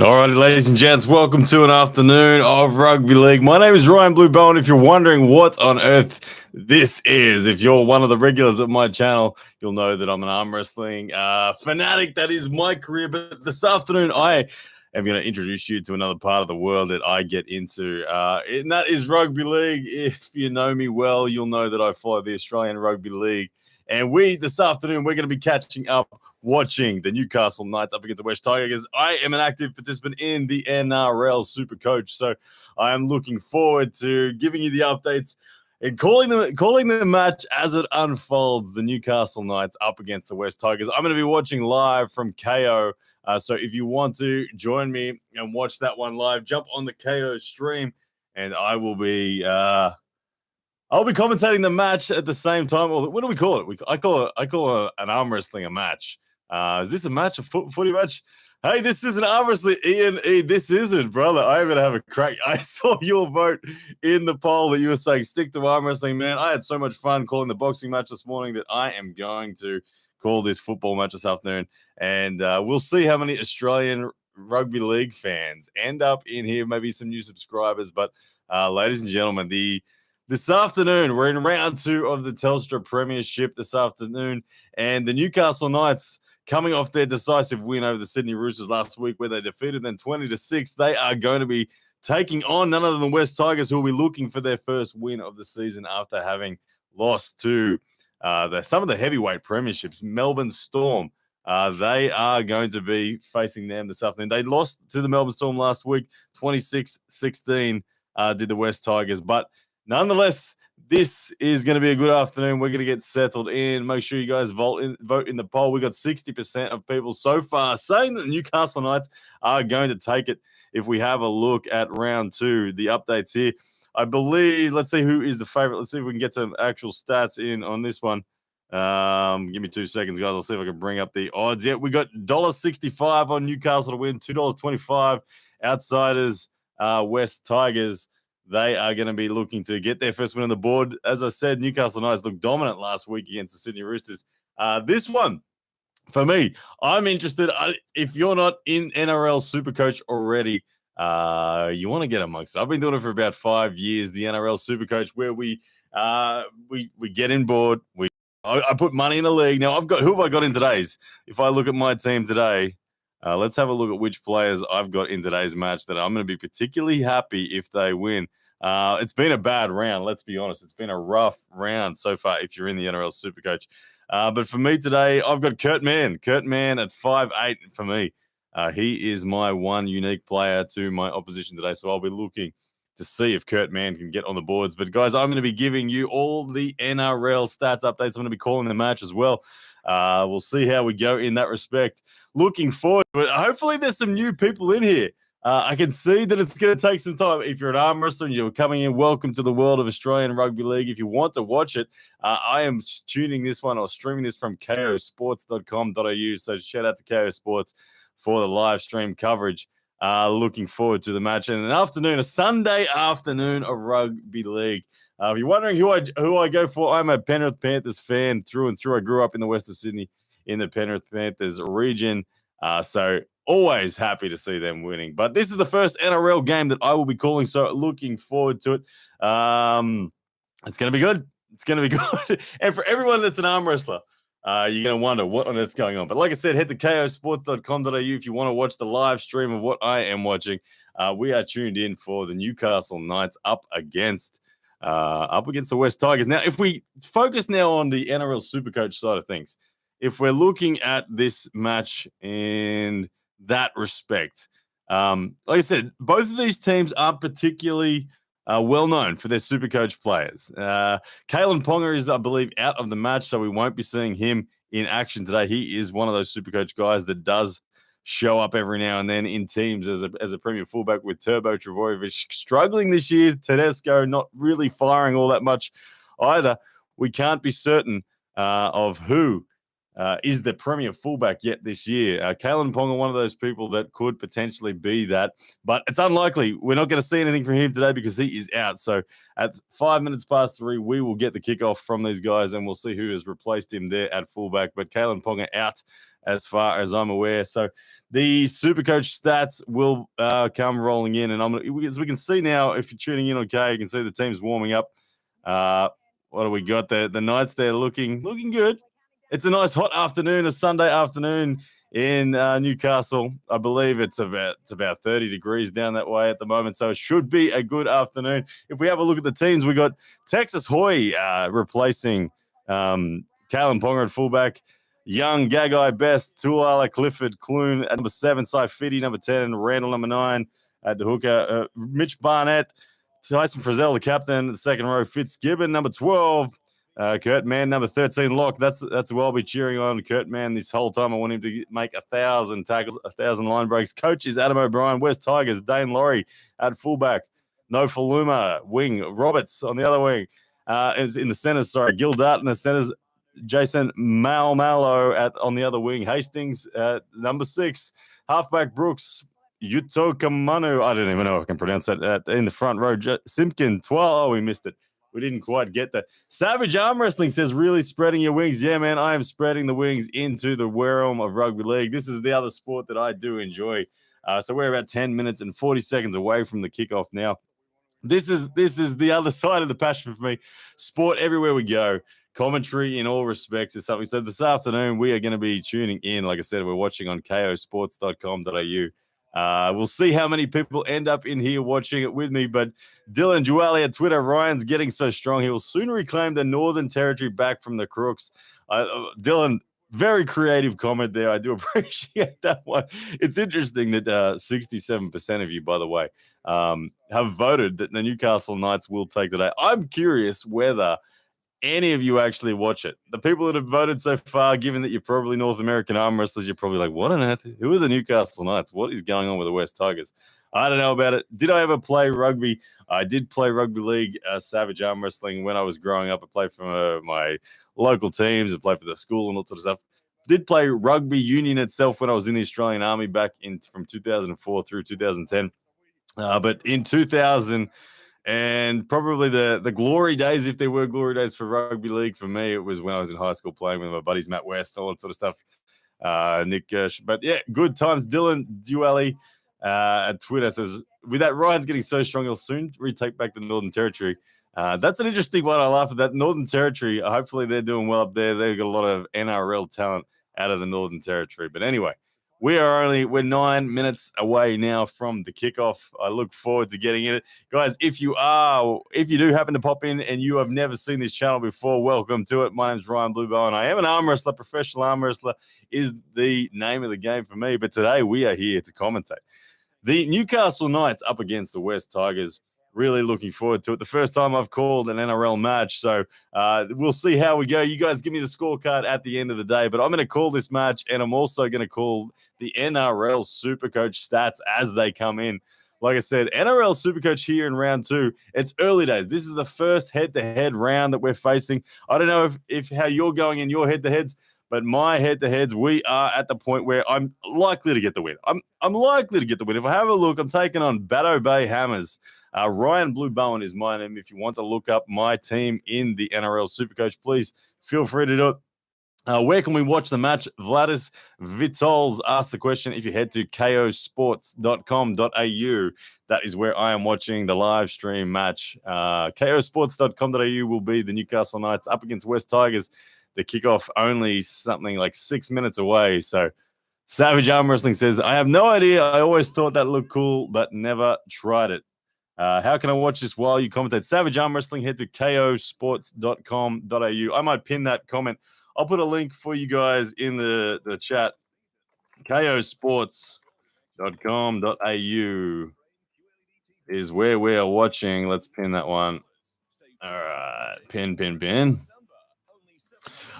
All right, ladies and gents, welcome to an afternoon of Rugby League. My name is Ryan Blue Bowen. If you're wondering what on earth this is, if you're one of the regulars of my channel, you'll know that I'm an arm wrestling fanatic. That is my career. But this afternoon, I am going to introduce you to another part of the world that I get into, and that is Rugby League. If you know me well, you'll know that I follow the Australian Rugby League. And this afternoon, we're going to be catching up watching the Newcastle Knights up against the West Tigers. I am an active participant in the NRL Supercoach, so I am looking forward to giving you the updates and calling the match as it unfolds. The Newcastle Knights up against the West Tigers. I'm going to be watching live from KO. So if you want to join me and watch that one live, jump on the KO stream, and I will be. I'll be commentating the match at the same time. Or what do we call it? I call an arm wrestling a match. Is this a match, a footy match? Hey, this isn't arm wrestling, Ian E. This isn't, brother. I'm going to have a crack. I saw your vote in the poll that you were saying stick to arm wrestling, man. I had so much fun calling the boxing match this morning that I am going to call this football match this afternoon. And we'll see how many Australian Rugby League fans end up in here, maybe some new subscribers. But ladies and gentlemen, this afternoon, we're in round 2 of the Telstra Premiership this afternoon, and the Newcastle Knights, coming off their decisive win over the Sydney Roosters last week, where they defeated them 20-6, they are going to be taking on none other than West Tigers, who will be looking for their first win of the season after having lost to some of the heavyweight premierships. Melbourne Storm, they are going to be facing them this afternoon. They lost to the Melbourne Storm last week, 26-16, did the West Tigers, but nonetheless, this is going to be a good afternoon. We're going to get settled in. Make sure you guys vote in the poll. We got 60% of people so far saying that the Newcastle Knights are going to take it. If we have a look at round 2, the updates here, I believe, let's see who is the favorite. Let's see if we can get some actual stats in on this one. Give me 2 seconds, guys. I'll see if I can bring up the odds. Yeah, we got $1.65 on Newcastle to win, $2.25 outsiders, West Tigers. They are going to be looking to get their first win on the board. As I said, Newcastle Knights looked dominant last week against the Sydney Roosters. This one, for me, I'm interested. If you're not in NRL Supercoach already, you want to get amongst it. I've been doing it for about 5 years, the NRL Supercoach, where we get in board. I put money in a league. Now, who have I got in today's? If I look at my team today, let's have a look at which players I've got in today's match that I'm going to be particularly happy if they win. It's been a bad round, let's be honest. It's been a rough round so far if you're in the NRL Supercoach. But for me today, I've got Kurt Mann. Kurt Mann at 5'8" for me. He is my one unique player to my opposition today, so I'll be looking to see if Kurt Mann can get on the boards. But, guys, I'm going to be giving you all the NRL stats updates. I'm going to be calling the match as well. We'll see how we go in that respect. Looking forward to it. Hopefully there's some new people in here. I can see that it's going to take some time. If you're an arm wrestler and you're coming in, welcome to the world of Australian Rugby League. If you want to watch it, I am tuning this one or streaming this from kosports.com.au. So shout out to KO Sports for the live stream coverage. Looking forward to the match and a Sunday afternoon of Rugby League. If you're wondering who I go for, I'm a Penrith Panthers fan through and through. I grew up in the west of Sydney in the Penrith Panthers region, so always happy to see them winning. But this is the first NRL game that I will be calling, so looking forward to it. It's going to be good. It's going to be good. And for everyone that's an arm wrestler, you're going to wonder what on earth's going on. But like I said, head to kosports.com.au if you want to watch the live stream of what I am watching. We are tuned in for the Newcastle Knights up against the West Tigers. Now, if we focus now on the NRL Supercoach side of things, if we're looking at this match in that respect, like I said, both of these teams aren't particularly well known for their Supercoach players. Kalen Ponga is, I believe, out of the match, so we won't be seeing him in action today. He is one of those Supercoach guys that does show up every now and then in teams as a premier fullback, with Turbo Travojevic struggling this year. Tedesco not really firing all that much either. We can't be certain of who is the premier fullback yet this year. Kalen Ponga, one of those people that could potentially be that, but it's unlikely. We're not going to see anything from him today because he is out. So at 5 minutes past 3, we will get the kickoff from these guys and we'll see who has replaced him there at fullback. But Kalen Ponga out as far as I'm aware. So the Supercoach stats will come rolling in. And as we can see now, if you're tuning in, okay, you can see the team's warming up. What do we got there? The Knights, they're looking good. It's a nice hot afternoon, a Sunday afternoon in Newcastle. I believe it's about 30 degrees down that way at the moment, so it should be a good afternoon. If we have a look at the teams, we got Texas Hoy replacing Kalen Ponga at fullback, Young, Gagai, Best, Tuala, Clifford, Clune at number 7, Saifidi number 10, Randall number 9 at the hooker, Mitch Barnett, Tyson Frizzell, the captain, the second row, Fitzgibbon number 12. Kurt Mann, number 13, lock. That's who I'll be cheering on. Kurt Mann this whole time. I want him to make 1,000 tackles, 1,000 line breaks. Coach is Adam O'Brien. West Tigers, Dane Laurie at fullback. No Faluma, wing. Roberts on the other wing. Is in the centers, sorry. Gil Dart in the centers. Jason Malo on the other wing. Hastings number 6. Halfback Brooks. Yuto Kamanu. I don't even know if I can pronounce that. In the front row. Simpkin, 12. Oh, we missed it. We didn't quite get that. Savage Arm Wrestling says, really spreading your wings. Yeah, man, I am spreading the wings into the realm of rugby league. This is the other sport that I do enjoy. So we're about 10 minutes and 40 seconds away from the kickoff now. This is the other side of the passion for me. Sport everywhere we go. Commentary in all respects is something. So this afternoon, we are going to be tuning in. Like I said, we're watching on kosports.com.au. We'll see how many people end up in here watching it with me. But Dylan Juali at Twitter, Ryan's getting so strong. He will soon reclaim the Northern Territory back from the Crooks. Dylan, very creative comment there. I do appreciate that one. It's interesting that 67% of you, by the way, have voted that the Newcastle Knights will take the day. I'm curious whether any of you actually watch it. The people that have voted so far, given that you're probably North American arm wrestlers, you're probably like, what on earth? Who are the Newcastle Knights? What is going on with the West Tigers? I don't know about it. Did I ever play rugby? I did play rugby league, Savage Arm Wrestling when I was growing up. I played for my local teams. I played for the school and all sort of stuff. Did play rugby union itself when I was in the Australian Army back from 2004 through 2010. But in 2000, and probably the glory days, if there were glory days for rugby league, for me, it was when I was in high school playing with my buddies, Matt West, all that sort of stuff, Nick Gersh. But yeah, good times. Dylan Duelli at Twitter says, with that, Ryan's getting so strong, he'll soon retake back the Northern Territory. That's an interesting one. I laugh at that. Northern Territory, hopefully they're doing well up there. They've got a lot of NRL talent out of the Northern Territory. But anyway, we're 9 minutes away now from the kickoff. I look forward to getting in it. Guys, if you do happen to pop in and you have never seen this channel before, welcome to it. My name's Ryan Bluebow, and I am an arm wrestler. Professional arm wrestler is the name of the game for me. But today we are here to commentate the Newcastle Knights up against the West Tigers. Really looking forward to it. The first time I've called an NRL match, so we'll see how we go. You guys give me the scorecard at the end of the day, but I'm going to call this match, and I'm also going to call the NRL Supercoach stats as they come in. Like I said, NRL Supercoach here in round 2. It's early days. This is the first head-to-head round that we're facing. I don't know if how you're going in your head-to-heads, but my head-to-heads, we are at the point where I'm likely to get the win. I'm likely to get the win. If I have a look, I'm taking on Batto Bay Hammers. Ryan Blue Bowen is my name. If you want to look up my team in the NRL Supercoach, please feel free to do it. Where can we watch the match? Vladis Vitols asked the question. If you head to kosports.com.au, that is where I am watching the live stream match. kosports.com.au will be the Newcastle Knights up against West Tigers. The kickoff only something like 6 minutes away. So Savage Arm Wrestling says, I have no idea. I always thought that looked cool, but never tried it. How can I watch this while you commentate? Savage Arm Wrestling, head to kosports.com.au. I might pin that comment. I'll put a link for you guys in the chat. kosports.com.au is where we are watching. Let's pin that one. All right. Pin.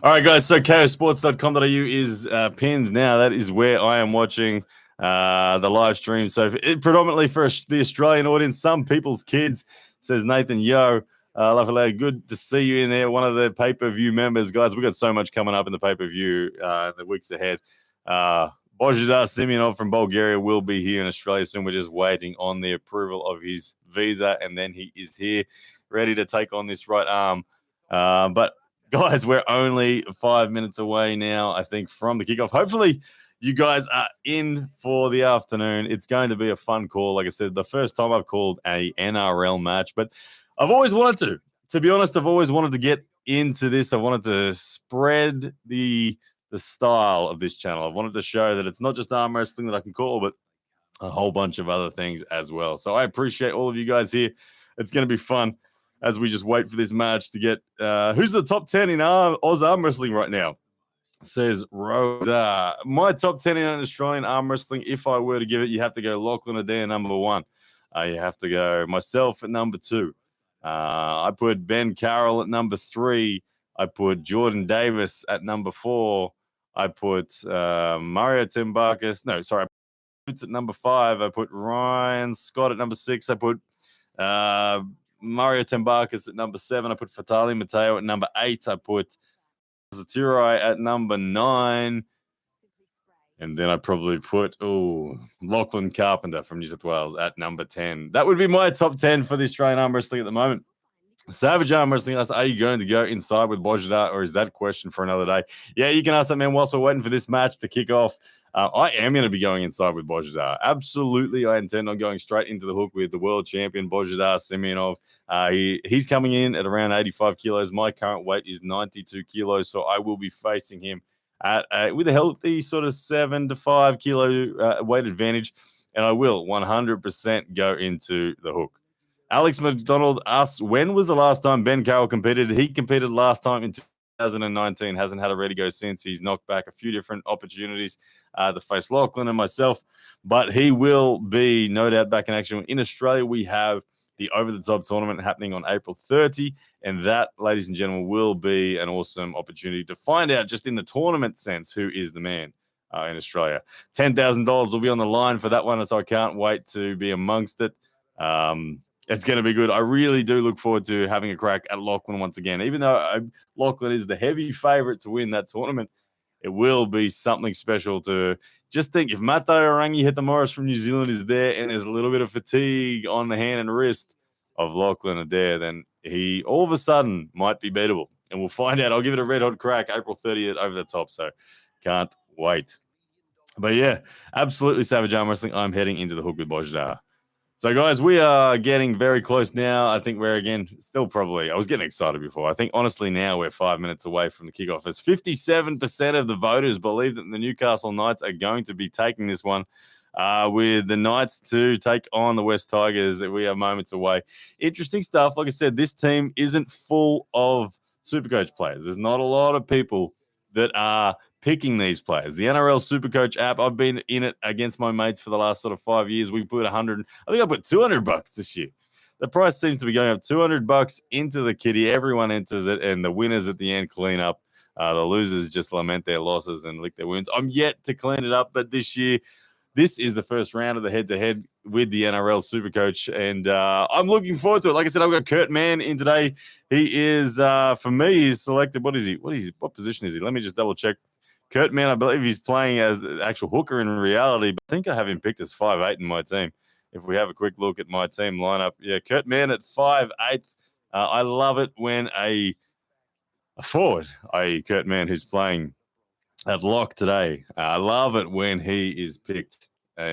All right, guys. So kosports.com.au is pinned now. That is where I am watching the live stream. So predominantly for the Australian audience, some people's kids, says Nathan Yo. Lovely, good to see you in there. One of the pay-per-view members, guys. We've got so much coming up in the pay-per-view the weeks ahead. Božidar Simeonov from Bulgaria will be here in Australia soon. We're just waiting on the approval of his visa, and then he is here, ready to take on this right arm. But Guys, we're only 5 minutes away now, I think, from the kickoff. Hopefully, you guys are in for the afternoon. It's going to be a fun call. Like I said, the first time I've called a NRL match, but I've always wanted to. To be honest, I've always wanted to get into this. I wanted to spread the style of this channel. I wanted to show that it's not just arm wrestling that I can call, but a whole bunch of other things as well. So I appreciate all of you guys here. It's going to be fun as we just wait for this match to get who's the top 10 in Oz arm wrestling right now, says Rose. My top 10 in Australian arm wrestling, if I were to give it, you have to go Lachlan Adair number 1. You have to go myself at number 2. I put Ben Carroll at number 3. I put Jordan Davis at number 4. I put Mario Timbarkis. No, sorry. At number 5. I put Ryan Scott at number 6. I put Mario Timbarkis at number 7. I put Fatali Mateo at number 8. I put Zatirai at number 9. And then I probably put Lachlan Carpenter from New South Wales at number 10. That would be my top 10 for the Australian arm wrestling at the moment. Savage arm wrestling asks, are you going to go inside with Bojada, or is that question for another day? Yeah, you can ask that, man, whilst we're waiting for this match to kick off. I am going to be going inside with Bojada. Absolutely, I intend on going straight into the hook with the world champion, Bojada Semyonov. He's coming in at around 85 kilos. My current weight is 92 kilos, so I will be facing him with a healthy sort of 7 to 5 kilo weight advantage, and I will 100% go into the hook. Alex McDonald asks, when was the last time Ben Carroll competed? He competed last time in 2019. Hasn't had a ready go since. He's knocked back a few different opportunities to face Lachlan and myself, but he will be no doubt back in action. In Australia, we have the over-the-top tournament happening on April 30, and that, ladies and gentlemen, will be an awesome opportunity to find out, just in the tournament sense, who is the man in Australia. $10,000 will be on the line for that one, so I can't wait to be amongst it. It's going to be good. I really do look forward to having a crack at Lachlan once again. Even though Lachlan is the heavy favourite to win that tournament, it will be something special to just think, if Matteo Orangi Hetamoris from New Zealand is there and there's a little bit of fatigue on the hand and wrist of Lachlan Adair, then he all of a sudden might be beatable. And we'll find out. I'll give it a red-hot crack April 30th over the top, so can't wait. But yeah, absolutely savage arm wrestling. I'm heading into the hook with Bojda. So, guys, we are getting very close now. I think we're, again, still probably – I was getting excited before. I think, honestly, now we're 5 minutes away from the kickoff. As 57% of the voters believe that the Newcastle Knights are going to be taking this one, with the Knights to take on the West Tigers. We are moments away. Interesting stuff. Like I said, this team isn't full of Supercoach players. There's not a lot of people that are – picking these players. The NRL Supercoach app, I've been in it against my mates for the last sort of 5 years. We put 100, I think I put $200 this year. The price seems to be going up $200 into the kitty. Everyone enters it, and the winners at the end clean up. The losers just lament their losses and lick their wounds. I'm yet to clean it up, but this year, this is the first round of the head-to-head with the NRL Supercoach, and I'm looking forward to it. Like I said, I've got Kurt Mann in today. He is, for me, he's selected. What is he? What position is he? Let me just double-check. Kurt Mann, I believe he's playing as the actual hooker in reality, but I think I have him picked as 5'8" in my team. If we have a quick look at my team lineup, yeah, Kurt Mann at 5'8". I love it when a forward, i.e. Kurt Mann, who's playing at lock today, I love it when he is picked in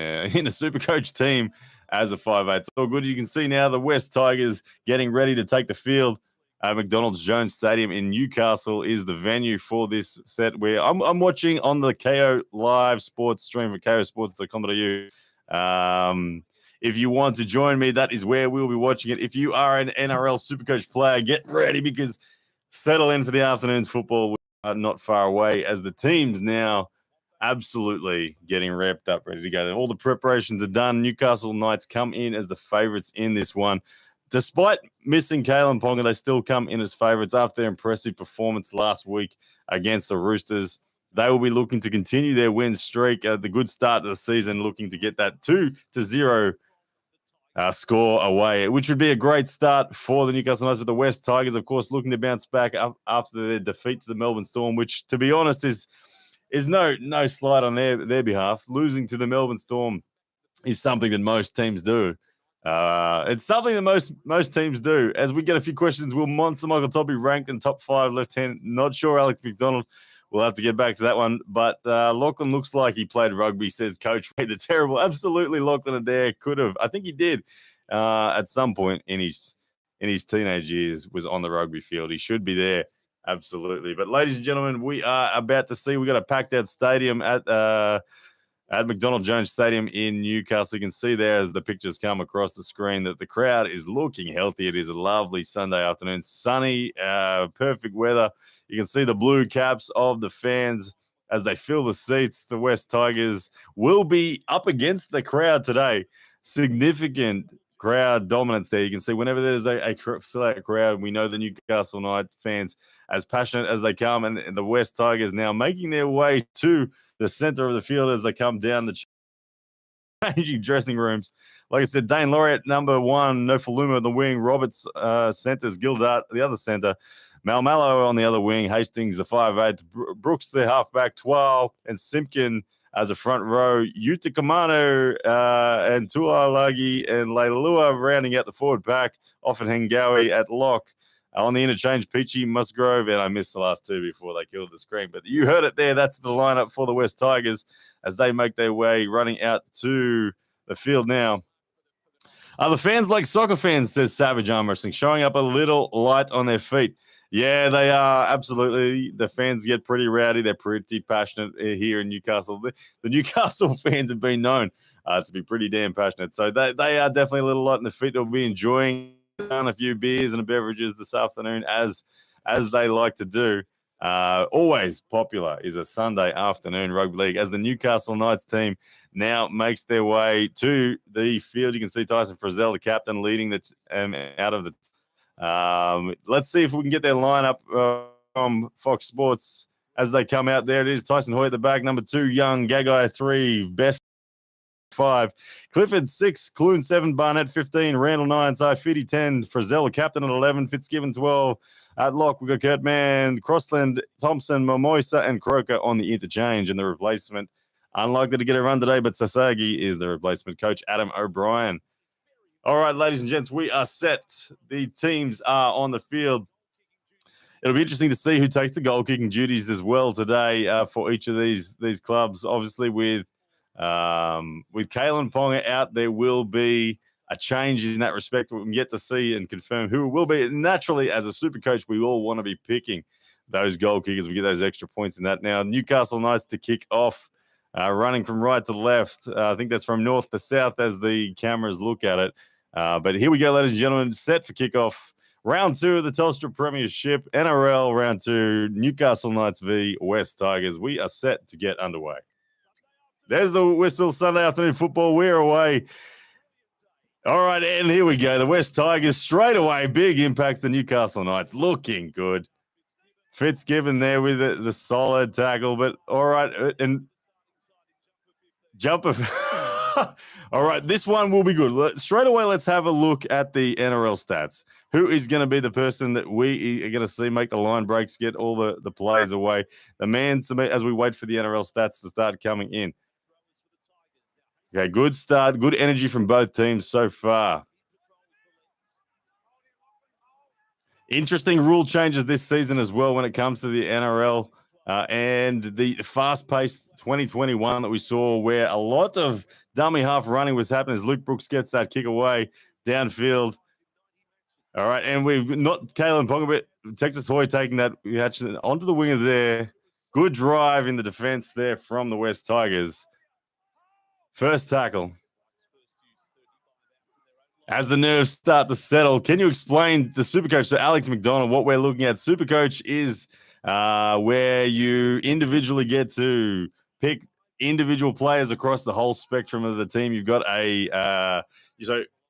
a Supercoach team as a 5'8". So good. You can see now the West Tigers getting ready to take the field. McDonald's Jones Stadium in Newcastle is the venue for this set, where I'm watching on the KO live sports stream for kosports.com.au. If you want to join me, that is where we'll be watching it. If you are an NRL Supercoach player, get ready, because settle in for the afternoon's football. We are not far away, as the team's now absolutely getting wrapped up, ready to go. All the preparations are done. Newcastle Knights come in as the favourites in this one. Despite missing Kalen Ponga, they still come in as favourites after their impressive performance last week against the Roosters. They will be looking to continue their win streak, the good start to the season, looking to get that 2-0 score away, which would be a great start for the Newcastle Knights. But the West Tigers, of course, looking to bounce back after their defeat to the Melbourne Storm, which, to be honest, is no slight on their behalf. Losing to the Melbourne Storm is something that most teams do. It's something that most teams do. As we get a few questions, will Monster Michael Todd be ranked in top 5 left hand? Not sure. Alex McDonald. We'll have to get back to that one. But Lachlan looks like he played rugby, says Coach Ray the Terrible. Absolutely, Lachlan Adair could have. I think he did at some point in his teenage years was on the rugby field. He should be there. Absolutely. But ladies and gentlemen, we are about to see. We got a packed out stadium at McDonald Jones Stadium in Newcastle. You can see there as the pictures come across the screen that the crowd is looking healthy. It is a lovely Sunday afternoon, sunny, perfect weather. You can see the blue caps of the fans as they fill the seats. The West Tigers will be up against the crowd today. Significant crowd dominance there. You can see whenever there's a select crowd, we know the Newcastle Knights fans as passionate as they come, and the West Tigers now making their way to the center of the field as they come down the changing dressing rooms. Like I said, Dane Laureate, number 1, Nofaluma on the wing, Roberts centers, Gildart, the other center, Malmallo on the other wing, Hastings, the 5'8", Brooks, the halfback, 12, and Simpkin as a front row, Yuta Kamano and Tulalagi and Leilua rounding out the forward pack, often Hengawi at lock. On the interchange, Peachy, Musgrove, and I missed the last 2 before they killed the screen. But you heard it there. That's the lineup for the West Tigers as they make their way running out to the field now. The fans like soccer fans, says Savage Arm Wrestling, showing up a little light on their feet. Yeah, they are. Absolutely. The fans get pretty rowdy. They're pretty passionate here in Newcastle. The Newcastle fans have been known to be pretty damn passionate. So they are definitely a little light on the feet. They'll be enjoying a few beers and beverages this afternoon as they like to do. Always popular is a Sunday afternoon rugby league as the Newcastle Knights team now makes their way to the field. You can see Tyson Frizzell, the captain, leading out of the let's see if we can get their lineup from Fox Sports as they come out. There it is. Tyson Hoy at the back, number 2, Young, Gagai 3, Best 5, Clifford 6, Clune 7, Barnett 15, Randall 9, Saifidi 10, Frizzell captain at 11, Fitzgibbon 12. At lock, we've got Kurtman, Crossland, Thompson, Momoisa, and Croker on the interchange, and the replacement. Unlikely to get a run today, but Sasagi is the replacement coach, Adam O'Brien. All right, ladies and gents, we are set. The teams are on the field. It'll be interesting to see who takes the goal-kicking duties as well today for each of these clubs. Obviously, with Kalen Ponga out, there will be a change in that respect. We can get to see and confirm who it will be. Naturally, as a super coach, we all want to be picking those goal kickers. We get those extra points in that. Now, Newcastle Knights to kick off, running from right to left. I think that's from north to south as the cameras look at it. But here we go, ladies and gentlemen, set for kickoff. Round 2 of the Telstra Premiership, NRL Round 2, Newcastle Knights v West Tigers. We are set to get underway. There's the whistle, Sunday afternoon football. We're away. All right, and here we go. The West Tigers straight away. Big impact. The Newcastle Knights looking good. Fitzgibbon there with the solid tackle, but all right. And jumper. All right, this one will be good. Straight away, let's have a look at the NRL stats. Who is going to be the person that we are going to see make the line breaks, get all the players away? The man, as we wait for the NRL stats to start coming in. Okay, good start, good energy from both teams so far. Interesting rule changes this season as well when it comes to the NRL and the fast-paced 2021 that we saw where a lot of dummy half running was happening as Luke Brooks gets that kick away downfield. All right, and we've not Kalen Ponga, but Texas Hoy taking that action onto the winger there. Good drive in the defense there from the West Tigers. First tackle. As the nerves start to settle, can you explain the Supercoach to Alex McDonald what we're looking at? Supercoach is where you individually get to pick individual players across the whole spectrum of the team. You've got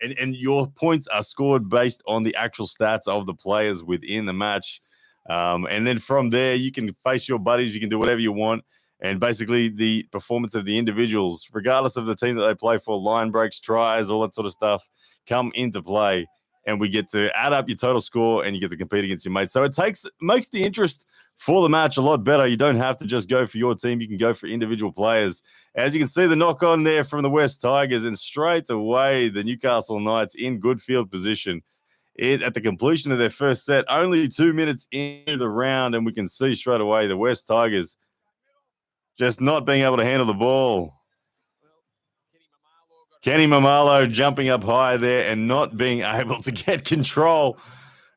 and your points are scored based on the actual stats of the players within the match. And then from there, you can face your buddies. You can do whatever you want. And basically the performance of the individuals, regardless of the team that they play for, line breaks, tries, all that sort of stuff, come into play. and we get to add up your total score and you get to compete against your mates. So it makes the interest for the match a lot better. You don't have to just go for your team. You can go for individual players. As you can see, the knock on there from the West Tigers, and straight away the Newcastle Knights in good field position. At the completion of their first set, only 2 minutes into the round, and we can see straight away the West Tigers just not being able to handle the ball. Kenny Mamalo jumping up high there and not being able to get control,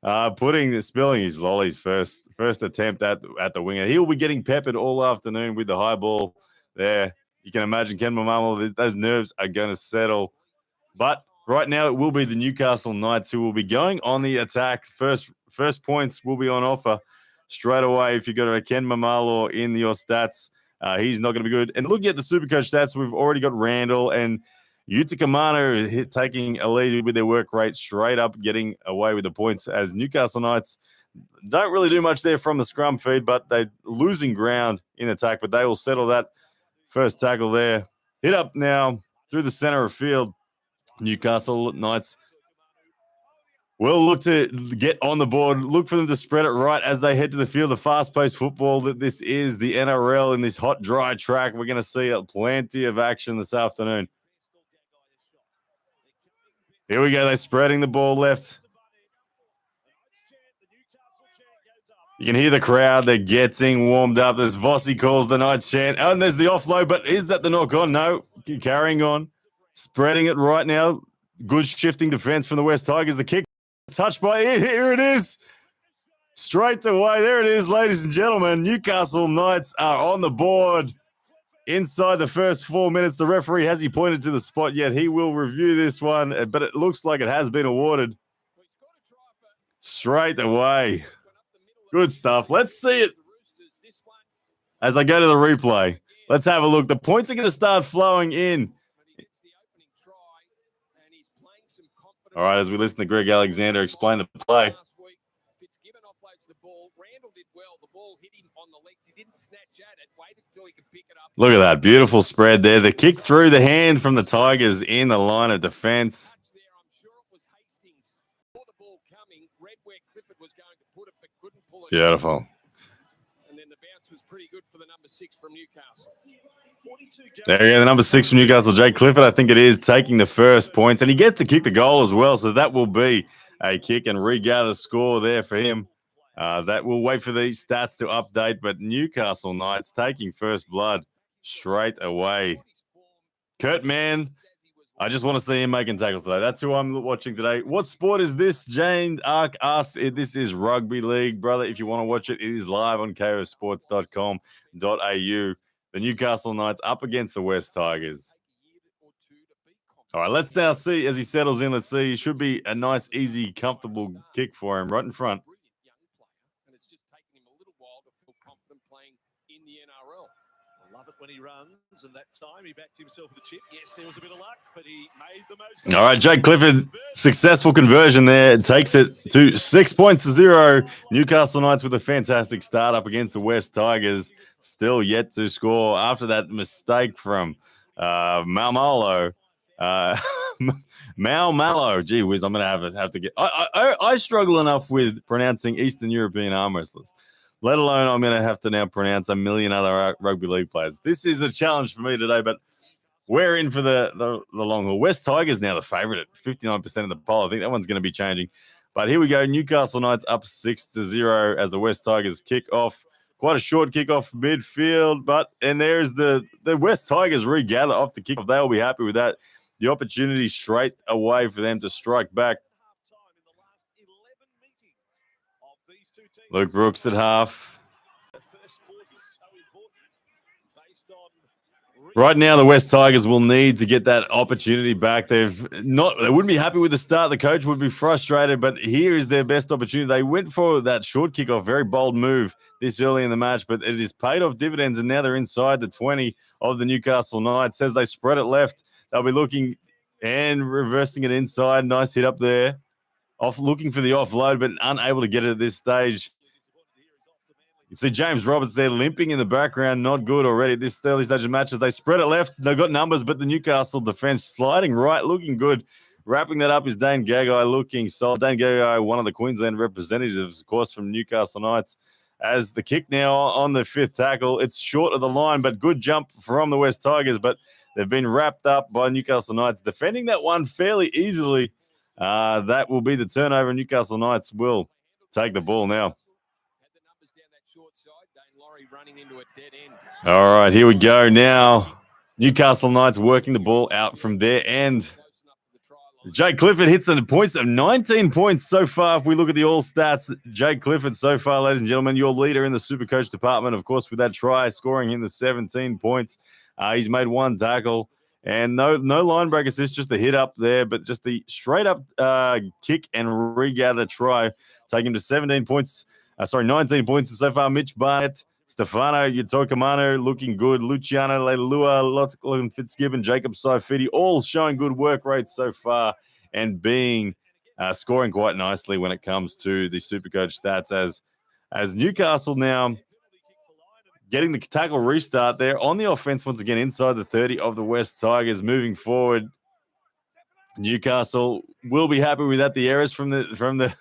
spilling his lollies first attempt at the winger. He'll be getting peppered all afternoon with the high ball there. You can imagine Ken Mamalo, those nerves are going to settle. But right now it will be the Newcastle Knights who will be going on the attack. First points will be on offer straight away. If you got a Ken Mamalo in your stats, he's not going to be good. And looking at the Supercoach stats, we've already got Randall and Utica Mano taking a lead with their work rate, straight up getting away with the points, as Newcastle Knights don't really do much there from the scrum feed, but they're losing ground in attack, but they will settle that first tackle there. Hit up now through the center of field. Newcastle Knights will look to get on the board, look for them to spread it right as they head to the field. The fast-paced football that this is, the NRL in this hot, dry track. We're going to see plenty of action this afternoon. Here we go. They're spreading the ball left. You can hear the crowd. They're getting warmed up as Vossi calls the Knights chant. Oh, and there's the offload, but is that the knock on? No. Carrying on. Spreading it right now. Good shifting defense from the West Tigers. The kick touched by it. Here it is. Straight away. There it is, ladies and gentlemen. Newcastle Knights are on the board. Inside the first 4 minutes, the referee, has he pointed to the spot yet? He will review this one, but it looks like it has been awarded straight away. Good stuff. Let's see it as I go to the replay. Let's have a look. The points are going to start flowing in. All right, as we listen to Greg Alexander explain the play. Look at that. Beautiful spread there. The kick through the hand from the Tigers in the line of defense. Beautiful. And then the bounce was pretty good for the number 6 from Newcastle. There you go, the number 6 from Newcastle, Jake Clifford, I think it is, taking the first points. And he gets to kick the goal as well, so that will be a kick and regather score there for him. That will wait for these stats to update, but Newcastle Knights taking first blood straight away. Kurt Mann, I just want to see him making tackles today. That's who I'm watching today. What sport is this? Jane Ark asks. This is rugby league, brother. If you want to watch it, it is live on kosports.com.au. The Newcastle Knights up against the West Tigers. All right, let's now see as he settles in. Let's see. Should be a nice, easy, comfortable kick for him right in front. And it's just taken him a little while to feel confident playing in the NRL. I love it when he runs, and that time he backed himself with a chip. Yes, there was a bit of luck, but he made the most. All right, Jake Clifford, successful conversion there. It takes it to 6 points to 0. Newcastle Knights with a fantastic start up against the West Tigers. Still yet to score after that mistake from Malmalo. Malmalo. Gee whiz, I'm going to have to get. I struggle enough with pronouncing Eastern European arm wrestlers, let alone I'm going to have to now pronounce a million other rugby league players. This is a challenge for me today, but we're in for the long haul. West Tigers now the favourite at 59% of the poll. I think that one's going to be changing. But here we go. Newcastle Knights up 6-0 as the West Tigers kick off. Quite a short kickoff midfield, and there's the West Tigers regather off the kickoff. They'll be happy with that. The opportunity straight away for them to strike back. Luke Brooks at half. Right now, the West Tigers will need to get that opportunity back. They wouldn't be happy with the start. The coach would be frustrated, but here is their best opportunity. They went for that short kickoff, very bold move this early in the match, but it has paid off dividends, and now they're inside the 20 of the Newcastle Knights. As they spread it left, they'll be looking and reversing it inside. Nice hit up there. Looking for the offload, but unable to get it at this stage. You see James Roberts there limping in the background. Not good already at this early stage of matches. They spread it left. They've got numbers, but the Newcastle defense sliding right, looking good. Wrapping that up is Dane Gagai looking solid. Dane Gagai, one of the Queensland representatives, of course, from Newcastle Knights. As the kick now on the fifth tackle, it's short of the line, but good jump from the West Tigers. But they've been wrapped up by Newcastle Knights, defending that one fairly easily. That will be the turnover. Newcastle Knights will take the ball now. All right, here we go now. Newcastle Knights working the ball out from their end. Jake Clifford hits the points of 19 points so far. If we look at the all stats, Jake Clifford so far, ladies and gentlemen, your leader in the Supercoach department, of course, with that try, scoring in the 17 points. He's made one tackle and no line break assist, just a hit up there, but just the straight up kick and regather try, taking him to 17 points. 19 points so far. Mitch Barnett, Stefano Utokamano looking good. Luciano Leilua, Lachlan Fitzgibbon, Jacob Saifidi, all showing good work rates so far and being scoring quite nicely when it comes to the Supercoach stats as Newcastle now getting the tackle restart there on the offense once again inside the 30 of the West Tigers moving forward. Newcastle will be happy with that. The errors from the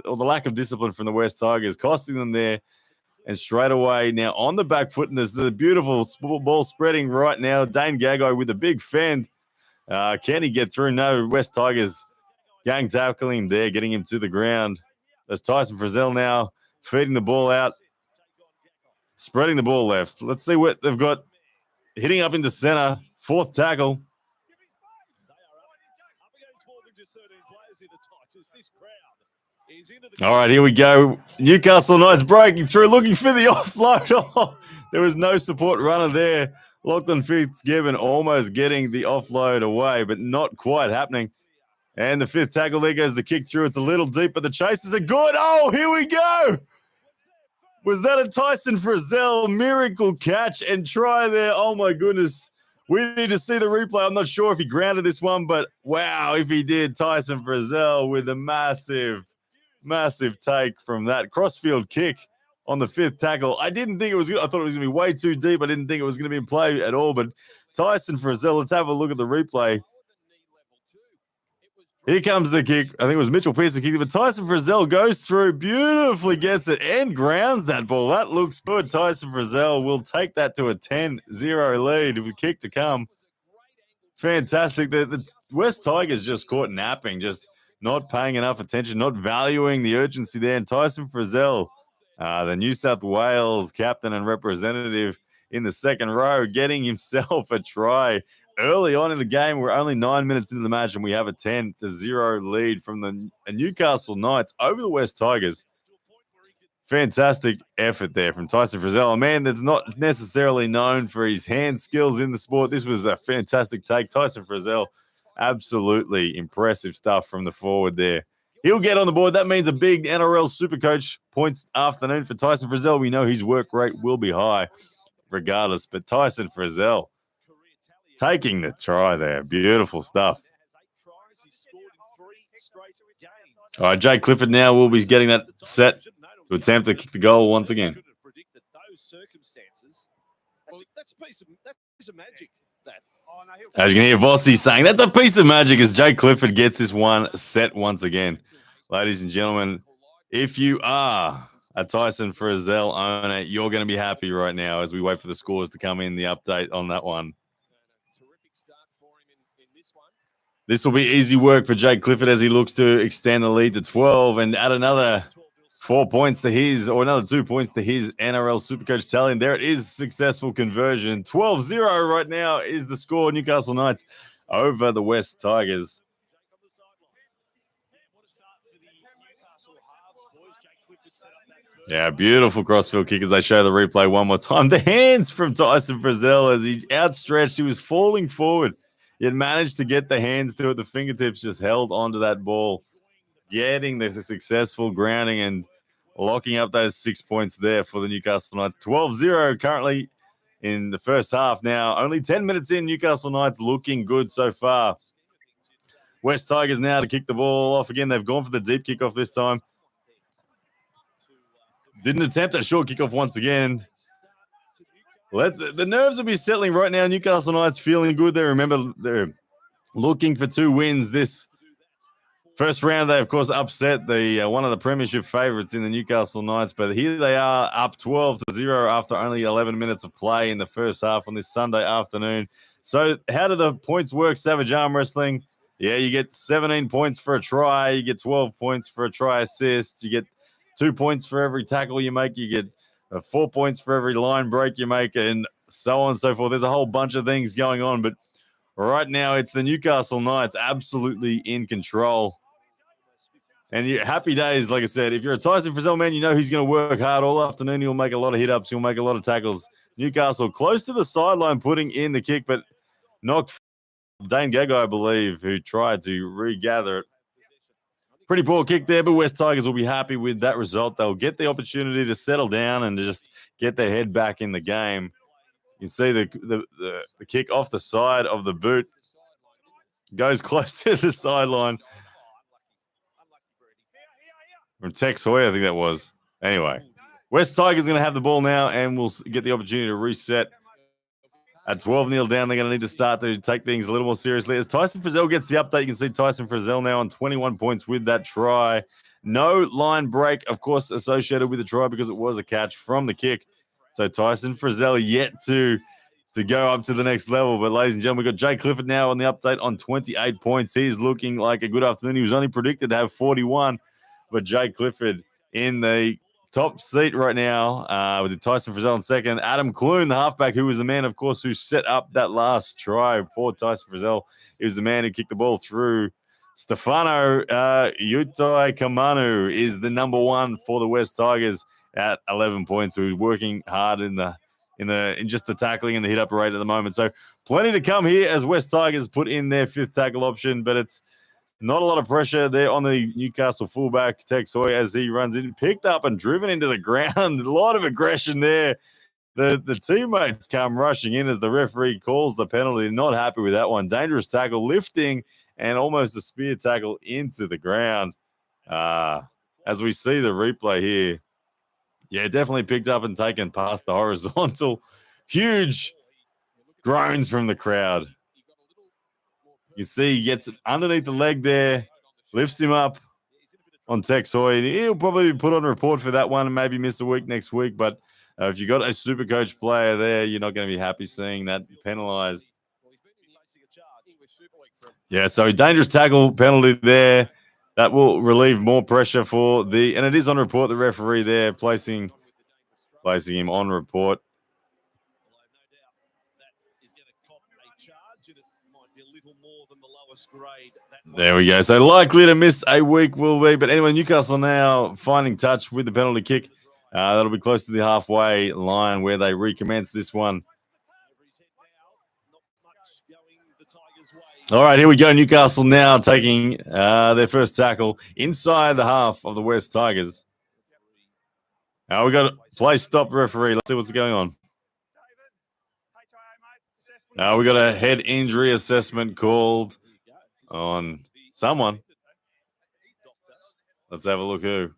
lack of discipline from the West Tigers costing them there. And straight away now on the back foot, and there's the beautiful ball spreading right now. Dane Gagai with a big fend. Can he get through? No, West Tigers gang tackling him there, getting him to the ground. There's Tyson Frizzell now feeding the ball out, spreading the ball left. Let's see what they've got. Hitting up into center, fourth tackle. All right, here we go. Newcastle Knights breaking through, looking for the offload. Oh, there was no support runner there. Lachlan Fitzgibbon almost getting the offload away, but not quite happening. And the fifth tackle, there goes the kick through. It's a little deep, but the chases are good. Oh, here we go. Was that a Tyson Frizzell miracle catch and try there? Oh, my goodness. We need to see the replay. I'm not sure if he grounded this one, but wow, if he did, Tyson Frizzell with a massive take from that crossfield kick on the fifth tackle. I didn't think it was good. I thought it was going to be way too deep. I didn't think it was going to be in play at all, but Tyson Frizzell, let's have a look at the replay. Here comes the kick. I think it was Mitchell Pearson kicking, but Tyson Frizzell goes through, beautifully gets it and grounds that ball. That looks good. Tyson Frizzell will take that to a 10-0 lead with a kick to come. Fantastic. The West Tigers just caught napping, just not paying enough attention, not valuing the urgency there. And Tyson Frizzell, the New South Wales captain and representative in the second row, getting himself a try early on in the game. We're only 9 minutes into the match, and we have a 10-0 lead from the Newcastle Knights over the West Tigers. Fantastic effort there from Tyson Frizzell, a man that's not necessarily known for his hand skills in the sport. This was a fantastic take. Tyson Frizzell, absolutely impressive stuff from the forward there. He'll get on the board. That means a big NRL Supercoach points afternoon for Tyson Frizzell. We know his work rate will be high regardless, but Tyson Frizzell taking the try there. Beautiful stuff. All right, Jake Clifford now will be getting that set to attempt to kick the goal once again. As you can hear Vossi saying, that's a piece of magic as Jake Clifford gets this one set once again. Ladies and gentlemen, if you are a Tyson Frizzell owner, you're going to be happy right now as we wait for the scores to come in, the update on that one. This will be easy work for Jake Clifford as he looks to extend the lead to 12 and add another 4 points to his, or another 2 points to his NRL Supercoach tally. And there it is, successful conversion. 12-0 right now is the score. Newcastle Knights over the West Tigers. Yeah, beautiful crossfield kick as they show the replay one more time. The hands from Tyson Frizzell as he outstretched. He was falling forward. He had managed to get the hands to it. The fingertips just held onto that ball, getting the successful grounding and locking up those 6 points there for the Newcastle Knights. 12-0 currently in the first half now. Only 10 minutes in, Newcastle Knights looking good so far. West Tigers now to kick the ball off again. They've gone for the deep kickoff this time. Didn't attempt that short kickoff once again. The nerves will be settling right now. Newcastle Knights feeling good. They're looking for 2 wins this First round, they, of course, upset the one of the premiership favourites in the Newcastle Knights, but here they are up 12-0 after only 11 minutes of play in the first half on this Sunday afternoon. So how do the points work, Savage Arm Wrestling? Yeah, you get 17 points for a try. You get 12 points for a try assist. You get 2 points for every tackle you make. You get 4 points for every line break you make, and so on and so forth. There's a whole bunch of things going on, but right now it's the Newcastle Knights absolutely in control. And happy days, like I said. If you're a Tyson Frizzell man, you know he's going to work hard all afternoon. He'll make a lot of hit-ups. He'll make a lot of tackles. Newcastle close to the sideline putting in the kick, but knocked Dane Gagai, I believe, who tried to regather it. Pretty poor kick there, but West Tigers will be happy with that result. They'll get the opportunity to settle down and to just get their head back in the game. You can see the kick off the side of the boot. Goes close to the sideline. From Tex Hoy, I think that was. Anyway, West Tigers going to have the ball now, and we'll get the opportunity to reset. At 12-0 down, they're going to need to start to take things a little more seriously. As Tyson Frizzell gets the update, you can see Tyson Frizzell now on 21 points with that try. No line break, of course, associated with the try because it was a catch from the kick. So Tyson Frizzell yet to go up to the next level. But ladies and gentlemen, we've got Jay Clifford now on the update on 28 points. He's looking like a good afternoon. He was only predicted to have 41. But Jay Clifford in the top seat right now with Tyson Frizzell in second. Adam Clune, the halfback, who was the man, of course, who set up that last try for Tyson Frizzell. He was the man who kicked the ball through. Stefano Utai Kamanu is the number one for the West Tigers at 11 points. Who's working hard in just the tackling and the hit-up rate at the moment. So plenty to come here as West Tigers put in their fifth tackle option, but it's not a lot of pressure there on the Newcastle fullback, Tex Hoy, as he runs in, picked up and driven into the ground. A lot of aggression there. The teammates come rushing in as the referee calls the penalty. Not happy with that one. Dangerous tackle, lifting, and almost a spear tackle into the ground. As we see the replay here. Yeah, definitely picked up and taken past the horizontal. Huge groans from the crowd. You see he gets underneath the leg there, lifts him up on Tex Hoy. He'll probably be put on report for that one and maybe miss a week next week. But if you've got a Supercoach player there, you're not going to be happy seeing that penalised. Yeah, so dangerous tackle penalty there. That will relieve more pressure for and it is on report, the referee there placing him on report. There we go. So likely to miss a week will be. But anyway, Newcastle now finding touch with the penalty kick. That'll be close to the halfway line where they recommence this one. All right, here we go. Newcastle now taking their first tackle inside the half of the West Tigers. Now we got a play stop referee. Let's see what's going on. We got a head injury assessment called on someone. Let's have a look who.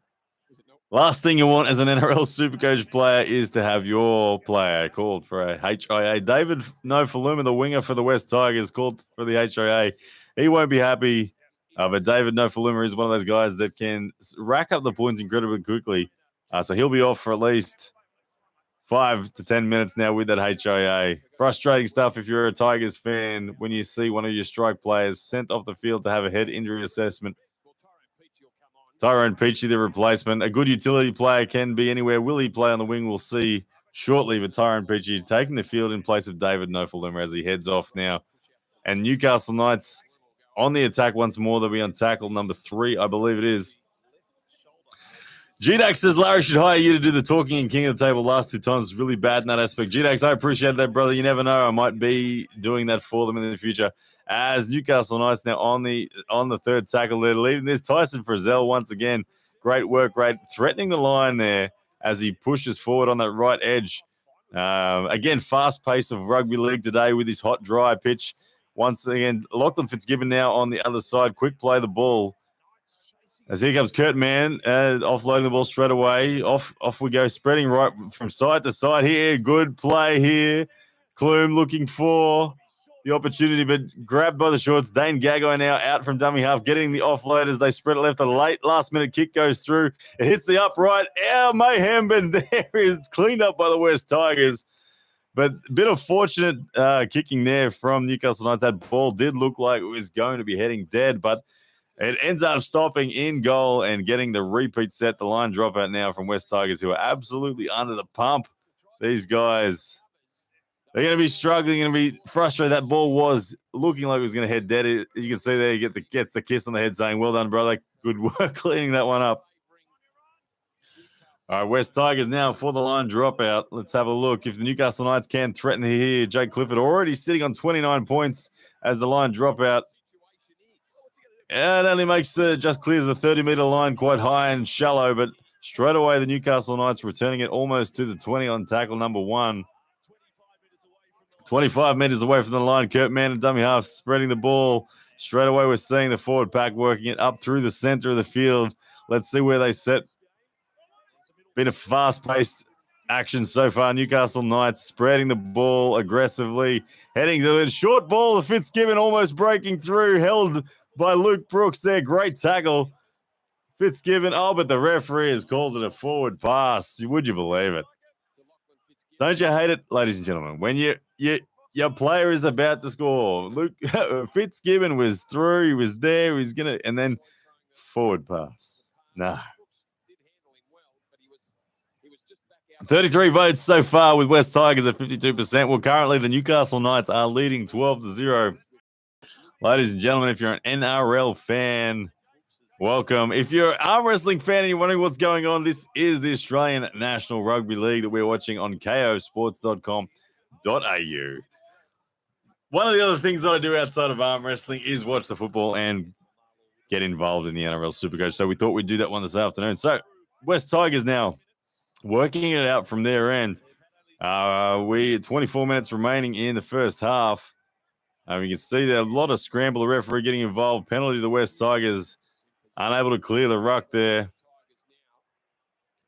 Last thing you want as an NRL Supercoach player is to have your player called for a HIA. David Nofaluma, the winger for the West Tigers, called for the HIA. He won't be happy, but David Nofaluma is one of those guys that can rack up the points incredibly quickly. So he'll be off for at least 5 to 10 minutes now with that HIA. Frustrating stuff if you're a Tigers fan when you see one of your strike players sent off the field to have a head injury assessment. Tyrone Peachy, the replacement. A good utility player can be anywhere. Will he play on the wing? We'll see shortly. But Tyrone Peachy taking the field in place of David Nofaluma as he heads off now. And Newcastle Knights on the attack once more. They'll be on tackle number 3, I believe it is. GDAX says Larry should hire you to do the talking and king of the table last 2 times. It's really bad in that aspect. GDAX, I appreciate that, brother. You never know. I might be doing that for them in the future. As Newcastle Knights now on the third tackle, they're leading this. Tyson Frizzell once again. Great work, great threatening the line there as he pushes forward on that right edge. Again, fast pace of rugby league today with this hot, dry pitch. Once again, Lachlan Fitzgibbon now on the other side. Quick play the ball. As here comes Kurt Mann, offloading the ball straight away. Off we go, spreading right from side to side here. Good play here. Clume looking for the opportunity, but grabbed by the shorts. Dane Gagai now out from dummy half, getting the offload as they spread it left. A late last-minute kick goes through. It hits the upright. Mayhem, but there is cleaned up by the West Tigers. But a bit of fortunate kicking there from Newcastle Knights. That ball did look like it was going to be heading dead, but it ends up stopping in goal and getting the repeat set. The line dropout now from West Tigers, who are absolutely under the pump. These guys, they're going to be struggling, going to be frustrated. That ball was looking like it was going to head dead. You can see there, he gets the kiss on the head saying, well done, brother. Good work cleaning that one up. All right, West Tigers now for the line dropout. Let's have a look. If the Newcastle Knights can threaten here, Jake Clifford already sitting on 29 points as the line dropout. It only makes just clears the 30-meter line quite high and shallow, but straight away the Newcastle Knights returning it almost to the 20 on tackle number 1. 25 meters away from the line. Kurt Mann and dummy half spreading the ball. Straight away we're seeing the forward pack working it up through the center of the field. Let's see where they set. Been a fast-paced action so far. Newcastle Knights spreading the ball aggressively. Heading to the short ball. The Fitzgibbon almost breaking through. Held by Luke Brooks there. Great tackle. Fitzgibbon. Oh, but the referee has called it a forward pass. Would you believe it? Don't you hate it, ladies and gentlemen? When your player is about to score. Luke Fitzgibbon was through. He was there. He was going to, and then forward pass. No. 33 votes so far with West Tigers at 52%. Well, currently the Newcastle Knights are leading 12-0. Ladies and gentlemen, if you're an NRL fan, welcome. If you're an arm wrestling fan and you're wondering what's going on, this is the Australian National Rugby League that we're watching on kosports.com.au. One of the other things that I do outside of arm wrestling is watch the football and get involved in the NRL Supercoach. So we thought we'd do that one this afternoon. So West Tigers now working it out from their end. We 24 minutes remaining in the first half. You can see there a lot of scramble. The referee getting involved. Penalty to the West Tigers. Unable to clear the ruck there.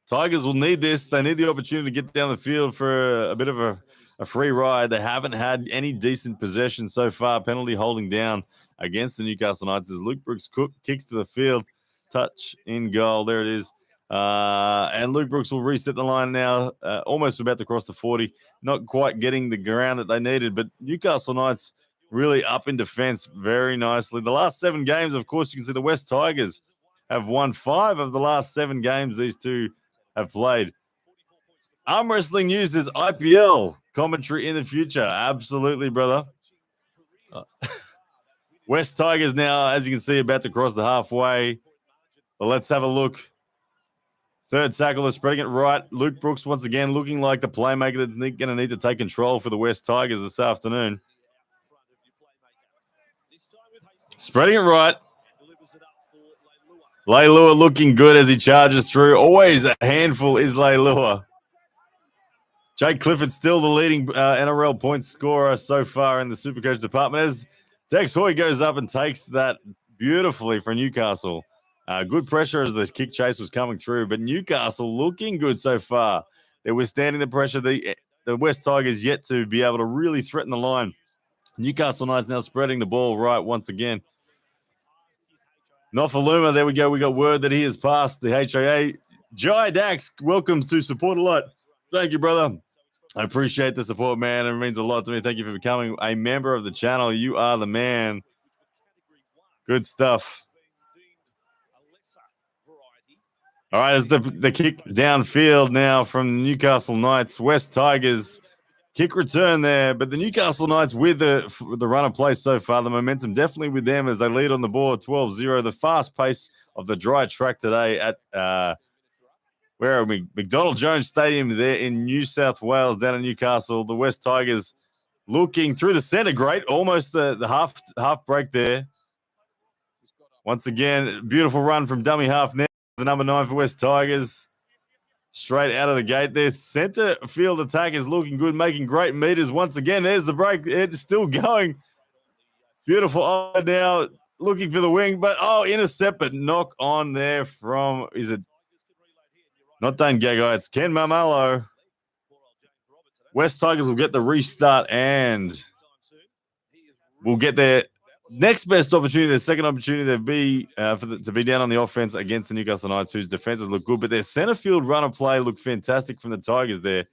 Tigers will need this. They need the opportunity to get down the field for a bit of a free ride. They haven't had any decent possession so far. Penalty holding down against the Newcastle Knights as Luke Brooks kicks to the field. Touch in goal. There it is. And Luke Brooks will reset the line now, almost about to cross the 40, not quite getting the ground that they needed, but Newcastle Knights really up in defense very nicely. The last 7 games, of course, you can see the West Tigers have won 5 of the last 7 games these two have played. Arm Wrestling News is IPL commentary in the future. Absolutely, brother. West Tigers now, as you can see, about to cross the halfway. But let's have a look. Third tackle is spreading it right. Luke Brooks once again looking like the playmaker that's going to need to take control for the West Tigers this afternoon. Spreading it right. Leilua looking good as he charges through. Always a handful is Leilua. Jake Clifford still the leading NRL points scorer so far in the Supercoach department as Tex Hoy goes up and takes that beautifully for Newcastle. Good pressure as the kick chase was coming through, but Newcastle looking good so far. They're withstanding the pressure. The West Tigers yet to be able to really threaten the line. Newcastle Knights now spreading the ball right once again. Nofaluma, there we go. We got word that he has passed the HIA. Jai Dax, welcome to Support a Lot. Thank you, brother. I appreciate the support, man. It means a lot to me. Thank you for becoming a member of the channel. You are the man. Good stuff. All right, as the kick downfield now from Newcastle Knights. West Tigers kick return there, but the Newcastle Knights with the run of play so far, the momentum definitely with them as they lead on the board 12-0. The fast pace of the dry track today at where are we? McDonald Jones Stadium there in New South Wales down in Newcastle. The West Tigers looking through the center, great, almost the half break there. Once again, beautiful run from dummy half now. The number 9 for West Tigers. Straight out of the gate there. Center field attack is looking good, making great meters. Once again, there's the break. It's still going. Beautiful. Oh, now looking for the wing, but intercept, but knock on there from, is it not Dane Gagai? It's Ken Mamalo. West Tigers will get the restart and will get their next best opportunity, their second opportunity, to be down on the offense against the Newcastle Knights, whose defenses look good, but their center field run of play looked fantastic from the Tigers there.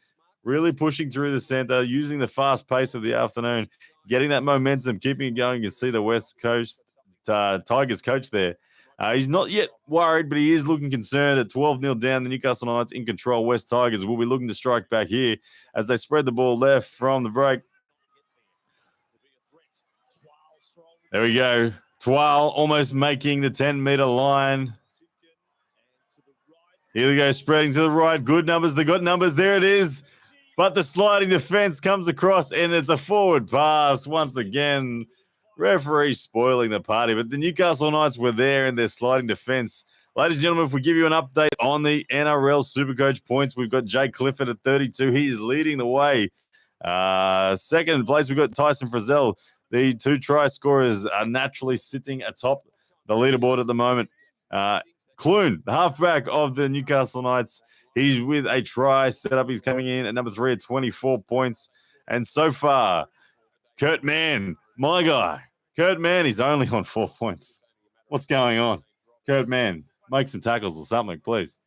Really pushing through the center, using the fast pace of the afternoon, getting that momentum, keeping it going. You can see the West Coast Tigers coach there. He's not yet worried, but he is looking concerned. At 12-0 down, the Newcastle Knights in control. West Tigers will be looking to strike back here as they spread the ball left from the break. There we go. Twal almost making the 10-meter line. Here we go, spreading to the right. Good numbers. They got numbers. There it is. But the sliding defense comes across, and it's a forward pass once again. Referee spoiling the party, but the Newcastle Knights were there in their sliding defense. Ladies and gentlemen, if we give you an update on the NRL Supercoach points, we've got Jay Clifford at 32. He is leading the way. Second place, we've got Tyson Frizzell. The two try scorers are naturally sitting atop the leaderboard at the moment. Clune, the halfback of the Newcastle Knights, he's with a try set up. He's coming in at number 3 at 24 points. And so far, Kurt Mann, my guy, Kurt Mann, he's only on 4 points. What's going on? Kurt Mann, make some tackles or something, please.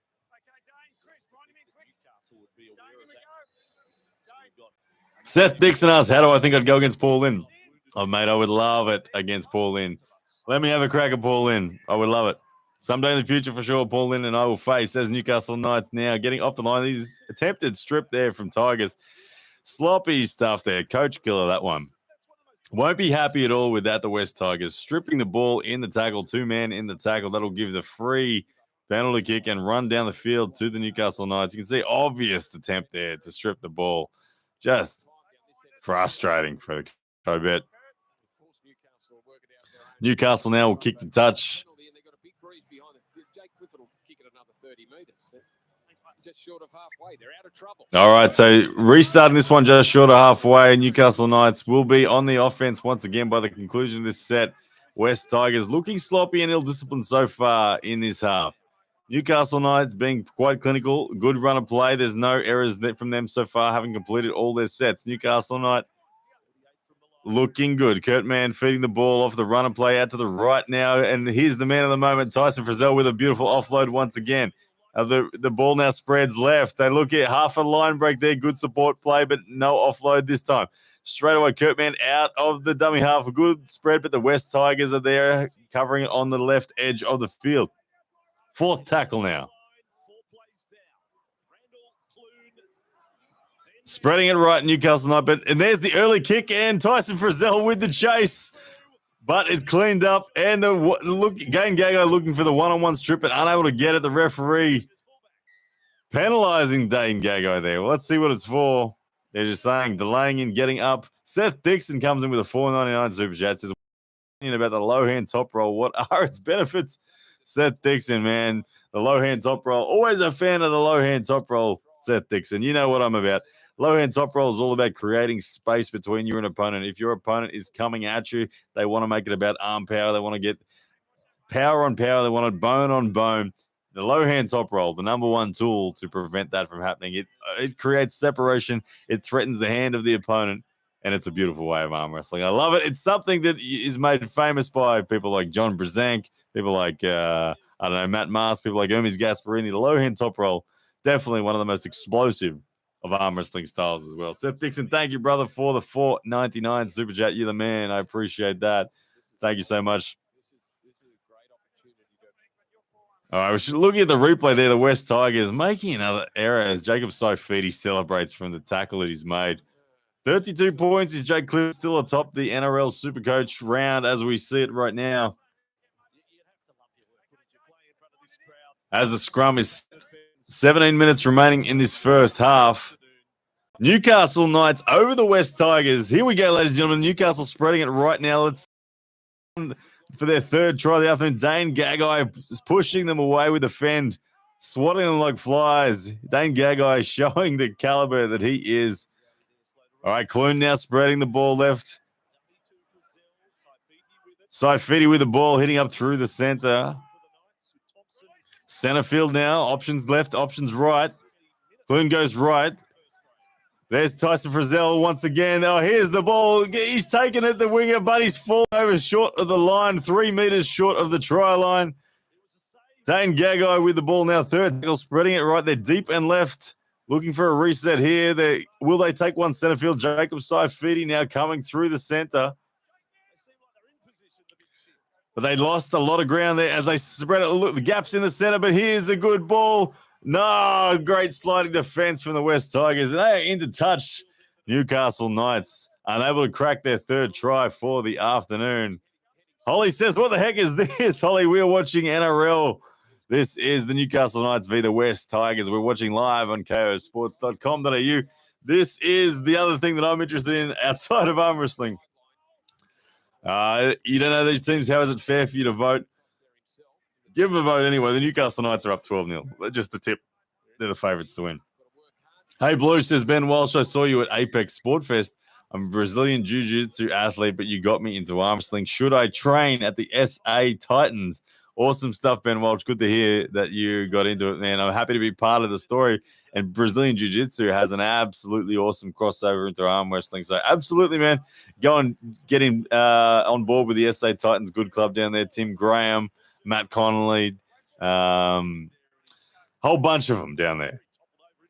Seth Dixon asks, how do I think I'd go against Paul Lynn? Oh, mate, I would love it against Paul Lynn. Let me have a crack at Paul Lynn. I would love it. Someday in the future, for sure, Paul Lynn and I will face as Newcastle Knights now getting off the line. He's attempted strip there from Tigers. Sloppy stuff there. Coach killer, that one. Won't be happy at all with that, the West Tigers. Stripping the ball in the tackle, two-man in the tackle. That'll give the free penalty kick and run down the field to the Newcastle Knights. You can see obvious attempt there to strip the ball. Just frustrating for the Cobet. Newcastle now will kick the touch. All right, so restarting this one just short of halfway. Newcastle Knights will be on the offense once again by the conclusion of this set. West Tigers looking sloppy and ill-disciplined so far in this half. Newcastle Knights being quite clinical, good run of play. There's no errors from them so far, having completed all their sets. Newcastle Knight looking good. Kurt Mann feeding the ball off the run and play out to the right now. And here's the man of the moment, Tyson Frizzell, with a beautiful offload once again. The ball now spreads left. They look at half a line break there. Good support play, but no offload this time. Straight away, Kurt Mann out of the dummy half. A good spread, but the West Tigers are there covering it on the left edge of the field. Fourth tackle now. Spreading it right, Newcastle Knight. And there's the early kick, and Tyson Frizzell with the chase. But it's cleaned up, and Dane Gagai looking for the one-on-one strip, but unable to get it. The referee penalizing Dane Gagai there. Well, let's see what it's for. They're just saying delaying in getting up. Seth Dixon comes in with a $4.99 super chat. Says about the low hand top roll. What are its benefits? Seth Dixon, man, the low hand top roll. Always a fan of the low hand top roll. Seth Dixon, you know what I'm about. Low hand top roll is all about creating space between you and opponent. If your opponent is coming at you, they want to make it about arm power. They want to get power on power. They want it bone on bone. The low hand top roll, the number one tool to prevent that from happening. It creates separation. It threatens the hand of the opponent, and it's a beautiful way of arm wrestling. I love it. It's something that is made famous by people like John Brzank, people like, Matt Mars, people like Hermes Gasparini. The low hand top roll, definitely one of the most explosive of arm wrestling styles as well. Seth Dixon, thank you, brother, for the $4.99 super chat. You're the man. I appreciate that. Thank you so much. All right, we should look at the replay there. The West Tigers making another error as Jacob Saifidi celebrates from the tackle that he's made. 32 points is Jake Cliff still atop the NRL Supercoach round as we see it right now. As the scrum is 17 minutes remaining in this first half. Newcastle Knights over the West Tigers. Here we go, ladies and gentlemen. Newcastle spreading it right now. Let's for their third try of the afternoon. Dane Gagai is pushing them away with the fend, swatting them like flies. Dane Gagai showing the caliber that he is. All right, Clune now spreading the ball left. Saifidi with the ball hitting up through the center. Center field now. Options left, options right. Clune goes right. There's Tyson Frizzell once again. Oh, here's the ball. He's taken it, the winger, but he's fallen over short of the line, 3 meters short of the try line. Dane Gagai with the ball now, third tackle, spreading it right there, deep and left. Looking for a reset here. Will they take one center field? Jacob Saifidi now coming through the center. But they lost a lot of ground there as they spread it. Look, the gap's in the center, but here's a good ball. No, great sliding defense from the West Tigers. And they are into touch. Newcastle Knights unable to crack their third try for the afternoon. Holly says, what the heck is this? Holly, we are watching NRL. This is the Newcastle Knights v. the West Tigers. We're watching live on kosports.com.au. This is the other thing that I'm interested in outside of arm wrestling. You don't know these teams. How is it fair for you to vote? Give them a vote anyway. The Newcastle Knights are up 12-0. Just the tip. They're the favourites to win. Hey, Blue, says Ben Walsh, I saw you at Apex Sportfest. I'm a Brazilian jiu-jitsu athlete, but you got me into arm wrestling. Should I train at the SA Titans? Awesome stuff, Ben Walsh. Good to hear that you got into it, man. I'm happy to be part of the story. And Brazilian Jiu-Jitsu has an absolutely awesome crossover into arm wrestling. So absolutely, man, go and get him on board with the SA Titans. Good club down there. Tim Graham, Matt Connolly, whole bunch of them down there.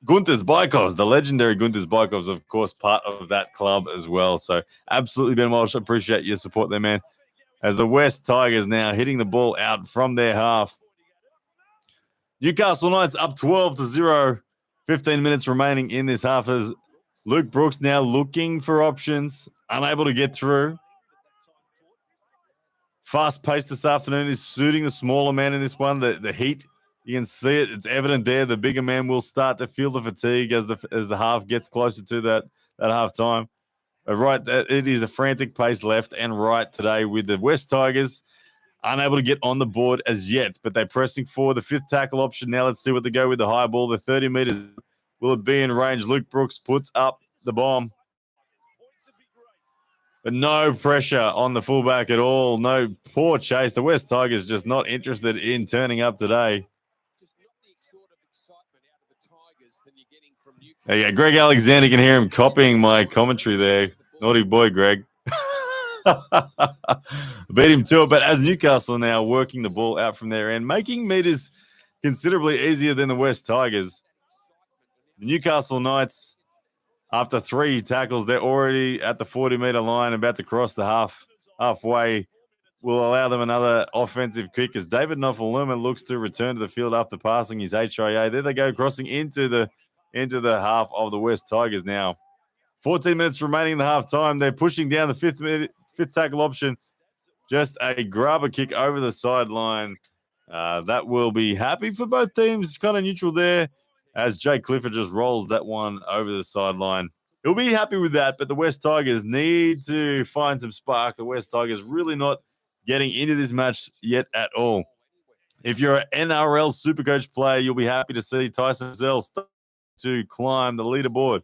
Gunter's Bykovs, the legendary Gunter's Bykovs, of course, part of that club as well. So absolutely, Ben Walsh, appreciate your support there, man. As the West Tigers now hitting the ball out from their half. Newcastle Knights up 12-0. 15 minutes remaining in this half as Luke Brooks now looking for options, unable to get through. Fast pace this afternoon is suiting the smaller man in this one. The heat, you can see it. It's evident there. The bigger man will start to feel the fatigue as the half gets closer to that half time. Right, it is a frantic pace left and right today with the West Tigers unable to get on the board as yet, but they're pressing for the fifth tackle option. Now let's see what they go with the high ball. The 30 meters, will it be in range? Luke Brooks puts up the bomb. But no pressure on the fullback at all. No, poor chase. The West Tigers just not interested in turning up today. Yeah, Greg Alexander, can hear him copying my commentary there. Naughty boy, Greg. Beat him to it, but as Newcastle now working the ball out from their end, making meters considerably easier than the West Tigers. The Newcastle Knights, after 3 tackles, they're already at the 40-meter line, about to cross the halfway. Will allow them another offensive kick as David Nofaluma looks to return to the field after passing his HIA. There they go, crossing into the half of the West Tigers now. 14 minutes remaining in the half time. They're pushing down the fifth tackle option. Just a grabber kick over the sideline. That will be happy for both teams. Kind of neutral there as Jake Clifford just rolls that one over the sideline. He'll be happy with that, but the West Tigers need to find some spark. The West Tigers really not getting into this match yet at all. If you're an NRL Supercoach player, you'll be happy to see Tyson Zell start to climb the leaderboard.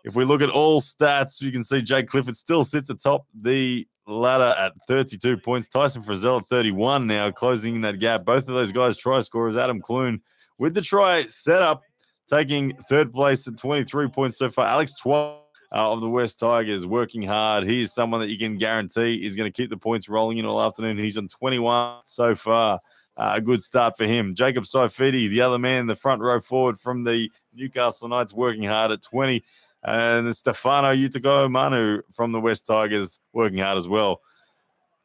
If we look at all stats, you can see Jake Clifford still sits atop the ladder at 32 points. Tyson Frizzell at 31 now, closing that gap. Both of those guys try scorers. Adam Clune with the try setup, taking third place at 23 points so far. Alex 12 of the West Tigers working hard. He is someone that you can guarantee is going to keep the points rolling in all afternoon. He's on 21 so far. A good start for him. Jacob Saifidi, the other man, the front row forward from the Newcastle Knights, working hard at 20. And Stefano Utako Manu from the West Tigers working hard as well.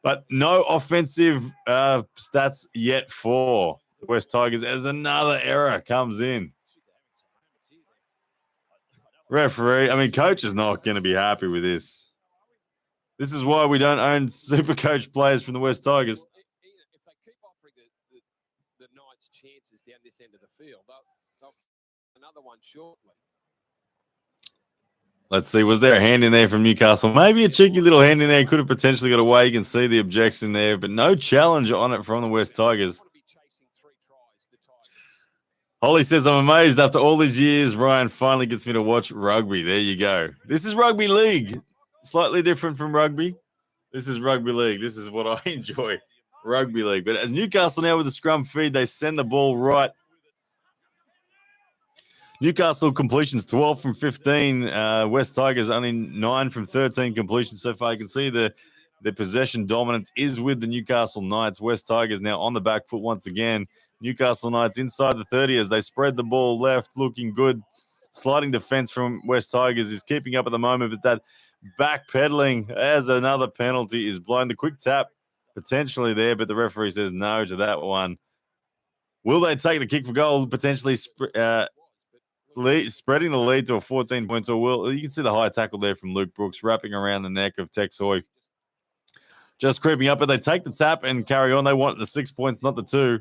But no offensive stats yet for the West Tigers as another error comes in. Referee, coach is not going to be happy with this. This is why we don't own Supercoach players from the West Tigers. If they keep offering the Knights chances down this end of the field, they'll another one shortly. Let's see, was there a hand in there from Newcastle? Maybe a cheeky little hand in there. Could have potentially got away. You can see the objection there, but no challenge on it from the West Tigers. Holly says, I'm amazed after all these years, Ryan finally gets me to watch rugby. There you go. This is rugby league. Slightly different from rugby. This is rugby league. This is what I enjoy, rugby league. But as Newcastle now with the scrum feed, they send the ball right Newcastle completions 12 from 15. West Tigers only 9 from 13 completions so far. You can see the possession dominance is with the Newcastle Knights. West Tigers now on the back foot once again. Newcastle Knights inside the 30 as they spread the ball left, looking good. Sliding defense from West Tigers is keeping up at the moment, but that backpedaling as another penalty is blown. The quick tap potentially there, but the referee says no to that one. Will they take the kick for goal, potentially spreading the lead to a 14 points? Or will you can see the high tackle there from Luke Brooks wrapping around the neck of Tex Hoy. Just creeping up, but they take the tap and carry on. They want the 6 points, not the 2.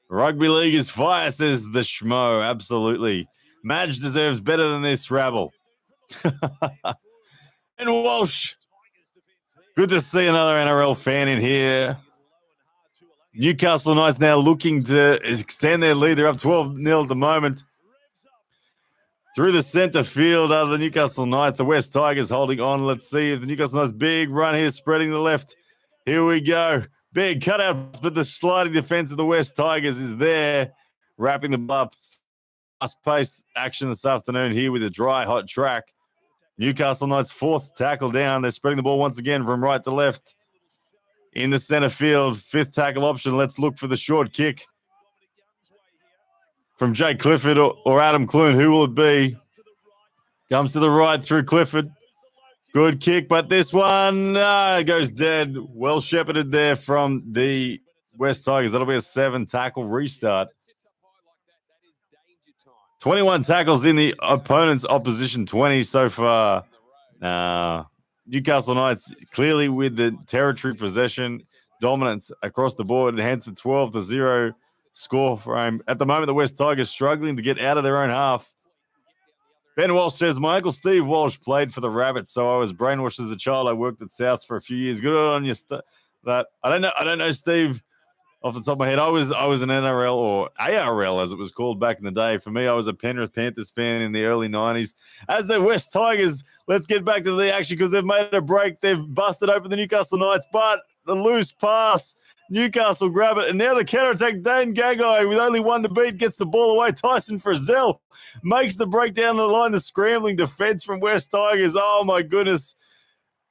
Rugby league is fire, says the schmo. Absolutely. Madge deserves better than this rabble. And Walsh. Good to see another NRL fan in here. Newcastle Knights now looking to extend their lead. They're up 12-0 at the moment. Through the centre field out of the Newcastle Knights, the West Tigers holding on. Let's see if the Newcastle Knights big run here, spreading the left. Here we go. Big cutouts, but the sliding defense of the West Tigers is there, wrapping them up. Fast-paced action this afternoon here with a dry, hot track. Newcastle Knights 4th tackle down. They're spreading the ball once again from right to left. In the center field, 5th tackle option. Let's look for the short kick from Jake Clifford or Adam Clune. Who will it be? Comes to the right through Clifford. Good kick, but this one goes dead. Well shepherded there from the West Tigers. That'll be a 7 tackle restart. 21 tackles in the opponent's opposition, 20 so far. Newcastle Knights clearly with the territory possession dominance across the board, and hence the 12-0 score frame. At the moment, the West Tigers struggling to get out of their own half. Ben Walsh says, my uncle Steve Walsh played for the Rabbits, so I was brainwashed as a child. I worked at Souths for a few years. Good on you. That I don't know Steve off the top of my head. I was an NRL or ARL as it was called back in the day. For me, I was a Penrith Panthers fan in the early 90s. As the West Tigers, let's get back to the action because they've made a break. They've busted open the Newcastle Knights, but the loose pass, Newcastle grab it, and now the counter-attack. Dane Gagai, with only 1 to beat, gets the ball away. Tyson Frizzell makes the break down the line. The scrambling defense from West Tigers. Oh, my goodness.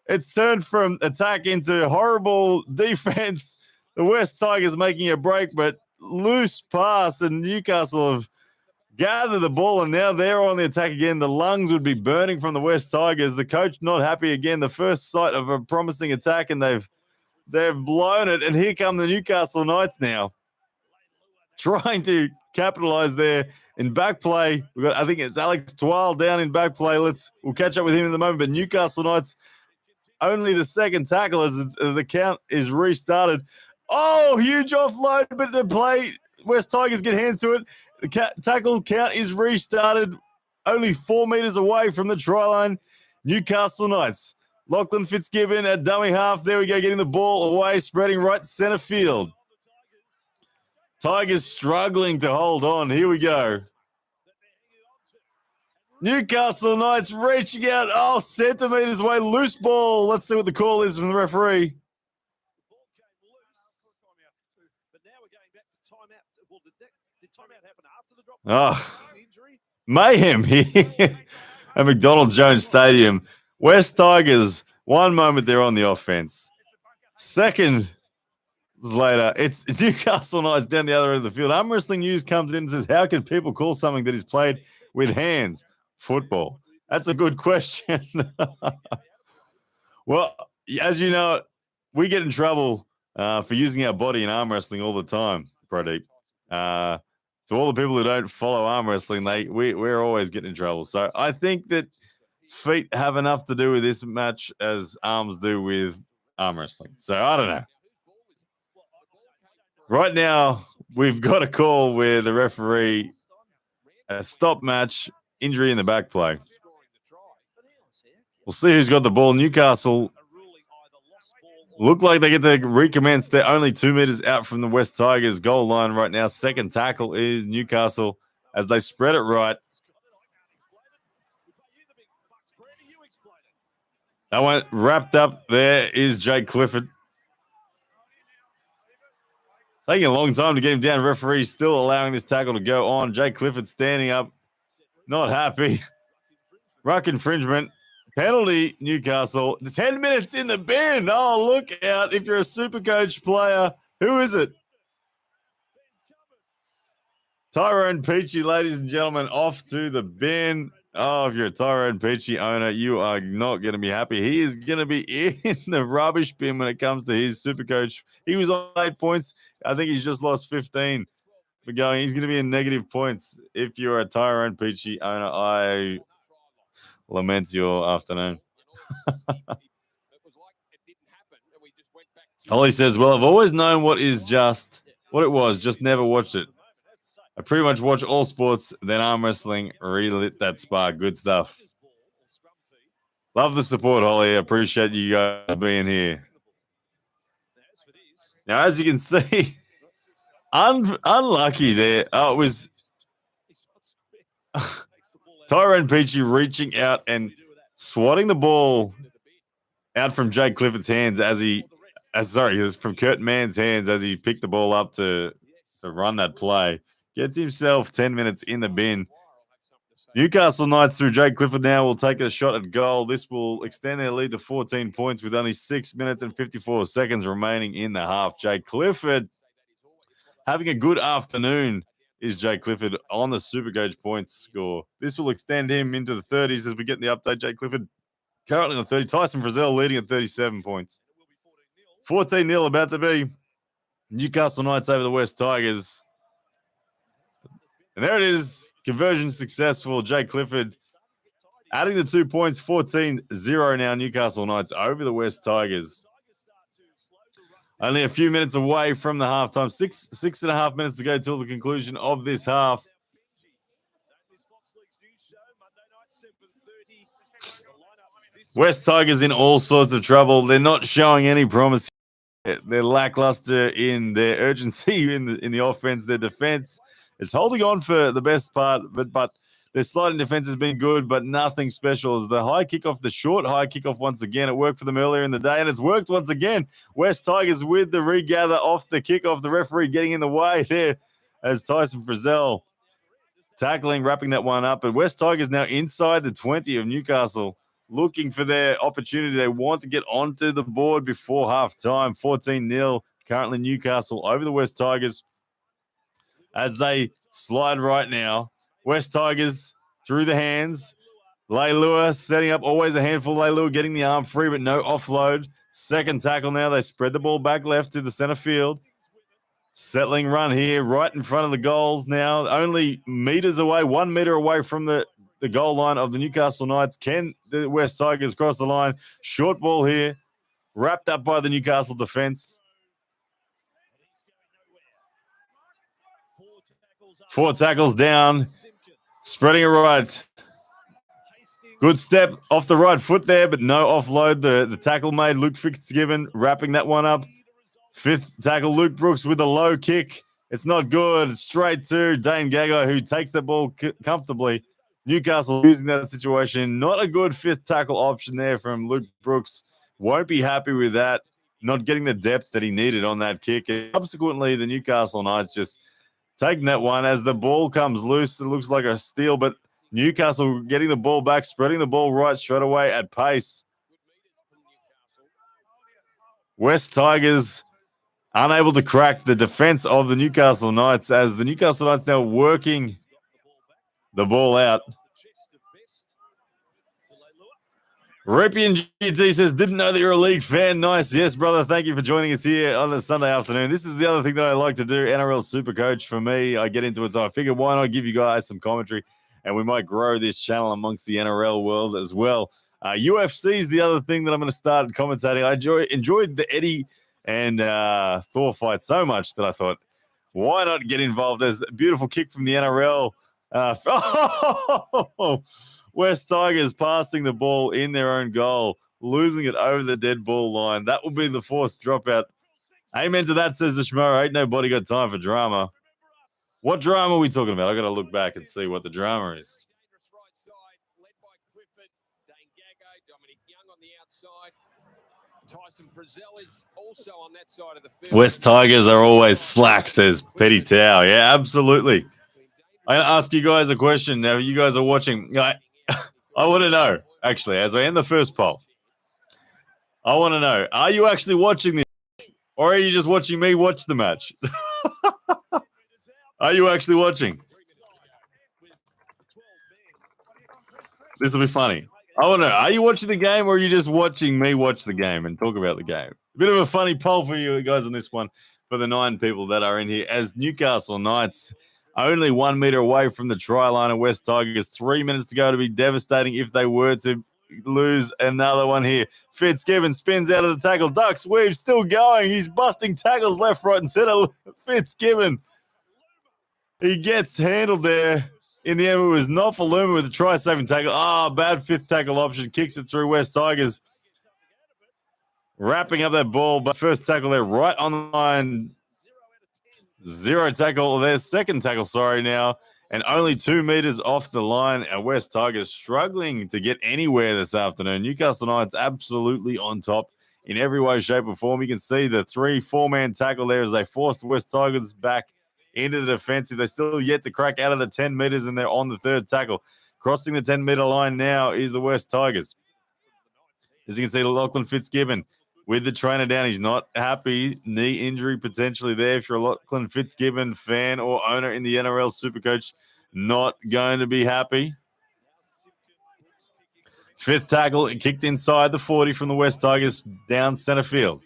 It's turned from attack into horrible defense. The West Tigers making a break, but loose pass, and Newcastle have gathered the ball, and now they're on the attack again. The lungs would be burning from the West Tigers. The coach not happy again. The first sight of a promising attack, and they've blown it. And here come the Newcastle Knights now, trying to capitalize there in back play. I think it's Alex Twal down in back play. We'll catch up with him in the moment. But Newcastle Knights only the 2nd tackle as the count is restarted. Oh, huge offload, but the play, West Tigers get hands to it. The tackle count is restarted, only 4 meters away from the try line. Newcastle Knights. Lachlan Fitzgibbon at dummy half. There we go, getting the ball away, spreading right to center field. Tigers struggling to hold on. Here we go. Newcastle Knights reaching out, centimeters away, loose ball. Let's see what the call is from the referee. Mayhem here at McDonald Jones Stadium. West Tigers, 1 moment they're on the offense. Second later, it's Newcastle Knights down the other end of the field. Arm Wrestling News comes in and says, how can people call something that is played with hands football? That's a good question. Well, as you know, we get in trouble for using our body in arm wrestling all the time, Pradeep. So all the people who don't follow arm wrestling, we're always getting in trouble. So I think that feet have enough to do with this match as arms do with arm wrestling. So I don't know. Right now, we've got a call where the referee a stop match, injury in the back play. We'll see who's got the ball. Newcastle look like they get to recommence. They're only 2 meters out from the West Tigers goal line right now. 2nd tackle is Newcastle as they spread it right. That one wrapped up. There is Jake Clifford. Taking a long time to get him down. Referee still allowing this tackle to go on. Jake Clifford standing up. Not happy. Ruck infringement. Penalty, Newcastle. 10 minutes in the bin. Oh, look out. If you're a Supercoach player, who is it? Tyrone Peachy, ladies and gentlemen, off to the bin. Oh, if you're a Tyrone Peachy owner, you are not going to be happy. He is going to be in the rubbish bin when it comes to his Supercoach. He was on 8 points. I think he's just lost 15 for going. He's going to be in negative points. If you're a Tyrone Peachy owner, I lament your afternoon. Holly says, well, I've always known what it was, just never watched it. I pretty much watch all sports, then arm wrestling, relit that spark. Good stuff. Love the support, Holly. I appreciate you guys being here. Now, as you can see, unlucky there. Oh, it was Tyrone Peachy reaching out and swatting the ball out from Jake Clifford's hands it was from Kurt Mann's hands as he picked the ball up to run that play. Gets himself 10 minutes in the bin. Newcastle Knights through Jake Clifford now will take a shot at goal. This will extend their lead to 14 points with only 6 minutes and 54 seconds remaining in the half. Jake Clifford having a good afternoon is Jake Clifford on the Supercoach points score. This will extend him into the 30s as we get the update. Jake Clifford currently on 30. Tyson Frizzell leading at 37 points. 14-0 about to be Newcastle Knights over the West Tigers. And there it is. Conversion successful. Jake Clifford adding the 2 points. 14-0 now. Newcastle Knights over the West Tigers. Only a few minutes away from the halftime. 6.5 minutes to go till the conclusion of this half. West Tigers in all sorts of trouble. They're not showing any promise. They're lackluster in their urgency in the offense. Their defense is holding on for the best part, but their sliding defense has been good, but nothing special. As the high kickoff, the short high kickoff once again. It worked for them earlier in the day, and it's worked once again. West Tigers with the regather off the kickoff. The referee getting in the way there as Tyson Frizzell tackling, wrapping that one up. But West Tigers now inside the 20 of Newcastle, looking for their opportunity. They want to get onto the board before halftime. 14-0. Currently Newcastle over the West Tigers as they slide right now. West Tigers through the hands. Leilua setting up, always a handful. Leilua getting the arm free, but no offload. Second tackle now. They spread the ball back left to the center field. Settling run here right in front of the goals now. Only meters away, 1 meter away from the goal line of the Newcastle Knights. Can the West Tigers cross the line? Short ball here. Wrapped up by the Newcastle defense. 4 tackles down. Spreading it right. Good step off the right foot there, but no offload. The tackle made Luke Fitzgibbon wrapping that one up. 5th tackle, Luke Brooks with a low kick. It's not good. Straight to Dane Gagai, who takes the ball comfortably. Newcastle using that situation. Not a good 5th tackle option there from Luke Brooks. Won't be happy with that. Not getting the depth that he needed on that kick. And subsequently, the Newcastle Knights just taking that one as the ball comes loose. It looks like a steal, but Newcastle getting the ball back, spreading the ball right straight away at pace. West Tigers unable to crack the defense of the Newcastle Knights as the Newcastle Knights now working the ball out. Rippian GT says, didn't know that you're a league fan. Nice. Yes, brother. Thank you for joining us here on a Sunday afternoon. This is the other thing that I like to do, NRL Supercoach. For me, I get into it, so I figured why not give you guys some commentary, and we might grow this channel amongst the NRL world as well. UFC is the other thing that I'm going to start commentating. I enjoyed the Eddie and Thor fight so much that I thought, why not get involved? There's a beautiful kick from the NRL. West Tigers passing the ball in their own goal, losing it over the dead ball line. That will be the forced dropout. Amen to that, says the Schmo. Ain't nobody got time for drama. What drama are we talking about? I got to look back and see what the drama is. West Tigers are always slack, says Petty Tau. Yeah, absolutely. I'm going to ask you guys a question. Now, you guys are watching. I want to know, actually, as I end the first poll, I want to know, are you actually watching this? Or are you just watching me watch the match? Are you actually watching? This will be funny. I want to know, are you watching the game or are you just watching me watch the game and talk about the game? A bit of a funny poll for you guys on this one for the 9 people that are in here. As Newcastle Knights only 1 meter away from the try line of West Tigers, 3 minutes to go to be devastating if they were to lose another one here. Fitzgibbon spins out of the tackle. Ducks weave still going. He's busting tackles left, right, and center. Fitzgibbon. He gets handled there. In the end, it was not for Luma with a try-saving tackle. Bad 5th tackle option. Kicks it through West Tigers. Wrapping up that ball, but first tackle there right on the line. 0 tackle. Their second tackle, now. And only 2 meters off the line. And West Tigers struggling to get anywhere this afternoon. Newcastle Knights absolutely on top in every way, shape, or form. You can see the 3-4-man tackle there as they forced West Tigers back into the defensive. They're still yet to crack out of the 10 meters, and they're on the 3rd tackle. Crossing the 10-meter line now is the West Tigers. As you can see, Lachlan Fitzgibbon with the trainer down. He's not happy. Knee injury potentially there. If you're a Lachlan Fitzgibbon fan or owner in the NRL Supercoach, not going to be happy. 5th tackle kicked inside the 40 from the West Tigers down center field.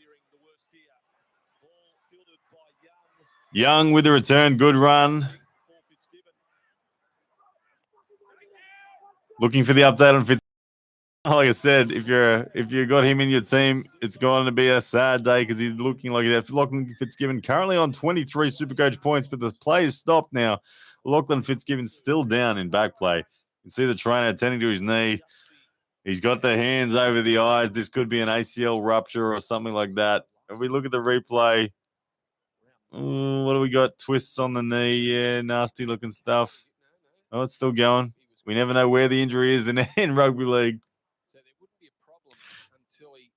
Young with the return. Good run. Looking for the update on Fitzgibbon. Like I said, if you got him in your team, it's going to be a sad day because he's looking like that. Lachlan Fitzgibbon currently on 23 Supercoach points, but the play is stopped now. Lachlan Fitzgibbon still down in back play. You can see the trainer attending to his knee. He's got the hands over the eyes. This could be an ACL rupture or something like that. If we look at the replay, what do we got? Twists on the knee. Yeah, nasty looking stuff. Oh, it's still going. We never know where the injury is in rugby league.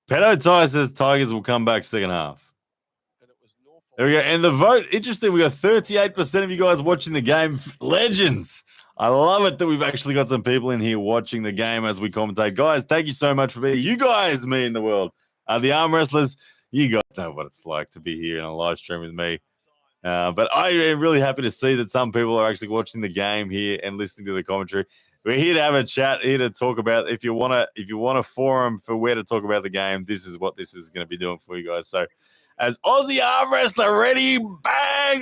Pedo Ty says Tigers will come back second half. There we go. And the vote, interesting, we got 38% of you guys watching the game. Legends. I love it that we've actually got some people in here watching the game as we commentate. Guys, thank you so much for being you guys mean the world. The arm wrestlers, you guys know what it's like to be here in a live stream with me. But I am really happy to see that some people are actually watching the game here and listening to the commentary. We're here to have a chat, here to talk about. If you want a forum for where to talk about the game, this is what this is going to be doing for you guys. So, as Aussie arm wrestler, ready, bang.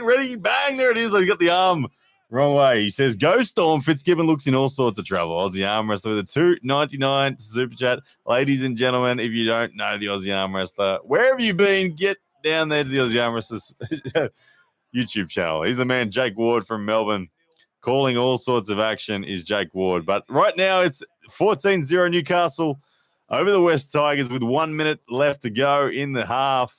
There it is. I got the arm wrong way. He says, "Go Storm." Fitzgibbon looks in all sorts of trouble. Aussie arm wrestler with a $2.99 super chat. Ladies and gentlemen, if you don't know the Aussie arm wrestler, where have you been? Get down there to the Aussie arm wrestlers YouTube channel. He's the man, Jake Ward from Melbourne. Calling all sorts of action is Jake Ward. But right now it's 14-0 Newcastle over the West Tigers with 1 minute left to go in the half.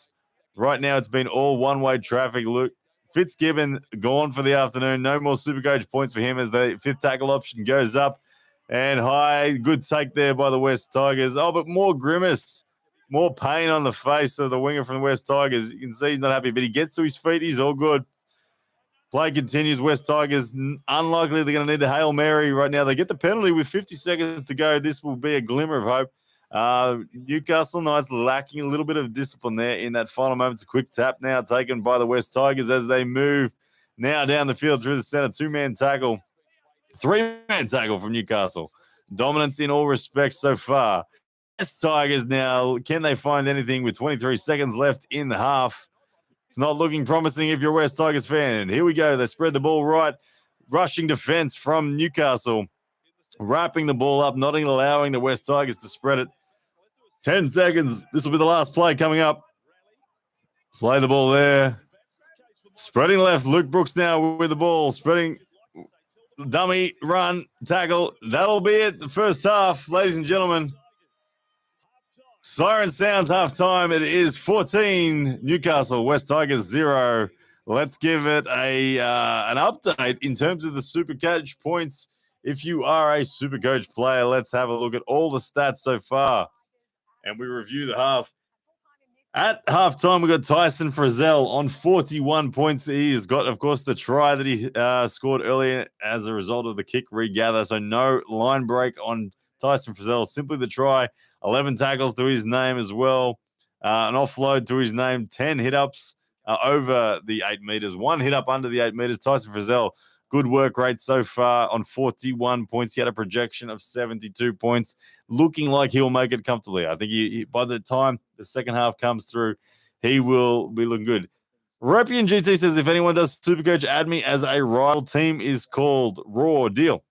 Right now it's been all one-way traffic. Look, Fitzgibbon gone for the afternoon. No more Supercoach points for him as the 5th tackle option goes up. And high, good take there by the West Tigers. Oh, but more grimace, more pain on the face of the winger from the West Tigers. You can see he's not happy, but he gets to his feet. He's all good. Play continues. West Tigers, unlikely they're going to need a Hail Mary right now. They get the penalty with 50 seconds to go. This will be a glimmer of hope. Newcastle Knights lacking a little bit of discipline there in that final moment. It's a quick tap now taken by the West Tigers as they move now down the field through the center. 2-man tackle. 3-man tackle from Newcastle. Dominance in all respects so far. West Tigers now, can they find anything with 23 seconds left in the half? It's not looking promising if you're a West Tigers fan. Here we go. They spread the ball right. Rushing defense from Newcastle. Wrapping the ball up, not allowing the West Tigers to spread it. 10 seconds. This will be the last play coming up. Play the ball there. Spreading left. Luke Brooks now with the ball. Spreading. Dummy, run, tackle. That'll be it. The first half, ladies and gentlemen. Siren sounds halftime. It is 14 Newcastle, West Tigers 0. Let's give it an update in terms of the Supercoach points. If you are a Supercoach player, let's have a look at all the stats so far. And we review the half. At halftime, we got Tyson Frizzell on 41 points. He has got, of course, the try that he scored earlier as a result of the kick regather. So no line break on Tyson Frizzell. Simply the try. 11 tackles to his name as well. An offload to his name. 10 hit-ups over the 8 meters. 1 hit-up under the 8 meters. Tyson Frizzell, good work rate so far on 41 points. He had a projection of 72 points. Looking like he'll make it comfortably. I think he by the time the second half comes through, he will be looking good. Rapian GT says, if anyone does Supercoach, add me as a rival. Team is called Raw. Deal.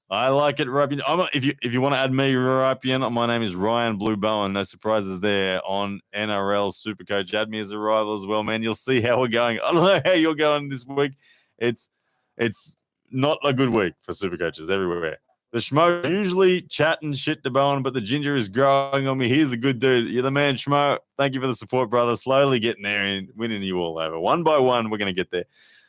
I like it, Rapian. If you want to add me, Rapian, my name is Ryan Blue Bowen. No surprises there on NRL Supercoach. Add me as a rival as well, man. You'll see how we're going. I don't know how you're going this week. It's not a good week for Supercoaches everywhere. The Schmo usually chatting shit to Bowen, but the ginger is growing on me. He's a good dude. You're the man, Schmo. Thank you for the support, brother. Slowly getting there and winning you all over. One by one, we're going to get there.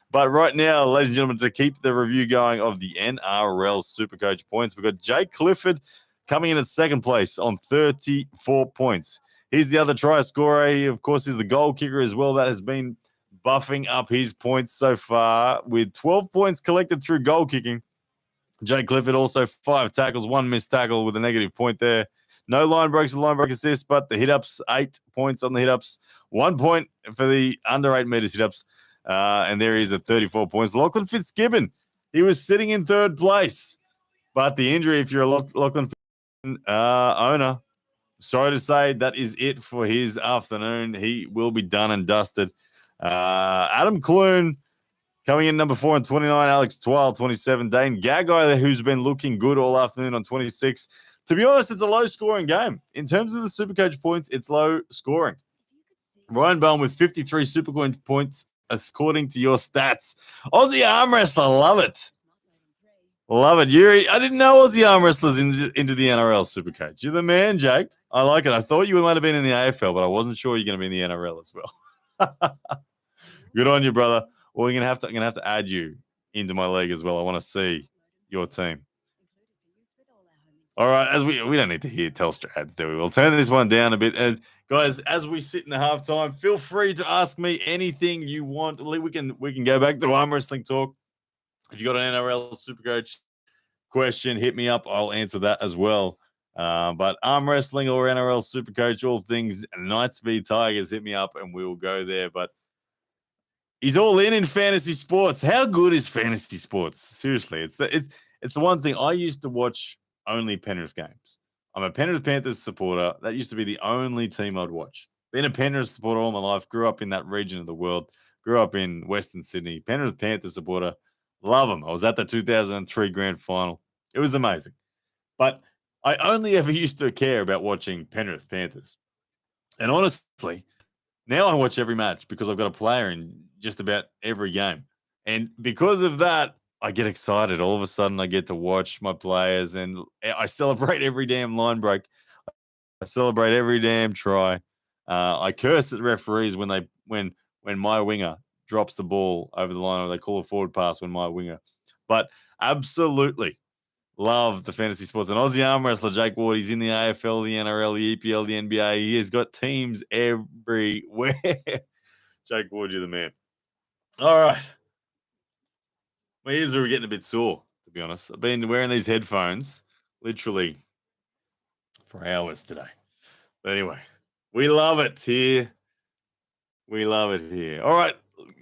But right now, ladies and gentlemen, to keep the review going of the NRL Supercoach points, we've got Jake Clifford coming in at second place on 34 points. He's the other try scorer. He, of course, is the goal kicker as well. That has been buffing up his points so far with 12 points collected through goal kicking. Jake Clifford also 5 tackles, 1 missed tackle with a negative point there. No line breaks and line break assists, but the hit-ups, 8 points on the hit-ups, 1 point for the under 8 meters hit-ups. And there he is at 34 points. Lachlan Fitzgibbon, he was sitting in third place. But the injury, if you're a Lachlan Fitzgibbon owner, sorry to say, that is it for his afternoon. He will be done and dusted. Adam Clune coming in number 4 on 29. Alex Twile, 27. Dane Gagai, who's been looking good all afternoon on 26. To be honest, it's a low-scoring game. In terms of the Supercoach points, it's low-scoring. Ryan Bowen with 53 Supercoach points, according to your stats. Aussie arm wrestler, love it. Love it. Yuri, I didn't know Aussie arm wrestlers into the NRL Supercoach. You're the man, Jake. I like it. I thought you might have been in the AFL, but I wasn't sure you're going to be in the NRL as well. Good on you, brother. Well, I'm gonna have to add you into my league as well. I want to see your team. All right, as we don't need to hear Telstra ads, do we? We'll turn this one down a bit. Guys, as we sit in the halftime, feel free to ask me anything you want. We can go back to arm wrestling talk. If you got an NRL Supercoach question, hit me up. I'll answer that as well. But arm wrestling or NRL Supercoach, all things Knights v Tigers, hit me up and we'll go there. But he's all in fantasy sports. How good is fantasy sports? Seriously, it's the one thing. I used to watch only Penrith games. I'm a Penrith Panthers supporter. That used to be the only team I'd watch. Been a Penrith supporter all my life. Grew up in that region of the world. Grew up in Western Sydney. Penrith Panthers supporter. Love them. I was at the 2003 grand final. It was amazing. But I only ever used to care about watching Penrith Panthers. And honestly, now I watch every match because I've got a player in just about every game. And because of that, I get excited. All of a sudden, I get to watch my players and I celebrate every damn line break. I celebrate every damn try. I curse at referees when my winger drops the ball over the line or they call a forward pass when my winger. But absolutely love the fantasy sports. And Aussie arm wrestler Jake Ward, he's in the AFL, the NRL, the EPL, the NBA. He has got teams everywhere. Jake Ward, you're the man. All right. My ears are getting a bit sore, to be honest. I've been wearing these headphones literally for hours today. But anyway, we love it here. We love it here. All right,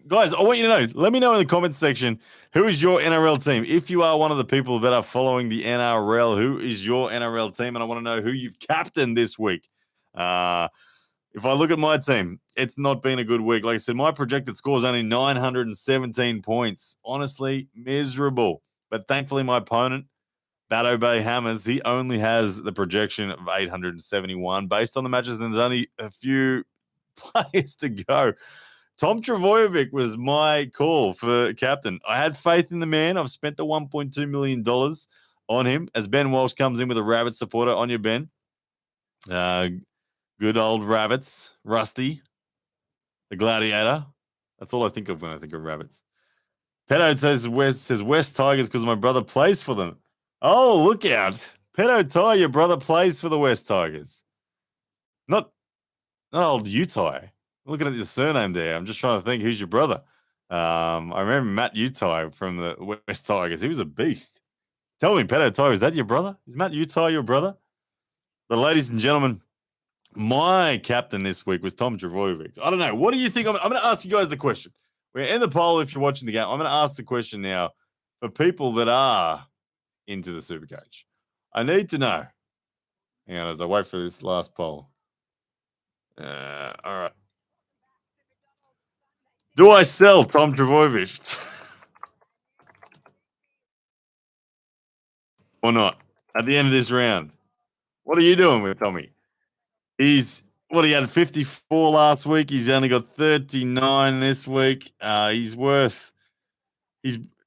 guys, I want you to know. Let me know in the comments section, who is your NRL team? If you are one of the people that are following the NRL, who is your NRL team? And I want to know who you've captained this week. If I look at my team, it's not been a good week. Like I said, my projected score is only 917 points. Honestly, miserable. But thankfully, my opponent, Batto Bay Hammers, he only has the projection of 871 based on the matches. And there's only a few players to go. Tom Travojevic was my call for captain. I had faith in the man. I've spent the $1.2 million on him as Ben Walsh comes in with a Rabbit supporter. On your Ben. Good old Rabbits. Rusty, the Gladiator. That's all I think of when I think of Rabbits. Pedo says West Tigers because my brother plays for them. Oh, look out. Pedo Ty, your brother plays for the West Tigers. Not not old Utai. Looking at your surname there, I'm just trying to think who's your brother. I remember Matt Utai from the West Tigers. He was a beast. Tell me, Peto Tai, is that your brother? Is Matt Utai your brother? But ladies and gentlemen, my captain this week was Tom Trbojevic. I don't know. What do you think? I'm going to ask you guys the question. We're in the poll if you're watching the game. I'm going to ask the question now for people that are into the Supercoach. I need to know. Hang on as I wait for this last poll. All right. Do I sell Tom Trbojevic or not at the end of this round? What are you doing with Tommy? He had 54 last week. He's only got 39 this week.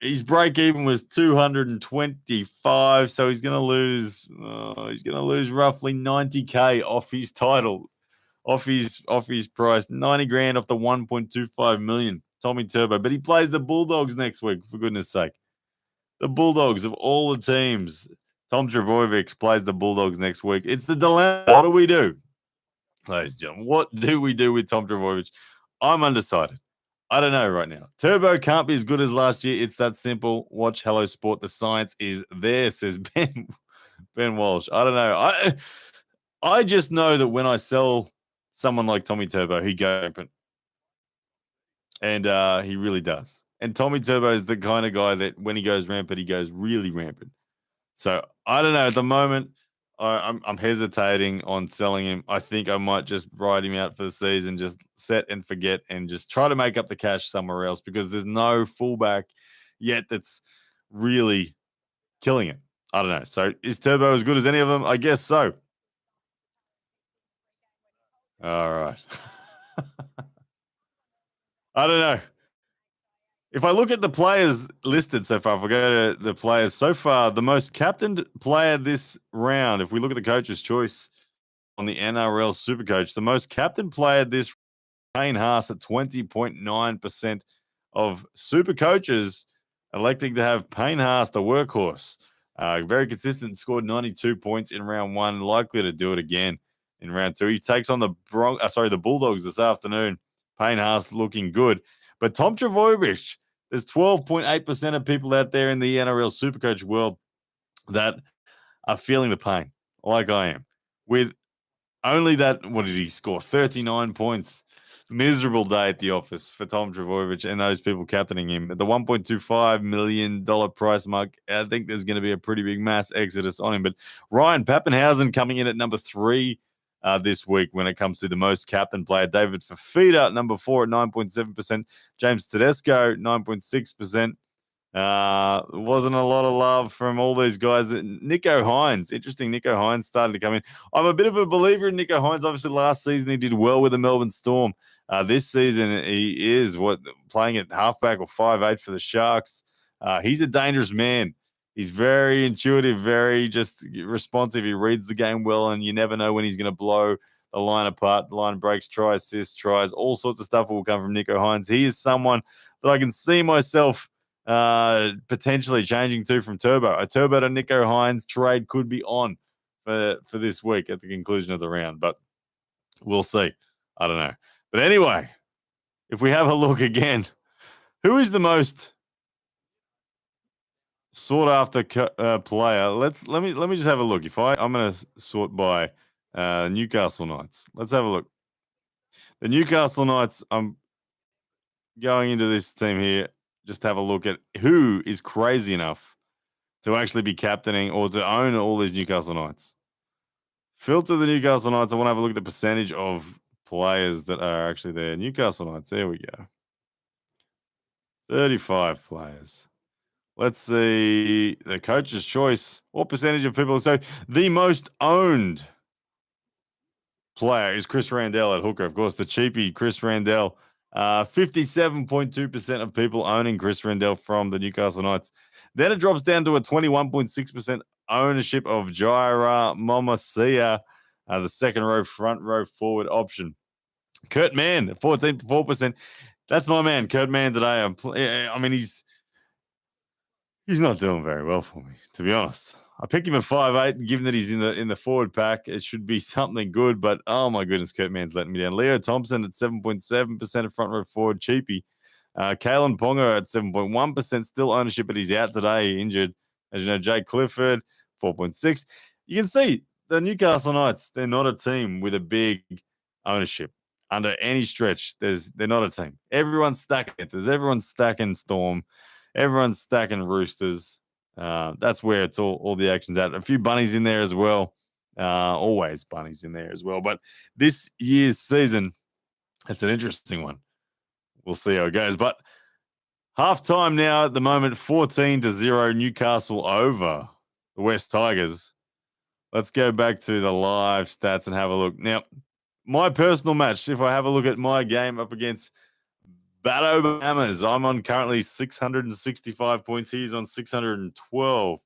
His break even was 225, so he's going to lose roughly 90K off his title, off his price, 90 grand off the 1.25 million. Tommy Turbo, but he plays the Bulldogs next week, for goodness sake. The Bulldogs of all the teams. Tom Trbojevic plays the Bulldogs next week. It's the dilemma. What do we do? Ladies and gentlemen, what do we do with Tom Trbojevic? I'm undecided. I don't know right now. Turbo can't be as good as last year. It's that simple. Watch Hello Sport. The science is there, says Ben Walsh. I don't know. I just know that when I sell someone like Tommy Turbo, he goes rampant. And he really does. And Tommy Turbo is the kind of guy that when he goes rampant, he goes really rampant. So I don't know. At the moment, I'm hesitating on selling him. I think I might just ride him out for the season, just set and forget, and just try to make up the cash somewhere else because there's no fullback yet that's really killing it. I don't know. So is Turbo as good as any of them? I guess so. All right. I don't know. If I look at the players listed so far, if we go to the players so far, the most captained player this round, if we look at the coach's choice on the NRL Supercoach, the most captained player this Payne Haas at 20.9% of super coaches electing to have Payne Haas, the workhorse. Very consistent, scored 92 points in round one, likely to do it again in round two. He takes on the Bulldogs this afternoon. Payne Haas looking good. But Tom Trbojevic, there's 12.8% of people out there in the NRL Supercoach world that are feeling the pain, like I am. With only that, what did he score? 39 points. Miserable day at the office for Tom Trbojevic and those people captaining him. At the $1.25 million price mark, I think there's going to be a pretty big mass exodus on him. But Ryan Pappenhausen coming in at number 3 this week when it comes to the most captain player. David Fafita at number 4 at 9.7%. James Tedesco, 9.6%. Wasn't a lot of love from all these guys. Nico Hines, interesting. Nico Hines started to come in. I'm a bit of a believer in Nico Hines. Obviously, last season he did well with the Melbourne Storm. This season he is playing at halfback or 5'8" for the Sharks. He's a dangerous man. He's very intuitive, very just responsive. He reads the game well, and you never know when he's going to blow the line apart. Line breaks, try assists, tries, all sorts of stuff will come from Nico Hines. He is someone that I can see myself potentially changing to from Turbo. A Turbo to Nico Hines trade could be on for this week at the conclusion of the round, but we'll see. I don't know. But anyway, if we have a look again, who is the most sought after player? Let me just have a look. I'm going to sort by Newcastle Knights. Let's have a look. The Newcastle Knights. I'm going into this team here. Just have a look at who is crazy enough to actually be captaining or to own all these Newcastle Knights. Filter the Newcastle Knights. I want to have a look at the percentage of players that are actually there. Newcastle Knights. There we go. 35 players. Let's see the coach's choice. What percentage of people? So the most owned player is Chris Randell at hooker. Of course, the cheapie Chris Randell. 57.2% of people owning Chris Randell from the Newcastle Knights. Then it drops down to a 21.6% ownership of Jaira Momasia, the second row, front row forward option. Kurt Mann, 14.4%. That's my man, Kurt Mann, today. I mean, he's not doing very well for me, to be honest. I picked him at 5'8", given that he's in the forward pack. It should be something good, but oh my goodness, Kurt Mann's letting me down. Leo Thompson at 7.7% of front row forward, cheapie. Kalen Ponga at 7.1%, still ownership, but he's out today, injured. As you know, Jay Clifford, 4.6. You can see the Newcastle Knights, they're not a team with a big ownership. Under any stretch, they're not a team. Everyone's stacking it. Everyone's stacking Storm. Everyone's stacking Roosters. That's where it's all the action's at. A few bunnies in there as well. Always bunnies in there as well. But this year's season, it's an interesting one. We'll see how it goes. But halftime now at the moment, 14-0 Newcastle over the West Tigers. Let's go back to the live stats and have a look. Now, my personal match, if I have a look at my game up against Bato Bahamas, I'm on currently 665 points. He's on 612.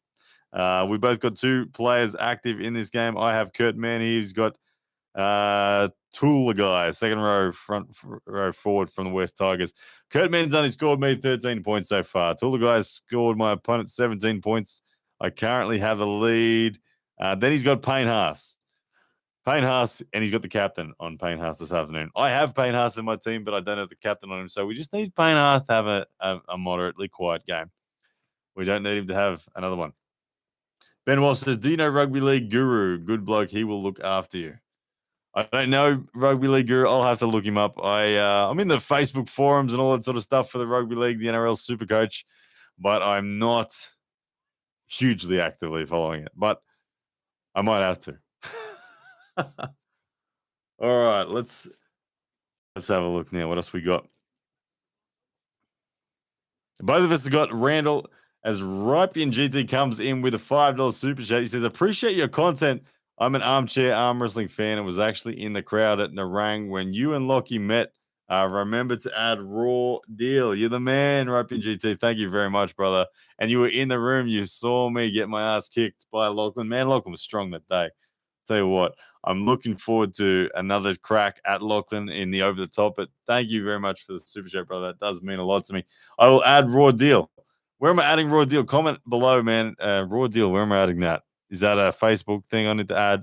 We both got two players active in this game. I have Kurt Mann. He's got Tula guy, second row, front row forward from the West Tigers. Kurt Mann's only scored me 13 points so far. Tula guy scored my opponent 17 points. I currently have the lead. Then he's got Payne Haas. Payne Haas, and he's got the captain on Payne Haas this afternoon. I have Payne Haas in my team, but I don't have the captain on him. So we just need Payne Haas to have a moderately quiet game. We don't need him to have another one. Ben Walsh says, do you know Rugby League Guru? Good bloke. He will look after you. I don't know Rugby League Guru. I'll have to look him up. I'm in the Facebook forums and all that sort of stuff for the Rugby League, the NRL Supercoach, but I'm not hugely actively following it. But I might have to. All right, let's have a look now. What else we got? Both of us have got Randall as Ripian GT comes in with a $5 super chat. He says, appreciate your content. I'm an armchair arm wrestling fan and was actually in the crowd at Narang when you and Lockie met. Remember to add Raw Deal. You're the man, Ripian GT. Thank you very much, brother. And you were in the room. You saw me get my ass kicked by Lachlan. Man, Lachlan was strong that day. Tell you what, I'm looking forward to another crack at Lachlan in the over the top. But thank you very much for the super chat, brother. That does mean a lot to me. I will add Raw Deal. Where am I adding Raw Deal? Comment below, man. Raw Deal, where am I adding that? Is that a Facebook thing I need to add?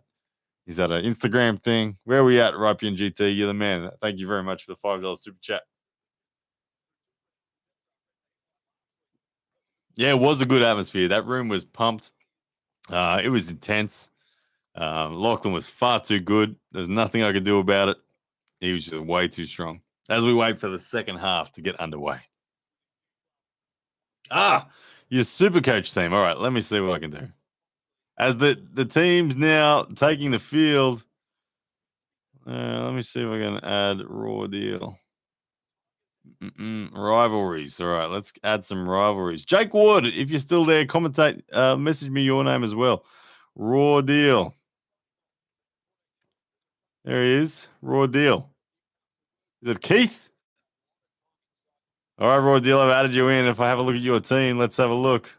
Is that an Instagram thing? Where are we at, Ripian GT? You're the man. Thank you very much for the $5 super chat. Yeah, it was a good atmosphere. That room was pumped. It was intense. Lachlan was far too good. There's nothing I could do about it. He was just way too strong. As we wait for the second half to get underway. Your Supercoach team. All right, let me see what I can do. As the team's now taking the field, let me see if I can add Raw Deal. Rivalries. All right, let's add some rivalries. Jake Ward, if you're still there, commentate, message me your name as well. Raw Deal. There he is. Raw Deal. Is it Keith? All right, Raw Deal, I've added you in. If I have a look at your team, let's have a look.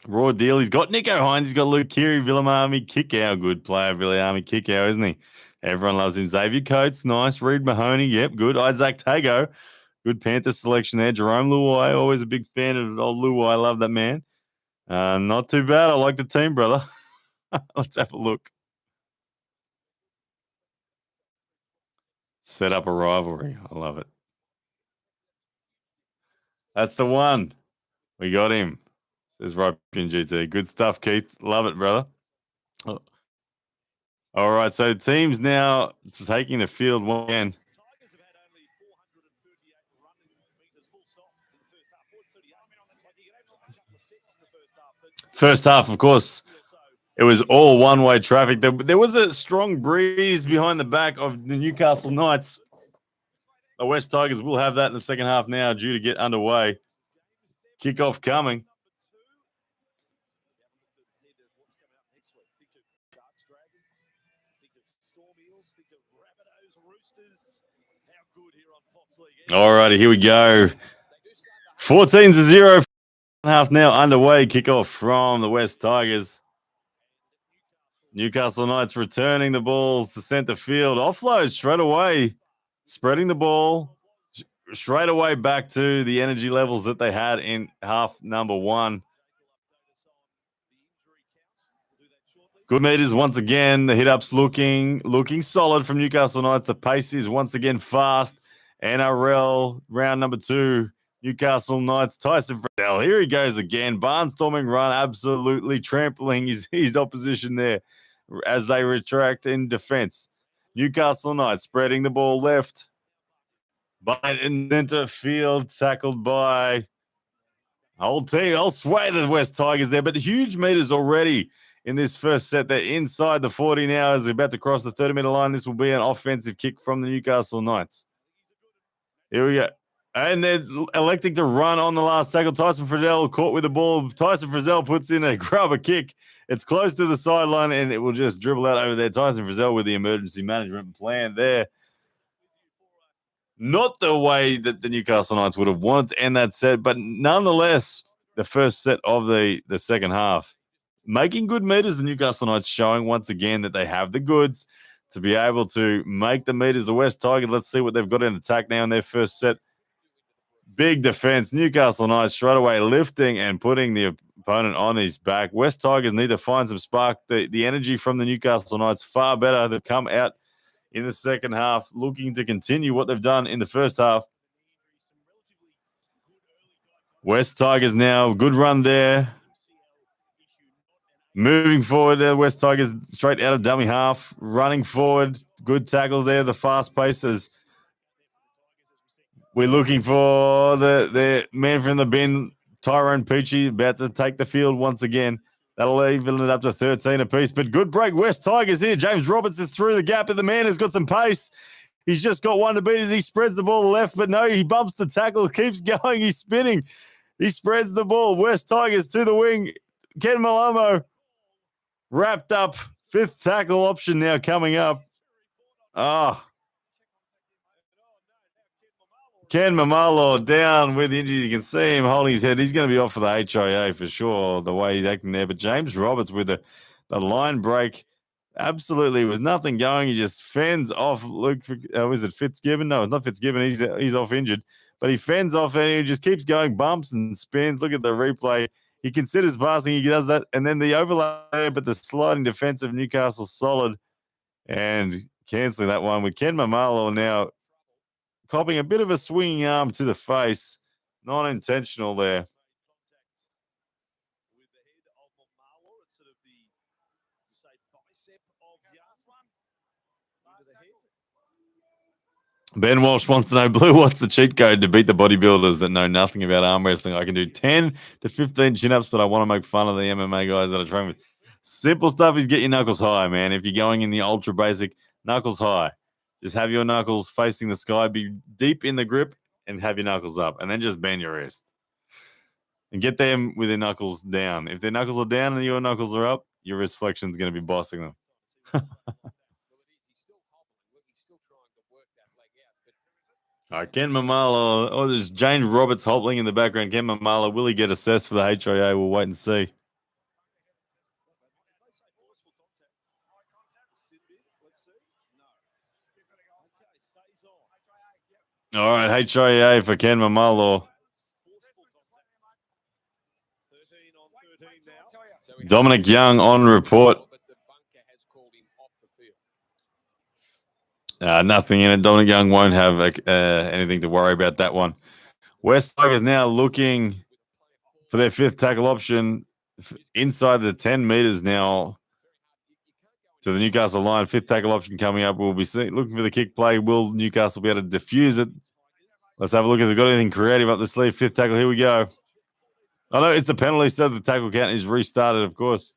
Raw Deal, he's got Nico Hines, he's got Luke Keary, Villamami Kickow, good player, Villamami Kickow, isn't he? Everyone loves him. Xavier Coates, nice. Reed Mahoney, yep, good. Isaac Tago, good Panther selection there. Jerome Luai, always a big fan of old Luai, I love that man. Not too bad, I like the team, brother. Let's have a look. Set up a rivalry, I love it. That's the one. We got him. Says Ripian GT. Good stuff, Keith. Love it, brother. All right, so teams now taking the field once again. First half, of course, it was all one-way traffic. There was a strong breeze behind the back of the Newcastle Knights. The West Tigers will have that in the second half now, due to get underway. Kickoff coming. All righty, here we go. 14-0. Half now underway. Kickoff from the West Tigers. Newcastle Knights returning the balls to centre field. Offload straight away. Spreading the ball straight away back to the energy levels that they had in half number one. Good meters once again. The hit-ups looking solid from Newcastle Knights. The pace is once again fast. NRL round number 2. Newcastle Knights. Tyson Frizzell. Here he goes again. Barnstorming run. Absolutely trampling his opposition there as they retract in defense. Newcastle Knights spreading the ball left. But in center field, tackled by whole team. I'll sway the West Tigers there, but huge meters already in this first set. They're inside the 40 now as they're about to cross the 30-meter line. This will be an offensive kick from the Newcastle Knights. Here we go. And they're electing to run on the last tackle. Tyson Frizzell caught with the ball. Tyson Frizzell puts in a grubber kick. It's close to the sideline, and it will just dribble out over there. Tyson Frizzell with the emergency management plan there. Not the way that the Newcastle Knights would have wanted to end that set, but nonetheless, the first set of the second half. Making good meters, the Newcastle Knights showing once again that they have the goods to be able to make the meters. The West Tigers, let's see what they've got in attack now in their first set. Big defense. Newcastle Knights straight away lifting and putting the opponent on his back. West Tigers need to find some spark. The energy from the Newcastle Knights far better. They've come out in the second half, looking to continue what they've done in the first half. West Tigers now, good run there. Moving forward, West Tigers straight out of dummy half, running forward. Good tackle there, the fast paces. We're looking for the man from the bin, Tyrone Peachy, about to take the field once again. That'll even it up to 13 apiece. But good break. West Tigers here. James Roberts is through the gap, and the man has got some pace. He's just got one to beat as he spreads the ball left, but no, he bumps the tackle, keeps going. He's spinning. He spreads the ball. West Tigers to the wing. Ken Malamo wrapped up. 5th tackle option now coming up. Ken Mamalo down with the injury. You can see him holding his head. He's going to be off for the HIA for sure, the way he's acting there. But James Roberts with the line break, absolutely was nothing going. He just fends off Luke. Is it Fitzgibbon? No, it's not Fitzgibbon. He's off injured. But he fends off and he just keeps going, bumps and spins. Look at the replay. He considers passing. He does that. And then the overlay, but the sliding defense of Newcastle solid and cancelling that one with Ken Mamalo now copping a bit of a swinging arm to the face. Not intentional there. Ben Walsh wants to know, Blue, what's the cheat code to beat the bodybuilders that know nothing about arm wrestling? I can do 10 to 15 chin-ups, but I want to make fun of the MMA guys that I train with. Simple stuff is get your knuckles high, man. If you're going in the ultra basic, knuckles high. Just have your knuckles facing the sky, be deep in the grip, and have your knuckles up. And then just bend your wrist. And get them with their knuckles down. If their knuckles are down and your knuckles are up, your wrist flexion is going to be bossing them. All right, Ken Mamala. Oh, there's James Roberts hobbling in the background. Ken Mamala, will he get assessed for the HIA? We'll wait and see. All right, HIA for Ken Mamalo. Dominic Young on report. Nothing in it. Dominic Young won't have anything to worry about that one. West Tigers now looking for their 5th tackle option inside the 10 meters now to the Newcastle line. 5th tackle option coming up. We'll be looking for the kick play. Will Newcastle be able to defuse it? Let's have a look if they've got anything creative up the sleeve. 5th tackle. Here we go. I know it's the penalty, so the tackle count is restarted, of course.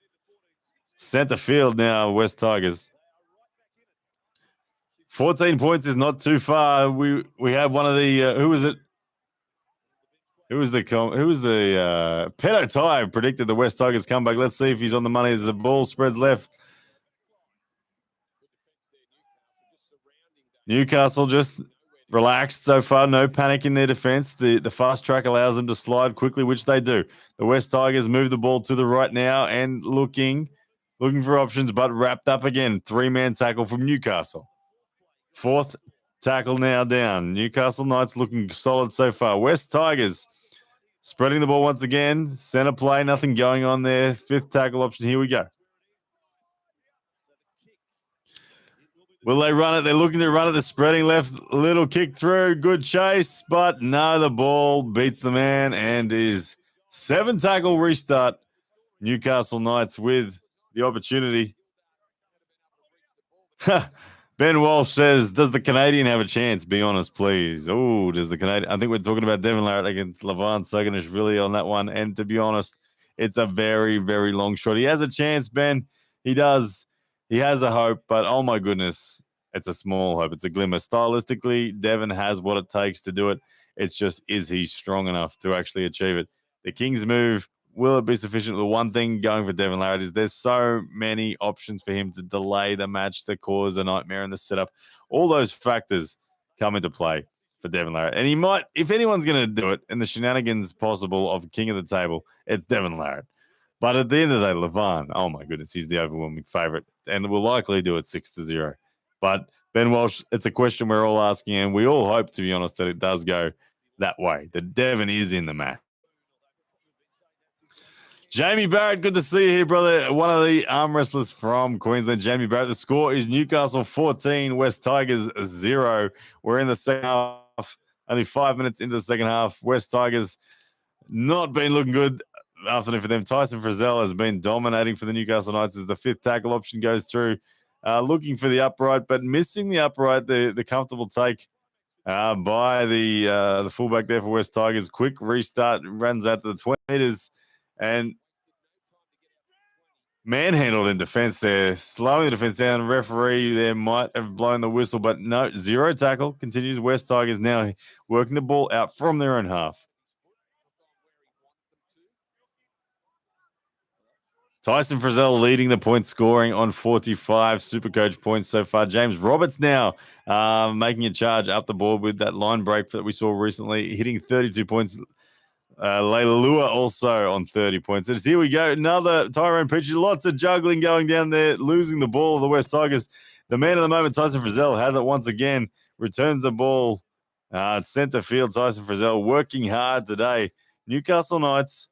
Center field now, West Tigers. 14 points is not too far. We have one of the who was it? Who was the Pedo Ty predicted the West Tigers comeback. Let's see if he's on the money as the ball spreads left. Newcastle just relaxed so far. No panic in their defense. The fast track allows them to slide quickly, which they do. The West Tigers move the ball to the right now and looking for options, but wrapped up again. 3-man tackle from Newcastle. 4th tackle now down. Newcastle Knights looking solid so far. West Tigers spreading the ball once again. Center play, nothing going on there. 5th tackle option. Here we go. Will they run it? They're looking to run it. They're spreading left. Little kick through. Good chase. But no, the ball beats the man and is 7-tackle restart. Newcastle Knights with the opportunity. Ben Walsh says, does the Canadian have a chance? Be honest, please. Oh, does the Canadian? I think we're talking about Devin Larratt against Levan Soganishvili on that one. And to be honest, it's a very, very long shot. He has a chance, Ben. He does. He has a hope, but oh my goodness, it's a small hope. It's a glimmer. Stylistically, Devin has what it takes to do it. It's just, is he strong enough to actually achieve it? The Kings move. Will it be sufficient? The one thing going for Devin Larratt is there's so many options for him to delay the match, to cause a nightmare in the setup. All those factors come into play for Devin Larratt. And he might, if anyone's going to do it, and the shenanigans possible of king of the table, it's Devin Larratt. But at the end of the day, Levan, oh my goodness, he's the overwhelming favorite and will likely do it 6-0. But Ben Walsh, it's a question we're all asking, and we all hope, to be honest, that it does go that way, that Devin is in the match. Jamie Barrett, good to see you here, brother. One of the arm wrestlers from Queensland, Jamie Barrett. The score is Newcastle 14, West Tigers 0. We're in the second half, only 5 minutes into the second half. West Tigers not been looking good afternoon for them. Tyson Frizzell has been dominating for the Newcastle Knights as the fifth tackle option goes through, looking for the upright, but missing the upright, the comfortable take by the fullback there for West Tigers. Quick restart, runs out to the 20 meters, and manhandled in defense there, slowing the defense down. Referee there might have blown the whistle, but no, 0 tackle. Continues. West Tigers now working the ball out from their own half. Tyson Frizzell leading the point scoring on 45 Supercoach points so far. James Roberts now making a charge up the board with that line break that we saw recently, hitting 32 points. Leilua also on 30 points. And here we go. Another Tyrone Peachy. Lots of juggling going down there, losing the ball. The West Tigers. The man of the moment, Tyson Frizzell, has it once again. Returns the ball. Center field, Tyson Frizzell working hard today. Newcastle Knights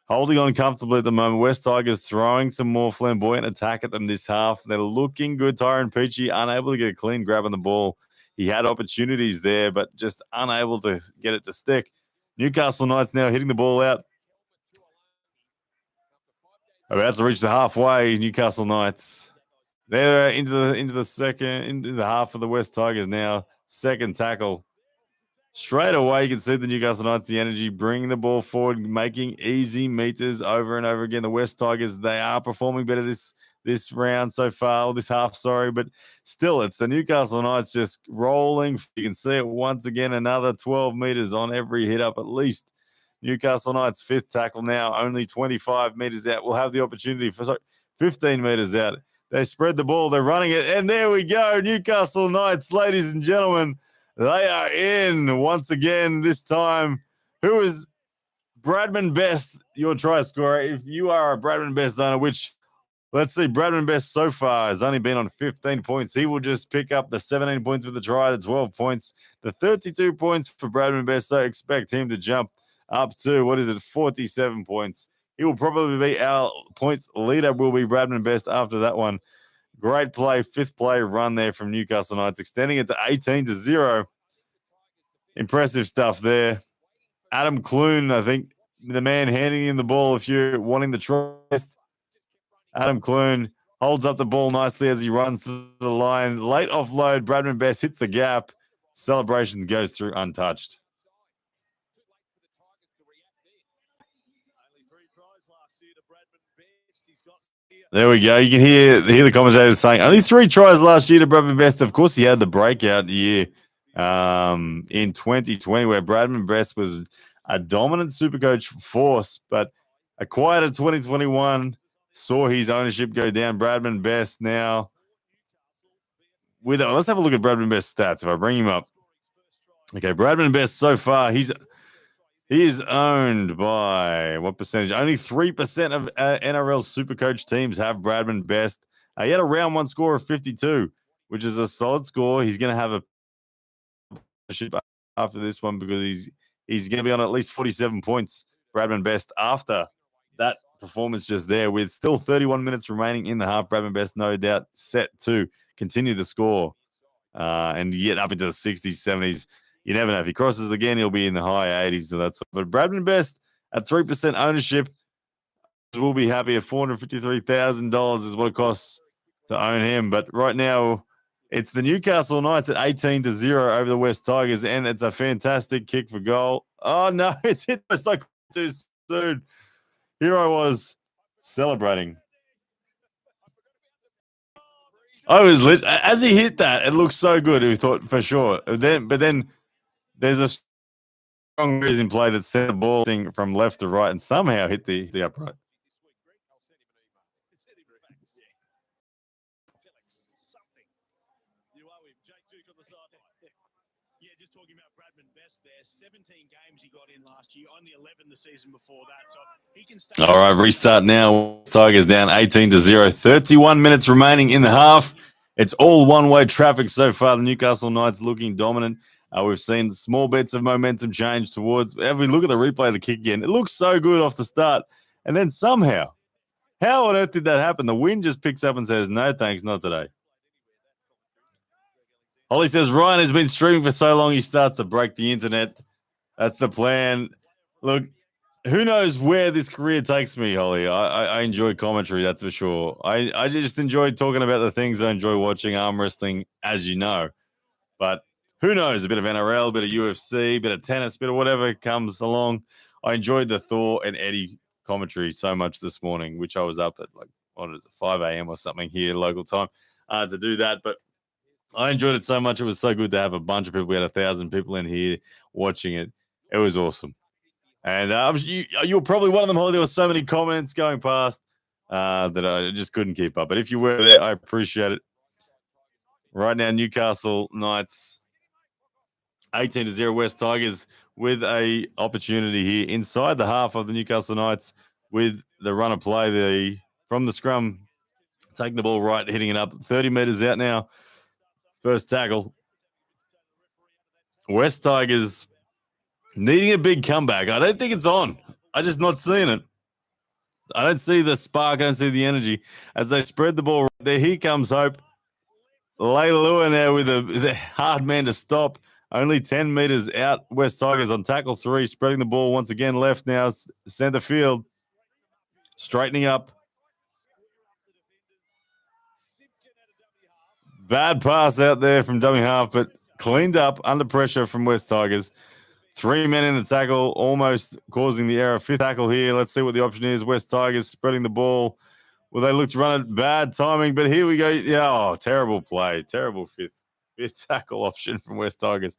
holding on comfortably at the moment. West Tigers throwing some more flamboyant attack at them this half. They're looking good. Tyrone Peachy unable to get a clean grab on the ball. He had opportunities there, but just unable to get it to stick. Newcastle Knights now hitting the ball out. About to reach the halfway. Newcastle Knights. They're into the half of the West Tigers now. Second tackle. Straight away, you can see the Newcastle Knights, the energy, bringing the ball forward, making easy meters over and over again. The West Tigers, they are performing better this round so far, or this half, sorry. But still, it's the Newcastle Knights just rolling. You can see it once again, another 12 meters on every hit up at least. Newcastle Knights, fifth tackle now, only 25 meters out. We'll have the opportunity for 15 meters out. They spread the ball, they're running it, and there we go. Newcastle Knights, ladies and gentlemen. They are in once again this time. Who is Bradman Best, your try scorer? If you are a Bradman Best owner, which, let's see, Bradman Best so far has only been on 15 points. He will just pick up the 17 points with the try, the 12 points, the 32 points for Bradman Best. So expect him to jump up to, 47 points. He will probably be our points leader, will be Bradman Best after that one. Great play, fifth play run there from Newcastle Knights, extending it to 18-0. Impressive stuff there. Adam Clune, I think, the man handing him the ball if you're wanting the try. Adam Clune holds up the ball nicely as he runs to the line. Late offload, Bradman Best hits the gap. Celebrations goes through untouched. There we go. You can hear the commentators saying only 3 tries last year to Bradman Best. Of course, he had the breakout year in 2020 where Bradman Best was a dominant Supercoach force, but a quieter 2021 saw his ownership go down. Bradman Best now with let's have a look at Bradman Best's stats if I bring him up. Okay, Bradman Best so far, he is owned by what percentage? Only 3% of NRL Supercoach teams have Bradman Best. He had a round one score of 52, which is a solid score. He's going to have a after this one because he's going to be on at least 47 points, Bradman Best, after that performance just there with still 31 minutes remaining in the half. Bradman Best, no doubt, set to continue the score and get up into the 60s, 70s. You never know. If he crosses again, he'll be in the high 80s. So that's. But Bradman Best at 3% ownership will be happy at $453,000 is what it costs to own him. But right now, it's the Newcastle Knights at 18-0 over the West Tigers, and it's a fantastic kick for goal. Oh no, it's hit like too soon. Here I was celebrating. I was lit as he hit that. It looked so good. We thought for sure. But then there's a strong reason play that sent the ball thing from left to right and somehow hit the upright. Yeah, just talking about Bradman Best there. 17 games he got in last year, only 11 the season before that. So he can stay. All right, restart now. Tigers down 18-0. 31 minutes remaining in the half. It's all one-way traffic so far. The Newcastle Knights looking dominant. We've seen small bits of momentum change towards. If we look at the replay of the kick again, it looks so good off the start. And then somehow, how on earth did that happen? The wind just picks up and says, no, thanks, not today. Holly says, Ryan has been streaming for so long, he starts to break the internet. That's the plan. Look, who knows where this career takes me, Holly. I enjoy commentary, that's for sure. I just enjoy talking about the things I enjoy watching, arm wrestling, as you know. But who knows, a bit of NRL, a bit of UFC, a bit of tennis, a bit of whatever comes along. I enjoyed the Thor and Eddie commentary so much this morning, which I was up at 5 a.m. or something here, local time, to do that. But I enjoyed it so much. It was so good to have a bunch of people. We had 1,000 people in here watching it. It was awesome. And you're probably one of them, Holly. There were so many comments going past that I just couldn't keep up. But if you were there, I appreciate it. Right now, Newcastle Knights 18-0 West Tigers with a opportunity here inside the half of the Newcastle Knights with the run of play from the scrum, taking the ball right, hitting it up 30 meters out now. First tackle. West Tigers needing a big comeback. I don't think it's on. I'm just not seeing it. I don't see the spark. I don't see the energy. As they spread the ball right there, here comes Hope. Leilua now with the hard man to stop. Only 10 meters out. West Tigers on tackle 3, spreading the ball once again left now. Center field. Straightening up. Bad pass out there from dummy half, but cleaned up under pressure from West Tigers. 3 men in the tackle, almost causing the error. 5th tackle here. Let's see what the option is. West Tigers spreading the ball. Well, they looked to run it. Bad timing, but here we go. Yeah, terrible play. Terrible fifth tackle option from West Tigers.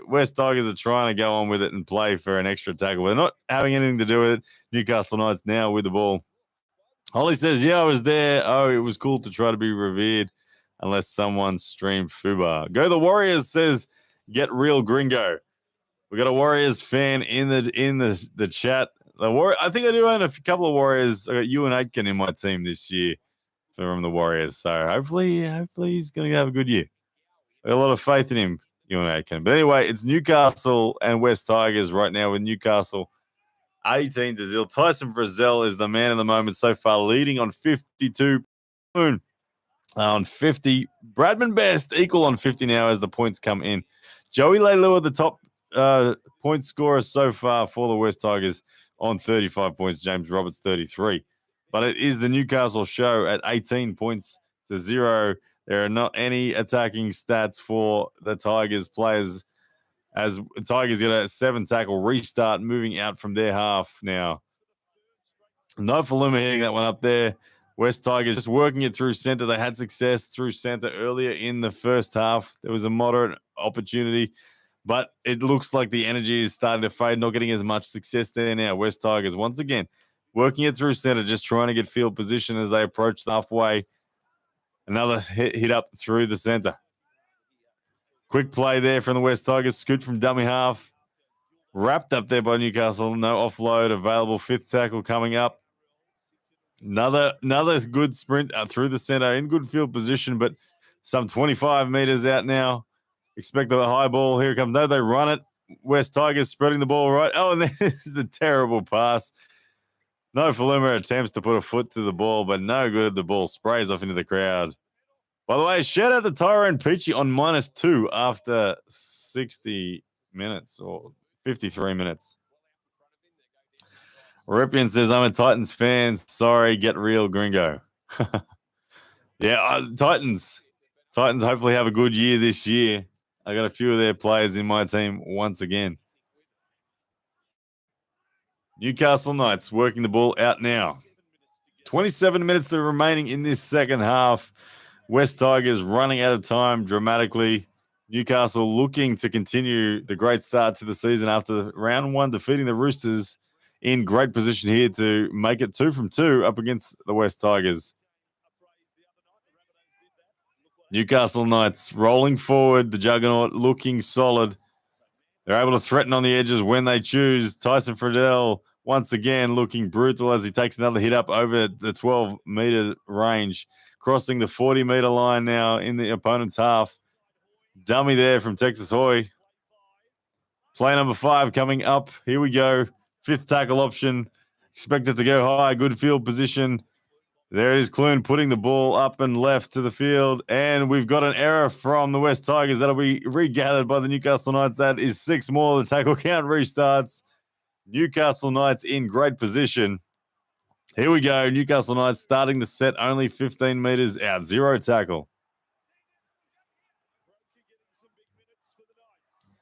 West Tigers are trying to go on with it and play for an extra tackle. They're not having anything to do with it. Newcastle Knights now with the ball. Holly says, yeah, I was there. Oh, it was cool to try to be revered unless someone streamed Fubar. Go the Warriors says, get real gringo. We got a Warriors fan in the chat. I think I do own a couple of Warriors. I got Ewan Aitken in my team this year from the Warriors. So hopefully he's going to have a good year. I got a lot of faith in him, Ewan Aitken. But anyway, it's Newcastle and West Tigers right now with Newcastle 18-0. Tyson Frizzell is the man of the moment so far, leading on 52. On 50. Bradman Best equal on 50 now as the points come in. Joey Leilua, the top point scorer so far for the West Tigers on 35 points. James Roberts, 33. But it is the Newcastle show at 18 points to 0. There are not any attacking stats for the Tigers players as the Tigers get a 7-tackle restart moving out from their half now. No Faluma hitting that one up there. West Tigers just working it through center. They had success through center earlier in the first half. There was a moderate opportunity, but it looks like the energy is starting to fade, not getting as much success there now. West Tigers, once again, working it through center, just trying to get field position as they approach the halfway. Another hit up through the center. Quick play there from the West Tigers. Scoot from dummy half. Wrapped up there by Newcastle. No offload available. 5th tackle coming up. Another good sprint through the center in good field position, but some 25 meters out now. Expect the high ball. Here it comes. No, they run it. West Tigers spreading the ball right. Oh, and this is the terrible pass. No Faluma attempts to put a foot to the ball, but no good. The ball sprays off into the crowd. By the way, shout out to Tyrone Peachy on -2 after 60 minutes or 53 minutes. Rippian says, I'm a Titans fan. Sorry, get real, gringo. Yeah, Titans hopefully have a good year this year. I got a few of their players in my team once again. Newcastle Knights working the ball out now. 27 minutes remaining in this second half. West Tigers running out of time dramatically. Newcastle looking to continue the great start to the season after round 1, defeating the Roosters, in great position here to make it 2 from 2 up against the West Tigers. Newcastle Knights rolling forward, the juggernaut looking solid. They're able to threaten on the edges when they choose. Tyson Friedel once again looking brutal as he takes another hit up over the 12-meter range, crossing the 40-meter line now in the opponent's half. Dummy there from Texas Hoy. Play number 5 coming up. Here we go. 5th tackle option. Expected to go high. Good field position. There it is, Clune putting the ball up and left to the field. And we've got an error from the West Tigers. That'll be regathered by the Newcastle Knights. That is 6 more. The tackle count restarts. Newcastle Knights in great position. Here we go. Newcastle Knights starting the set only 15 meters out. 0 tackle.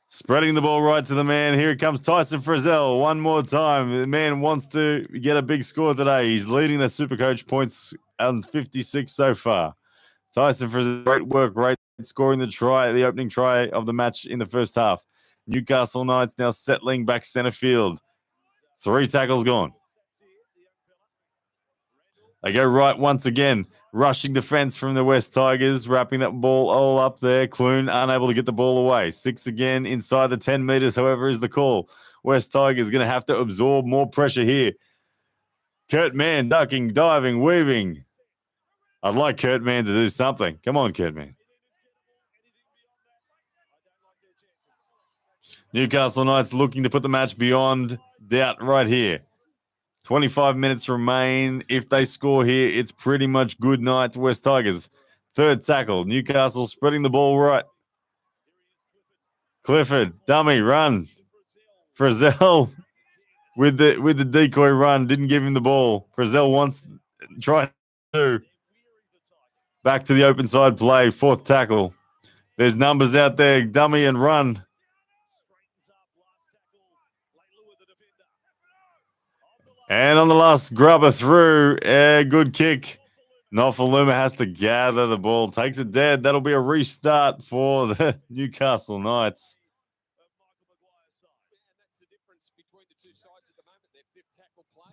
Spreading the ball right to the man. Here comes Tyson Frizzell one more time. The man wants to get a big score today. He's leading the Supercoach points on 56 so far. Tyson Frizzell, great work, great scoring the opening try of the match in the first half. Newcastle Knights now settling back center field. 3 tackles gone. They go right once again. Rushing defense from the West Tigers, wrapping that ball all up there. Clune unable to get the ball away. 6 again inside the 10 meters, however, is the call. West Tigers going to have to absorb more pressure here. Kurt Mann ducking, diving, weaving. I'd like Kurt Mann to do something. Come on, Kurt Mann. Newcastle Knights looking to put the match beyond doubt right here. 25 minutes remain. If they score here, it's pretty much good night to West Tigers. 3rd tackle. Newcastle spreading the ball right. Clifford, dummy, run. Frizzell with the decoy run. Didn't give him the ball. Frizzell wants try to. Back to the open side play. 4th tackle. There's numbers out there. Dummy and run. And on the last grubber through, good kick. Nofaluma has to gather the ball, takes it dead. That'll be a restart for the Newcastle Knights.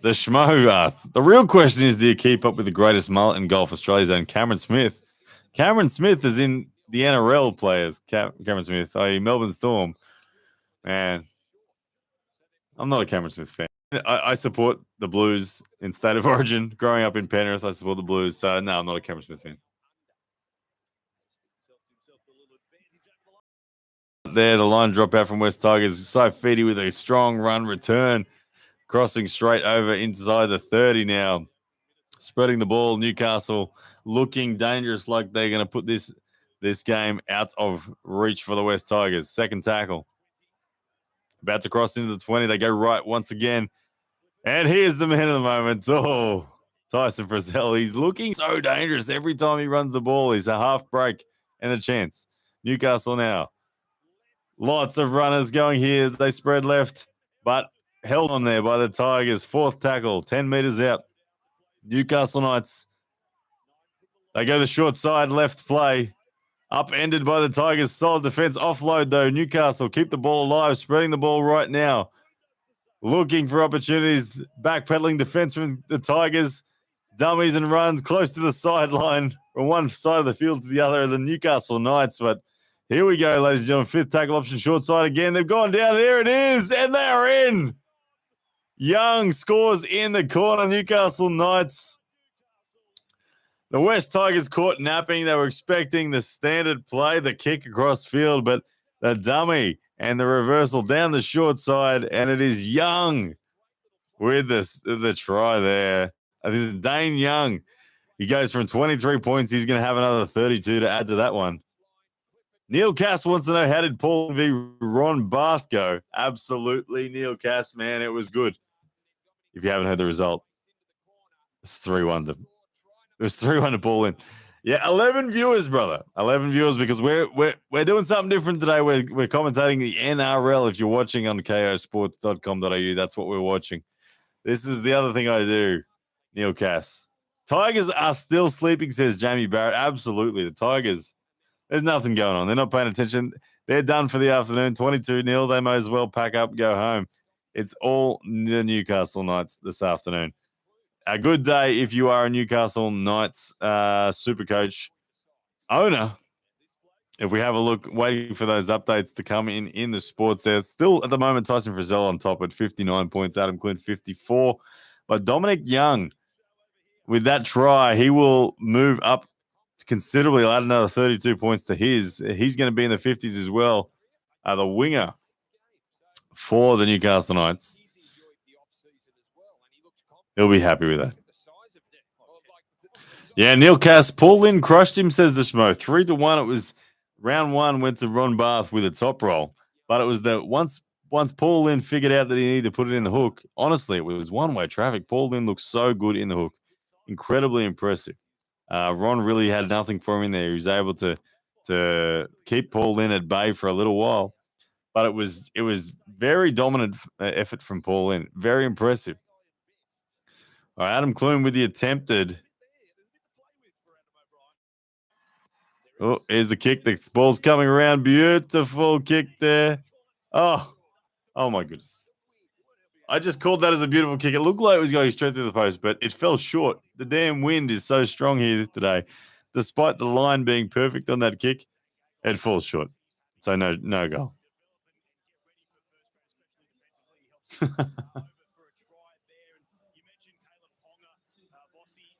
The Schmo asked, the real question is, do you keep up with the greatest mullet in golf Australia's own Cameron Smith? Cameron Smith is in the NRL players, Cameron Smith, i.e. Melbourne Storm. Man, I'm not a Cameron Smith fan. I support the Blues in State of Origin. Growing up in Penrith, I support the Blues. So, no, I'm not a Cameron Smith fan. There, the line drop out from West Tigers. Saifidi with a strong run return. Crossing straight over inside the 30 now. Spreading the ball. Newcastle looking dangerous, like they're going to put this game out of reach for the West Tigers. 2nd tackle. About to cross into the 20. They go right once again. And here's the man of the moment. Oh, Tyson Frizzell. He's looking so dangerous every time he runs the ball. He's a half break and a chance. Newcastle now. Lots of runners going here as they spread left, but held on there by the Tigers. 4th tackle, 10 meters out. Newcastle Knights. They go the short side left play. Upended by the Tigers. Solid defense. Offload, though. Newcastle keep the ball alive. Spreading the ball right now. Looking for opportunities. Backpedaling defense from the Tigers. Dummies and runs close to the sideline from one side of the field to the other of the Newcastle Knights. But here we go, ladies and gentlemen. 5th tackle option, short side again. They've gone down. Here it is. And they are in. Young scores in the corner. Newcastle Knights. The West Tigers caught napping. They were expecting the standard play, the kick across field, but the dummy and the reversal down the short side, and it is Young with the try there. This is Dane Young. He goes from 23 points. He's going to have another 32 to add to that one. Neil Cass wants to know, how did Paul v. Ron Barth go? Absolutely, Neil Cass, man. It was good. If you haven't heard the result, it's 3-1 to, it was 3-1 to Paul in. Yeah, 11 viewers, brother. 11 viewers, because we're doing something different today. We're commentating the NRL. If you're watching on kosports.com.au, that's what we're watching. This is the other thing I do, Neil Cass. Tigers are still sleeping, says Jamie Barrett. Absolutely. The Tigers, there's nothing going on. They're not paying attention. They're done for the afternoon. 22-0. They may as well pack up and go home. It's all the Newcastle Knights this afternoon. A good day if you are a Newcastle Knights Supercoach owner. If we have a look, waiting for those updates to come in the sports there. Still, at the moment, Tyson Frizzell on top at 59 points. Adam Clint, 54. But Dominic Young, with that try, he will move up considerably. He'll add another 32 points to his. He's going to be in the 50s as well. The winger for the Newcastle Knights. He'll be happy with that. Yeah, Neil Cass, Paul Lynn crushed him, says the Schmo. 3-1. It was round one, went to Ron Barth with a top roll. But it was that once Paul Lynn figured out that he needed to put it in the hook, honestly, it was one-way traffic. Paul Lynn looked so good in the hook. Incredibly impressive. Ron really had nothing for him in there. He was able to keep Paul Lynn at bay for a little while. But it was very dominant effort from Paul Lynn. Very impressive. All right, Adam Clune with the attempted. Oh, here's the kick. The ball's coming around. Beautiful kick there. Oh my goodness. I just called that as a beautiful kick. It looked like it was going straight through the post, but it fell short. The damn wind is so strong here today. Despite the line being perfect on that kick, it falls short. So no goal.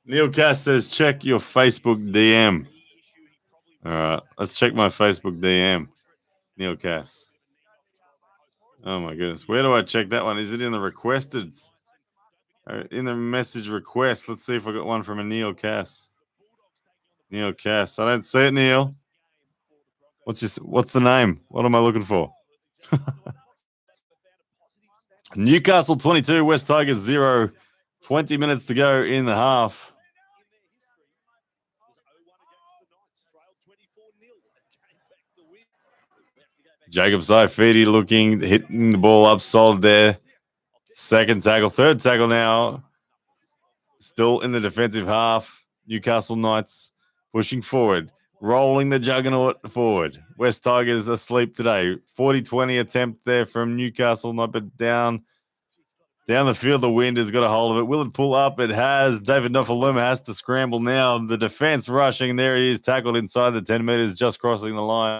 Neil Cass says, check your Facebook DM. All right, let's check my Facebook DM. Neil Cass. Oh, my goodness. Where do I check that one? Is it in the requested? In the message request. Let's see if I got one from a Neil Cass. Neil Cass. I don't see it, Neil. What's the name? What am I looking for? Newcastle 22, West Tigers 0. 20 minutes to go in the half. Jacob Saifidi hitting the ball up solid there. Second tackle, third tackle now. Still in the defensive half. Newcastle Knights pushing forward, rolling the juggernaut forward. West Tigers asleep today. 40-20 attempt there from Newcastle, but down the field. The wind has got a hold of it. Will it pull up? It has. David Nofaluma has to scramble now. The defense rushing. There he is, tackled inside the 10 meters, just crossing the line.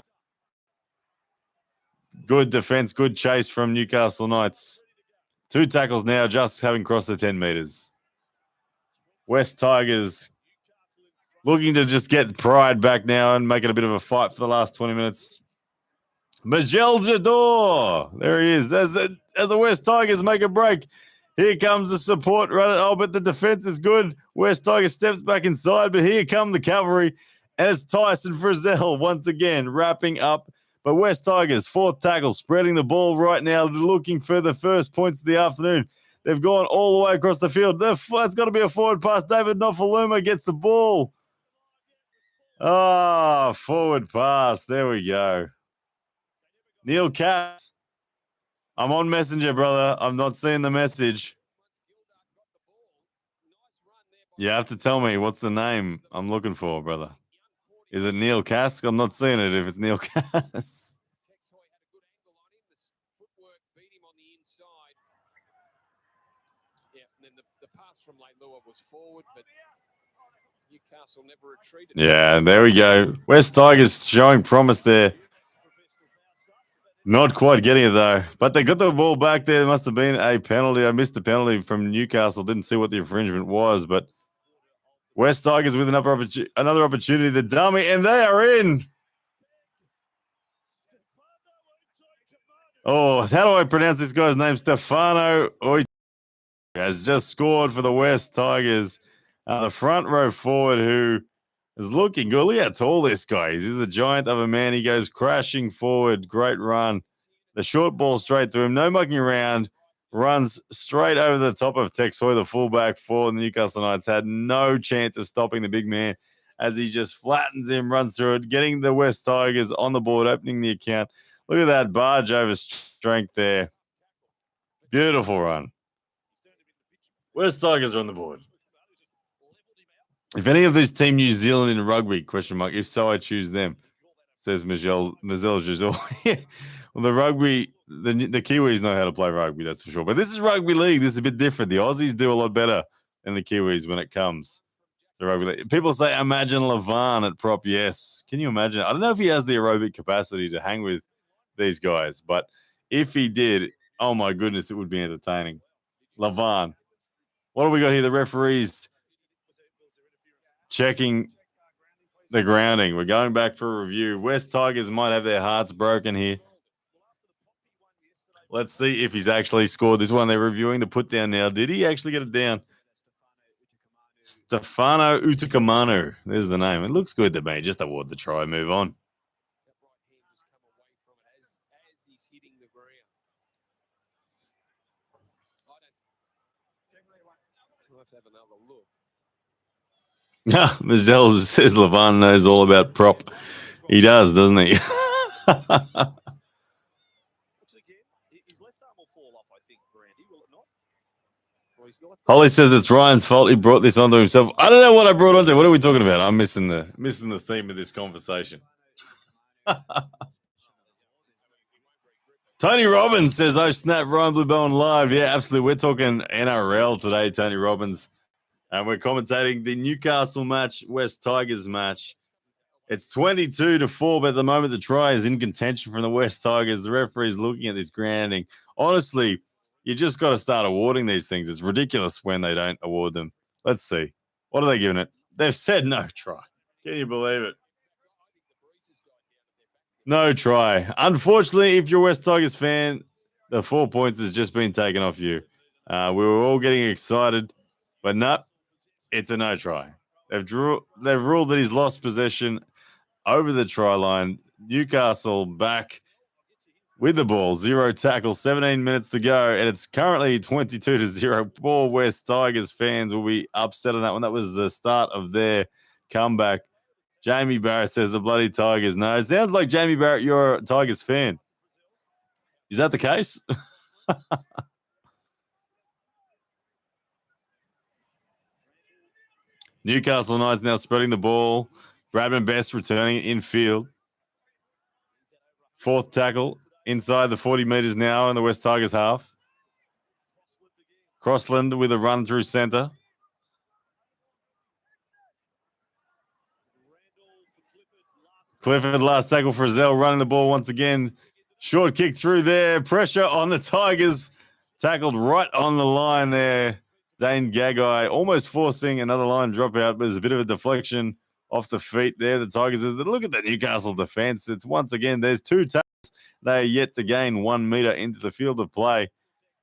Good defense, good chase from Newcastle Knights. 2 tackles now, just having crossed the 10 meters. West Tigers looking to just get pride back now and make it a bit of a fight for the last 20 minutes. Majel Jador. There he is. As the West Tigers make a break. Here comes the support runner. Oh, but the defense is good. West Tigers steps back inside, but here come the cavalry. And it's Tyson Frizzell once again wrapping up. But West Tigers, 4th tackle, spreading the ball right now, looking for the first points of the afternoon. They've gone all the way across the field. That's got to be a forward pass. David Nofaluma gets the ball. Forward pass. There we go. Neil Cass. I'm on Messenger, brother. I'm not seeing the message. You have to tell me what's the name I'm looking for, brother. Is it Neil Cass? I'm not seeing it if it's Neil Cass. Yeah, there we go. West Tigers showing promise there. Not quite getting it, though. But they got the ball back there. There must have been a penalty. I missed the penalty from Newcastle. Didn't see what the infringement was, but West Tigers with another opportunity. The dummy, and they are in. Oh, how do I pronounce this guy's name? Stefano has just scored for the West Tigers. The front row forward who is looking good. Look how tall this guy is. He's a giant of a man. He goes crashing forward. Great run. The short ball straight to him. No mucking around. Runs straight over the top of Tex Hoy, the fullback for the Newcastle Knights. Had no chance of stopping the big man as he just flattens him, runs through it, getting the West Tigers on the board, opening the account. Look at that barge over strength there. Beautiful run. West Tigers are on the board. If any of these Team New Zealand in rugby, question mark, if so, I choose them, says Michelle Giselle. Well, the rugby, the Kiwis know how to play rugby, that's for sure. But this is rugby league. This is a bit different. The Aussies do a lot better than the Kiwis when it comes to rugby league. People say, imagine Levan at prop. Yes. Can you imagine? I don't know if he has the aerobic capacity to hang with these guys, but if he did, oh my goodness, it would be entertaining. Levan. What do we got here? The referees checking the grounding. We're going back for a review. West Tigers might have their hearts broken here. Let's see if he's actually scored this one. They're reviewing the put down now. Did he actually get it down? Stefano Utukamanu. There's the name. It looks good to me. Just award the try. Move on. Mazel says Levan knows all about prop. He does, doesn't he? Holly says it's Ryan's fault. He brought this onto himself. I don't know what I brought onto. What are we talking about? I'm missing the theme of this conversation. Tony Robbins says, "Oh snap, Ryan Bluebell live." Yeah, absolutely. We're talking NRL today, Tony Robbins. And we're commentating the Newcastle match, West Tigers match. It's 22-4, but at the moment the try is in contention from the West Tigers. The referee's looking at this grounding. Honestly, you just got to start awarding these things. It's ridiculous when they don't award them. Let's see. What are they giving it? They've said no try. Can you believe it? No try. Unfortunately, if you're a West Tigers fan, the 4 points has just been taken off you. We were all getting excited, but no. It's a no try. They've ruled that he's lost possession over the try line. Newcastle back with the ball. 0 tackle, 17 minutes to go, and it's currently 22-0. Poor West Tigers fans will be upset on that one. That was the start of their comeback. Jamie Barrett says the bloody Tigers. No, it sounds like Jamie Barrett, you're a Tigers fan. Is that the case? Newcastle Knights now spreading the ball. Bradman Best returning it infield. Fourth tackle inside the 40 meters now in the West Tigers half. Crossland with a run through center. Clifford, last tackle for Zell, running the ball once again. Short kick through there. Pressure on the Tigers. Tackled right on the line there. Dane Gagai almost forcing another line dropout, but there's a bit of a deflection off the feet there. The Tigers, look at the Newcastle defense. It's once again, there's two tackles. They are yet to gain 1 meter into the field of play.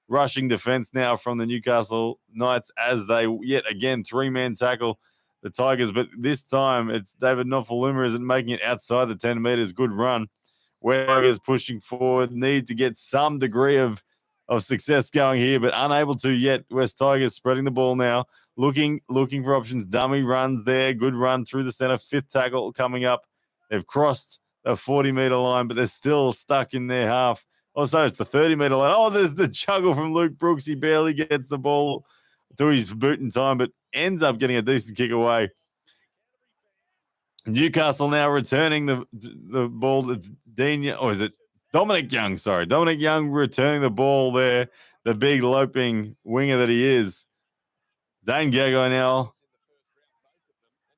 Rushing defense now from the Newcastle Knights as they yet again 3-man tackle the Tigers, but this time it's David Nofaluma isn't making it outside the 10 meters. Good run. Tigers pushing forward, need to get some degree of success going here, but unable to yet. West Tigers spreading the ball now, looking for options. Dummy runs there. Good run through the center. Fifth tackle coming up. They've crossed the 40-meter line, but they're still stuck in their half. Oh, sorry, it's the 30-meter line. Oh, there's the juggle from Luke Brooks. He barely gets the ball to his boot in time, but ends up getting a decent kick away. Newcastle now returning the ball. It's is it Dominic Young? Sorry, Dominic Young returning the ball there. The big loping winger that he is. Dane Gagai now.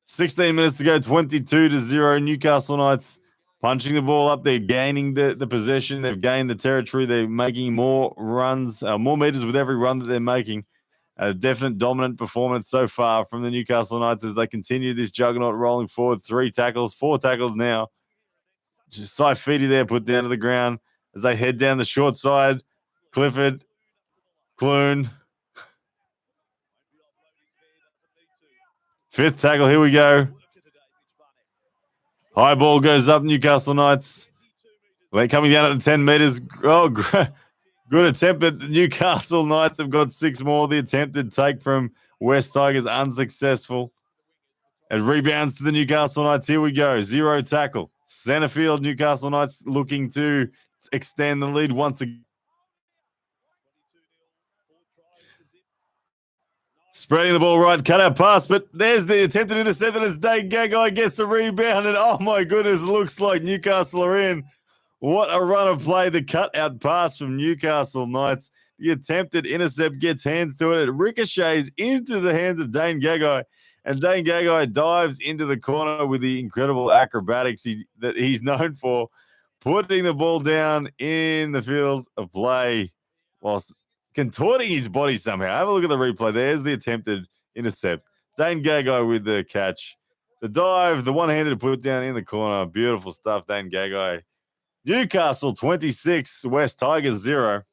16 minutes to go, 22-0. Newcastle Knights punching the ball up. They're gaining the possession. They've gained the territory. They're making more runs, more meters with every run that they're making. A definite dominant performance so far from the Newcastle Knights as they continue this juggernaut rolling forward. 4 tackles now. Just Saifidi there put down to the ground as they head down the short side. Clifford, Clune. Fifth tackle, here we go. High ball goes up, Newcastle Knights. They're coming down at the 10 meters. Oh, good attempt, but Newcastle Knights have got 6 more. The attempted take from West Tigers unsuccessful. It rebounds to the Newcastle Knights. Here we go. 0 tackle. Center field, Newcastle Knights looking to extend the lead once again. Spreading the ball right, cut out pass, but there's the attempted intercept, as Dane Gagai gets the rebound, and oh my goodness, looks like Newcastle are in. What a run of play, the cut out pass from Newcastle Knights. The attempted intercept gets hands to it. It ricochets into the hands of Dane Gagai, and Dane Gagai dives into the corner with the incredible acrobatics that he's known for, putting the ball down in the field of play whilst contorting his body somehow. Have a look at the replay. There's the attempted intercept. Dane Gagai with the catch. The dive, the one-handed put down in the corner. Beautiful stuff, Dane Gagai. Newcastle 26, West Tigers 0.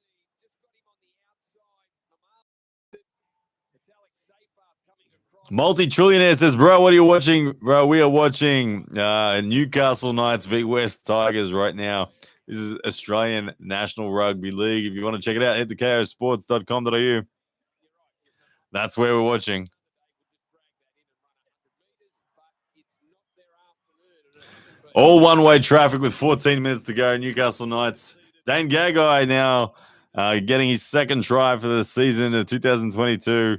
Multi-trillionaire says, bro, what are you watching? Bro, we are watching Newcastle Knights v West Tigers right now. This is Australian National Rugby League. If you want to check it out, head to kosports.com.au. That's where we're watching. All one-way traffic with 14 minutes to go. Newcastle Knights. Dane Gagai now getting his second try for the season of 2022.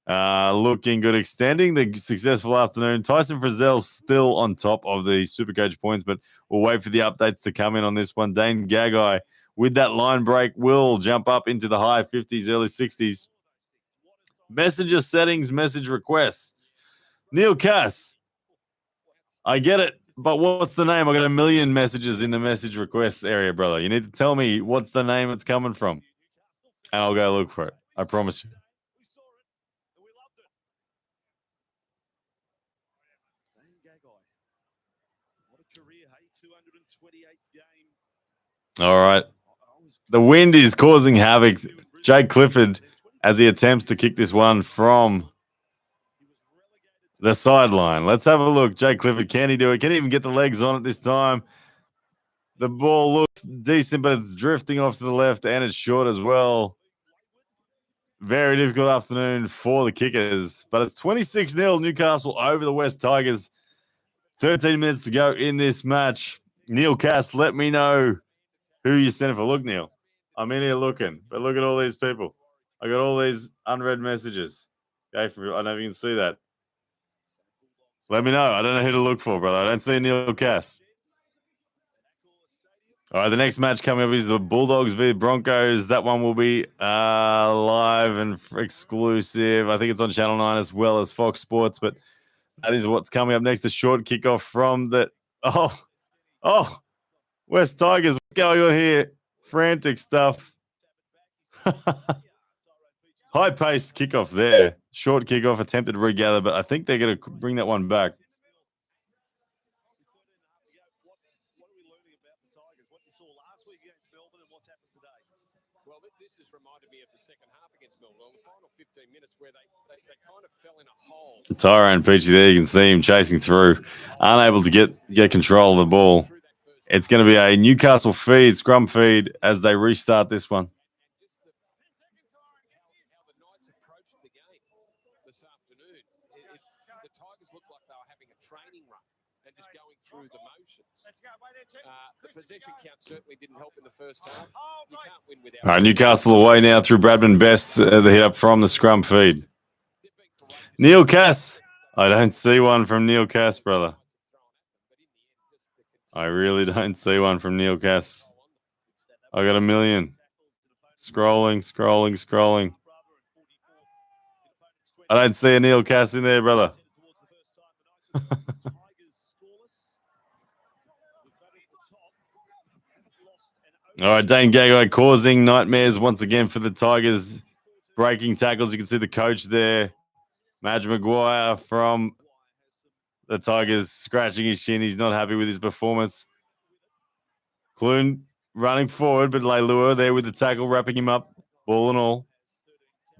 Looking good, extending the successful afternoon. Tyson Frizzell's still on top of the Supercoach points, but we'll wait for the updates to come in on this one. Dane Gagai with that line break will jump up into the high 50s, early 60s. Messenger settings, message requests. Neil Cass, I get it, but what's the name? I got a million messages in the message requests area, brother. You need to tell me what's the name it's coming from, and I'll go look for it. I promise you. All right. The wind is causing havoc. Jake Clifford, as he attempts to kick this one from the sideline. Let's have a look. Jake Clifford, can he do it? Can he even get the legs on it this time? The ball looks decent, but it's drifting off to the left, and it's short as well. Very difficult afternoon for the Kickers, but it's 26-0 Newcastle over the West Tigers. 13 minutes to go in this match. Neil Cass, let me know who you sent it for. Look, Neil, I'm in here looking, but look at all these people. I got all these unread messages. Okay, I don't know if you can see that. Let me know. I don't know who to look for, brother. I don't see Neil Cass. All right, the next match coming up is the Bulldogs v Broncos. That one will be live and exclusive. I think it's on Channel 9 as well as Fox Sports, but that is what's coming up next. The short kickoff from the West Tigers. What's going on here? Frantic stuff. High-paced kickoff there. Short kickoff, attempted to regather, but I think they're going to bring that one back. Well, this has reminded me of the second half against Melbourne. The final 15 minutes where they kind of fell in a hole. Tyrone Peachy there, you can see him chasing through, unable to get control of the ball. It's going to be a Newcastle feed, scrum feed, as they restart this one. How the Knights approached the game this afternoon. The Tigers looked like they were having a training run and just going through the motions. The possession count certainly didn't help in the first half. You can't win without. All right, Newcastle away now through Bradman Best, the hit up from the scrum feed. Neil Cass. I don't see one from Neil Cass, brother. I really don't see one from Neil Cass. I got a million. Scrolling. I don't see a Neil Cass in there, brother. All right, Dane Gagai causing nightmares once again for the Tigers. Breaking tackles. You can see the coach there. Madge Maguire from the Tigers scratching his chin. He's not happy with his performance. Clune running forward, but Leilua there with the tackle, wrapping him up, ball and all.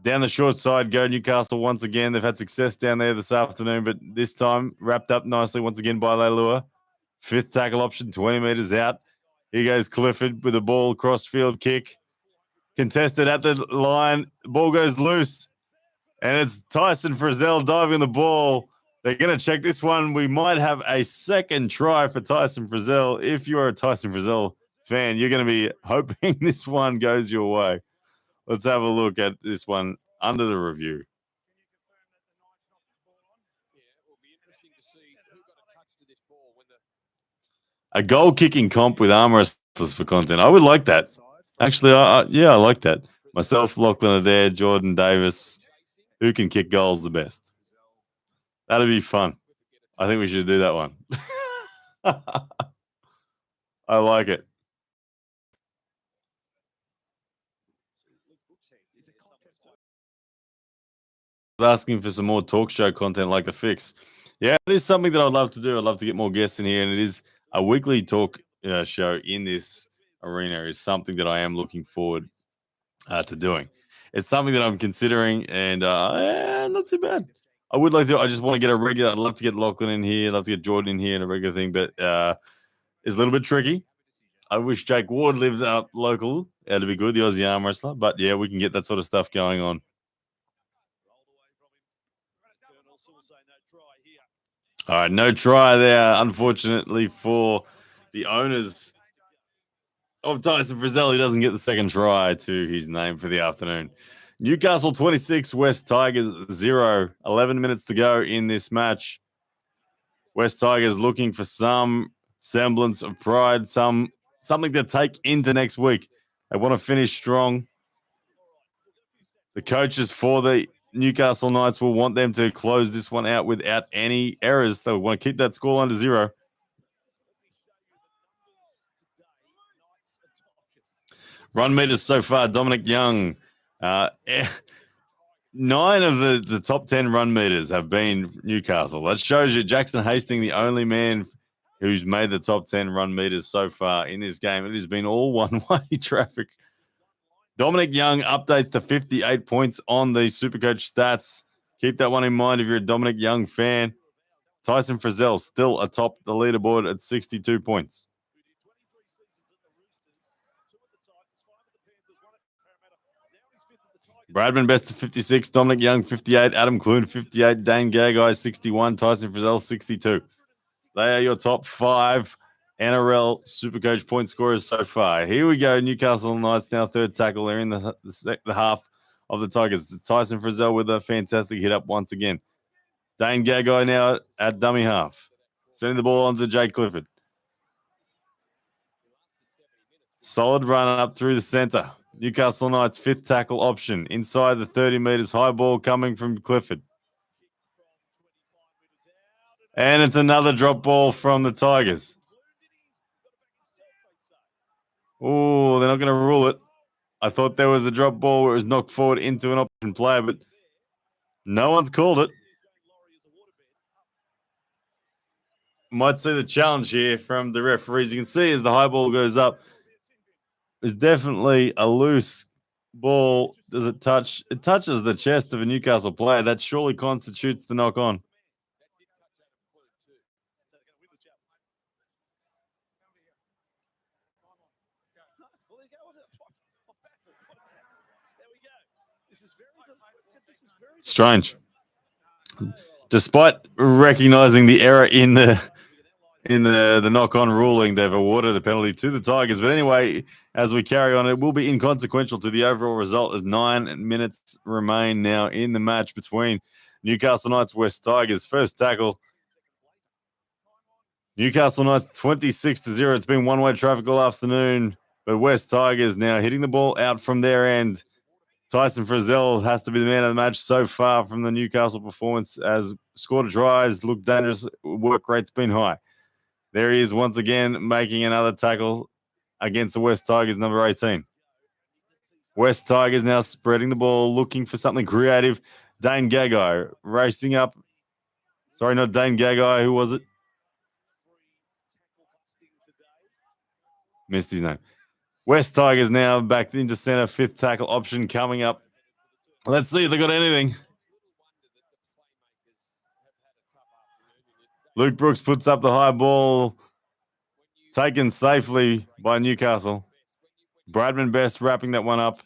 Down the short side go Newcastle once again. They've had success down there this afternoon, but this time wrapped up nicely once again by Leilua. Fifth tackle option, 20 meters out. Here goes Clifford with a ball, crossfield kick. Contested at the line. Ball goes loose. And it's Tyson Frizzell diving the ball. They're going to check this one. We might have a second try for Tyson Frizzell. If you're a Tyson Frizzell fan, you're going to be hoping this one goes your way. Let's have a look at this one under the review. A goal kicking comp with arm wrestlers for content. I would like that. Actually, I like that. Myself, Lachlan Adair, Jordan Davis. Who can kick goals the best? That'd be fun. I think we should do that one. I like it. Asking for some more talk show content like the fix. Yeah, it is something that I'd love to do. I'd love to get more guests in here, and it is a weekly talk show in this arena is something that I am looking forward to doing. It's something that I'm considering, and not too bad. I would like to. I just want to get a regular. I'd love to get Lachlan in here. I'd love to get Jordan in here and a regular thing, but it's a little bit tricky. I wish Jake Ward lives up local. That'd be good, the Aussie arm wrestler. But yeah, we can get that sort of stuff going on. All right, no try there, unfortunately, for the owners of Tyson Frizzell. He doesn't get the second try to his name for the afternoon. Newcastle 26, West Tigers 0. 11 minutes to go in this match. West Tigers looking for some semblance of pride, something to take into next week. They want to finish strong. The coaches for the Newcastle Knights will want them to close this one out without any errors. They want to keep that score under 0. Run meters so far, Dominic Young. 9 of the top 10 run meters have been Newcastle. That shows you Jackson Hastings, the only man who's made the top 10 run meters so far in this game. It has been all one-way traffic. Dominic Young updates to 58 points on the Supercoach stats. Keep that one in mind if you're a Dominic Young fan. Tyson Frizzell still atop the leaderboard at 62 points. Bradman best of 56, Dominic Young 58, Adam Clune 58, Dane Gagai 61, Tyson Frizzell 62. They are your top 5 NRL Supercoach point scorers so far. Here we go. Newcastle Knights now third tackle. They're in the half of the Tigers. It's Tyson Frizzell with a fantastic hit up once again. Dane Gagai now at dummy half. Sending the ball on to Jake Clifford. Solid run up through the center. Newcastle Knights fifth tackle option. Inside the 30 meters, high ball coming from Clifford. And it's another drop ball from the Tigers. Oh, they're not going to rule it. I thought there was a drop ball where it was knocked forward into an option player, but no one's called it. Might see the challenge here from the referees. You can see as the high ball goes up, there's definitely a loose ball. Does it touch? It touches the chest of a Newcastle player. That surely constitutes the knock on. Strange. Despite recognizing the error in the knock-on ruling, they've awarded the penalty to the Tigers. But anyway, as we carry on, it will be inconsequential to the overall result as 9 minutes remain now in the match between Newcastle Knights West Tigers. First tackle. Newcastle Knights 26-0. It's been one-way traffic all afternoon, but West Tigers now hitting the ball out from their end. Tyson Frizzell has to be the man of the match so far from the Newcastle performance, as scored tries, looked dangerous, work rate's been high. There he is once again making another tackle against the West Tigers, number 18. West Tigers now spreading the ball, looking for something creative. Dane Gagai racing up. Sorry, not Dane Gagai. Who was it? Missed his name. West Tigers now back into center, fifth tackle option coming up Let's see if they got anything. Luke Brooks puts up the high ball, taken safely by Newcastle. Bradman Best wrapping that one up.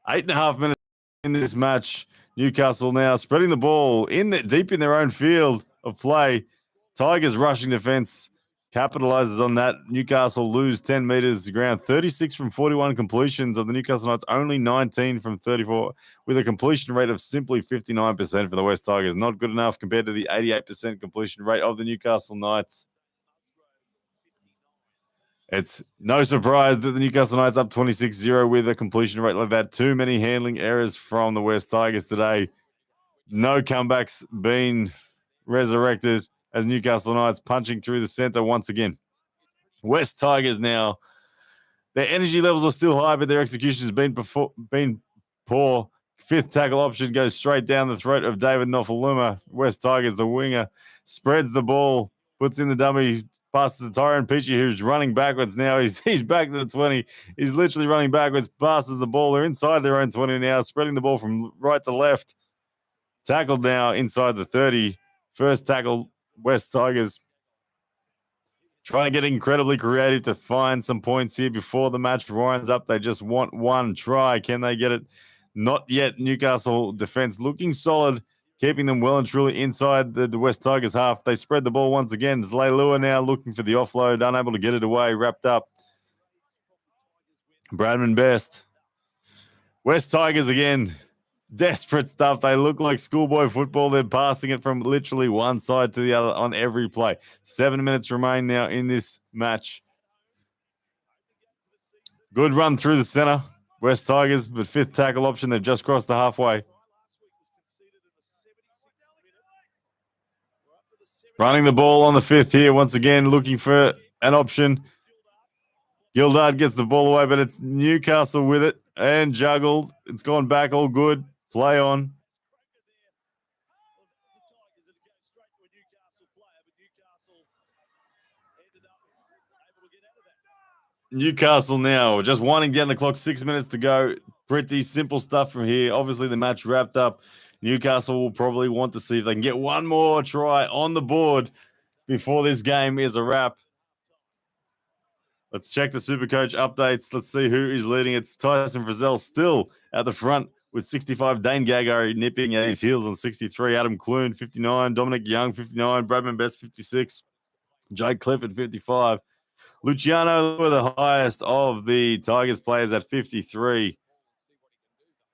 8.5 minutes in this match. Newcastle now spreading the ball deep in their own field of play. Tigers rushing defense. Capitalizes on that. Newcastle lose 10 meters to ground. 36 from 41 completions of the Newcastle Knights. Only 19 from 34 with a completion rate of simply 59% for the West Tigers. Not good enough compared to the 88% completion rate of the Newcastle Knights. It's no surprise that the Newcastle Knights up 26-0 with a completion rate like that. Too many handling errors from the West Tigers today. No comebacks being resurrected as Newcastle Knights punching through the center once again. West Tigers now, their energy levels are still high, but their execution has been poor. Fifth tackle option goes straight down the throat of David Nofaluma. West Tigers, the winger, spreads the ball, puts in the dummy, passes to Tyrone Peachy, who's running backwards now. He's back to the 20. He's literally running backwards, passes the ball. They're inside their own 20 now, spreading the ball from right to left. Tackled now inside the 30. First tackle, West Tigers. Trying to get incredibly creative to find some points here before the match winds up. They just want one try. Can they get it? Not yet. Newcastle defense looking solid, keeping them well and truly inside the West Tigers half. They spread the ball once again. Zlailua now looking for the offload, unable to get it away, wrapped up. Bradman Best. West Tigers again. Desperate stuff. They look like schoolboy football. They're passing it from literally one side to the other on every play. 7 minutes remain now in this match. Good run through the center. West Tigers, but fifth tackle option. They've just crossed the halfway. Running the ball on the fifth here. Once again, looking for an option. Gildard gets the ball away, but it's Newcastle with it and juggled. It's gone back all good. Play on. Newcastle now just winding down the clock. 6 minutes to go. Pretty simple stuff from here. Obviously, the match wrapped up. Newcastle will probably want to see if they can get one more try on the board before this game is a wrap. Let's check the Supercoach updates. Let's see who is leading. It's Tyson Frizzell still at the front with 65. Dane Gagai nipping at his heels on 63. Adam Clune, 59. Dominic Young, 59. Bradman Best, 56. Jake Clifford, 55. Luciano, the highest of the Tigers players at 53.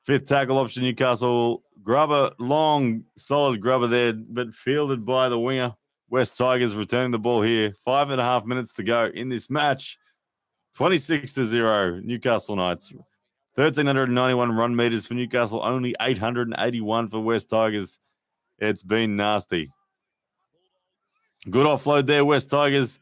Fifth tackle option, Newcastle. Grubber, long, solid grubber there, but fielded by the winger. West Tigers returning the ball here. 5.5 minutes to go in this match. 26-0, Newcastle Knights. 1,391 run meters for Newcastle, only 881 for West Tigers. It's been nasty. Good offload there, West Tigers.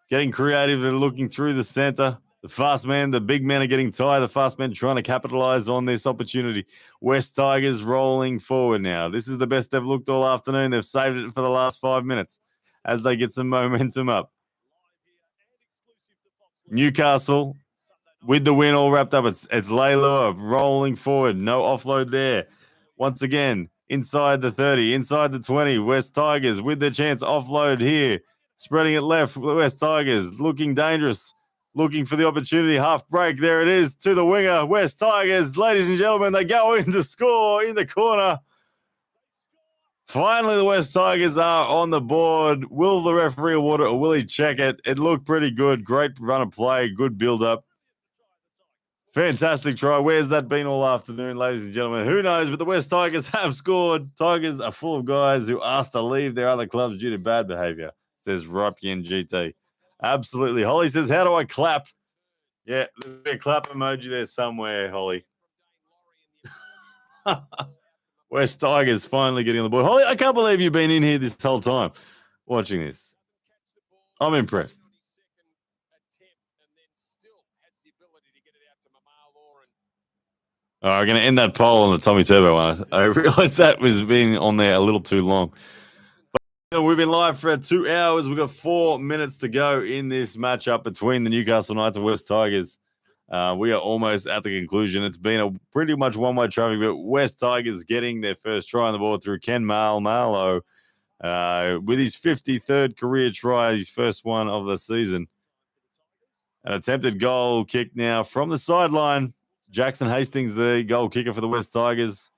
Getting creative and looking through the center. The fast man, the big men are getting tired. The fast men trying to capitalize on this opportunity. West Tigers rolling forward now. This is the best they've looked all afternoon. They've saved it for the last 5 minutes as they get some momentum up. Newcastle with the win all wrapped up. It's Leilua rolling forward. No offload there. Once again, inside the 30, inside the 20. West Tigers with their chance. Offload here. Spreading it left. West Tigers looking dangerous. Looking for the opportunity. Half break. There it is to the winger. West Tigers. Ladies and gentlemen, they go in to score in the corner. Finally, the West Tigers are on the board. Will the referee award it or will he check it? It looked pretty good. Great run of play. Good build-up. Fantastic try. Where's that been all afternoon, ladies and gentlemen? Who knows? But the West Tigers have scored. Tigers are full of guys who asked to leave their other clubs due to bad behavior, says Rupien GT. Absolutely. Holly says, how do I clap? Yeah, there's a clap emoji there somewhere, Holly. West Tigers finally getting on the board. Holly, I can't believe you've been in here this whole time watching this. I'm impressed. All right, we're going to end that poll on the Tommy Turbo one. I realized that was being on there a little too long. But we've been live for 2 hours. We've got 4 minutes to go in this matchup between the Newcastle Knights and West Tigers. We are almost at the conclusion. It's been a pretty much one-way traffic, but West Tigers getting their first try on the board through Ken Malo with his 53rd career try, his first one of the season. An attempted goal kick now from the sideline. Jackson Hastings, the goal kicker for the West Tigers.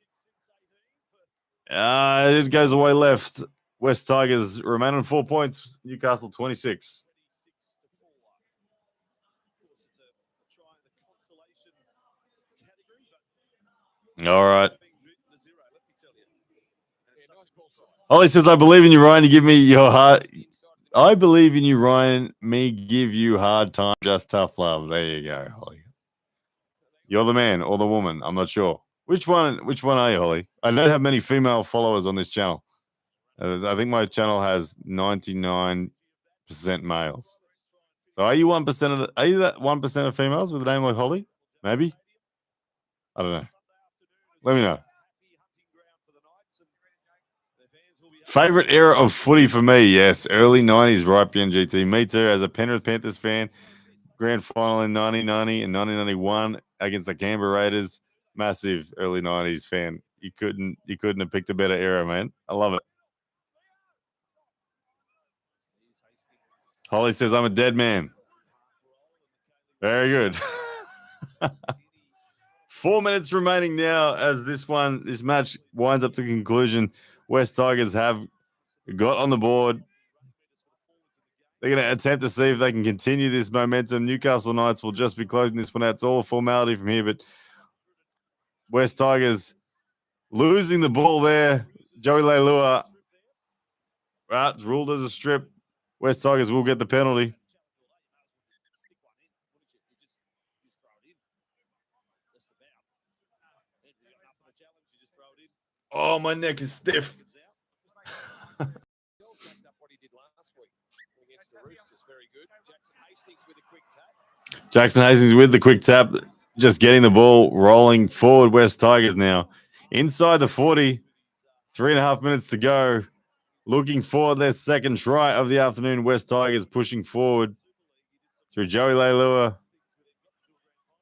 It goes away left. West Tigers remain on 4 points. Newcastle 26. All right. Ollie says, I believe in you, Ryan. You give me your heart. I believe in you, Ryan. Me give you hard time, just tough love. There you go, Holly. You're the man or the woman. I'm not sure. Which one are you, Holly? I don't have many female followers on this channel. I think my channel has 99% males. So are you 1% are you that 1% of females with a name like Holly? Maybe? I don't know. Let me know. Favorite era of footy for me? Yes, early 90s, right, BNGT. Me too, as a Penrith Panthers fan. Grand final in 1990 and 1991 against the Canberra Raiders. Massive early 90s fan. You couldn't have picked a better era, man. I love it. Holly says, I'm a dead man. Very good. 4 minutes remaining now as this match winds up to conclusion. West Tigers have got on the board. They're going to attempt to see if they can continue this momentum. Newcastle Knights will just be closing this one out. It's all a formality from here, but West Tigers losing the ball there. Joey Leilua, it's ruled as a strip. West Tigers will get the penalty. Oh, my neck is stiff. Jackson Hastings with the quick tap, just getting the ball rolling forward. West Tigers now inside the 40, 3.5 minutes to go. Looking for their second try of the afternoon. West Tigers pushing forward through Joey Leilua.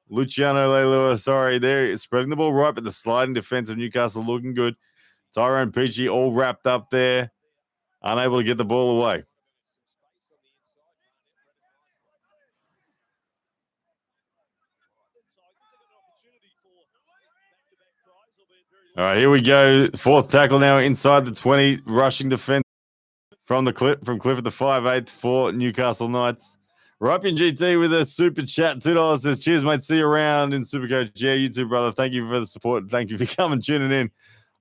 Luciano Leilua, sorry, they're spreading the ball right, but the sliding defense of Newcastle looking good. Tyrone Peachy all wrapped up there, unable to get the ball away. All right, here we go. Fourth tackle now inside the 20, rushing defense from Cliff at the 5'8" for Newcastle Knights. Ryan GT with a super chat, $2 says, cheers, mate. See you around in Supercoach. Yeah, you too, brother. Thank you for the support. Thank you for coming, tuning in.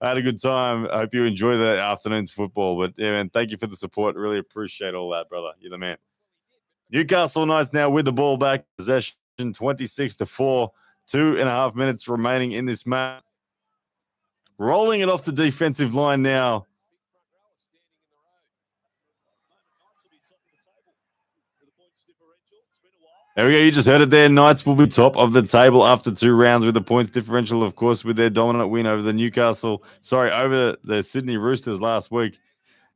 I had a good time. I hope you enjoy the afternoon's football. But yeah, man, thank you for the support. Really appreciate all that, brother. You're the man. Newcastle Knights now with the ball back. Possession 26-4. 2.5 minutes remaining in this match. Rolling it off the defensive line now. There we go. You just heard it there. Knights will be top of the table after 2 rounds with the points differential, of course, with their dominant win over over the Sydney Roosters last week.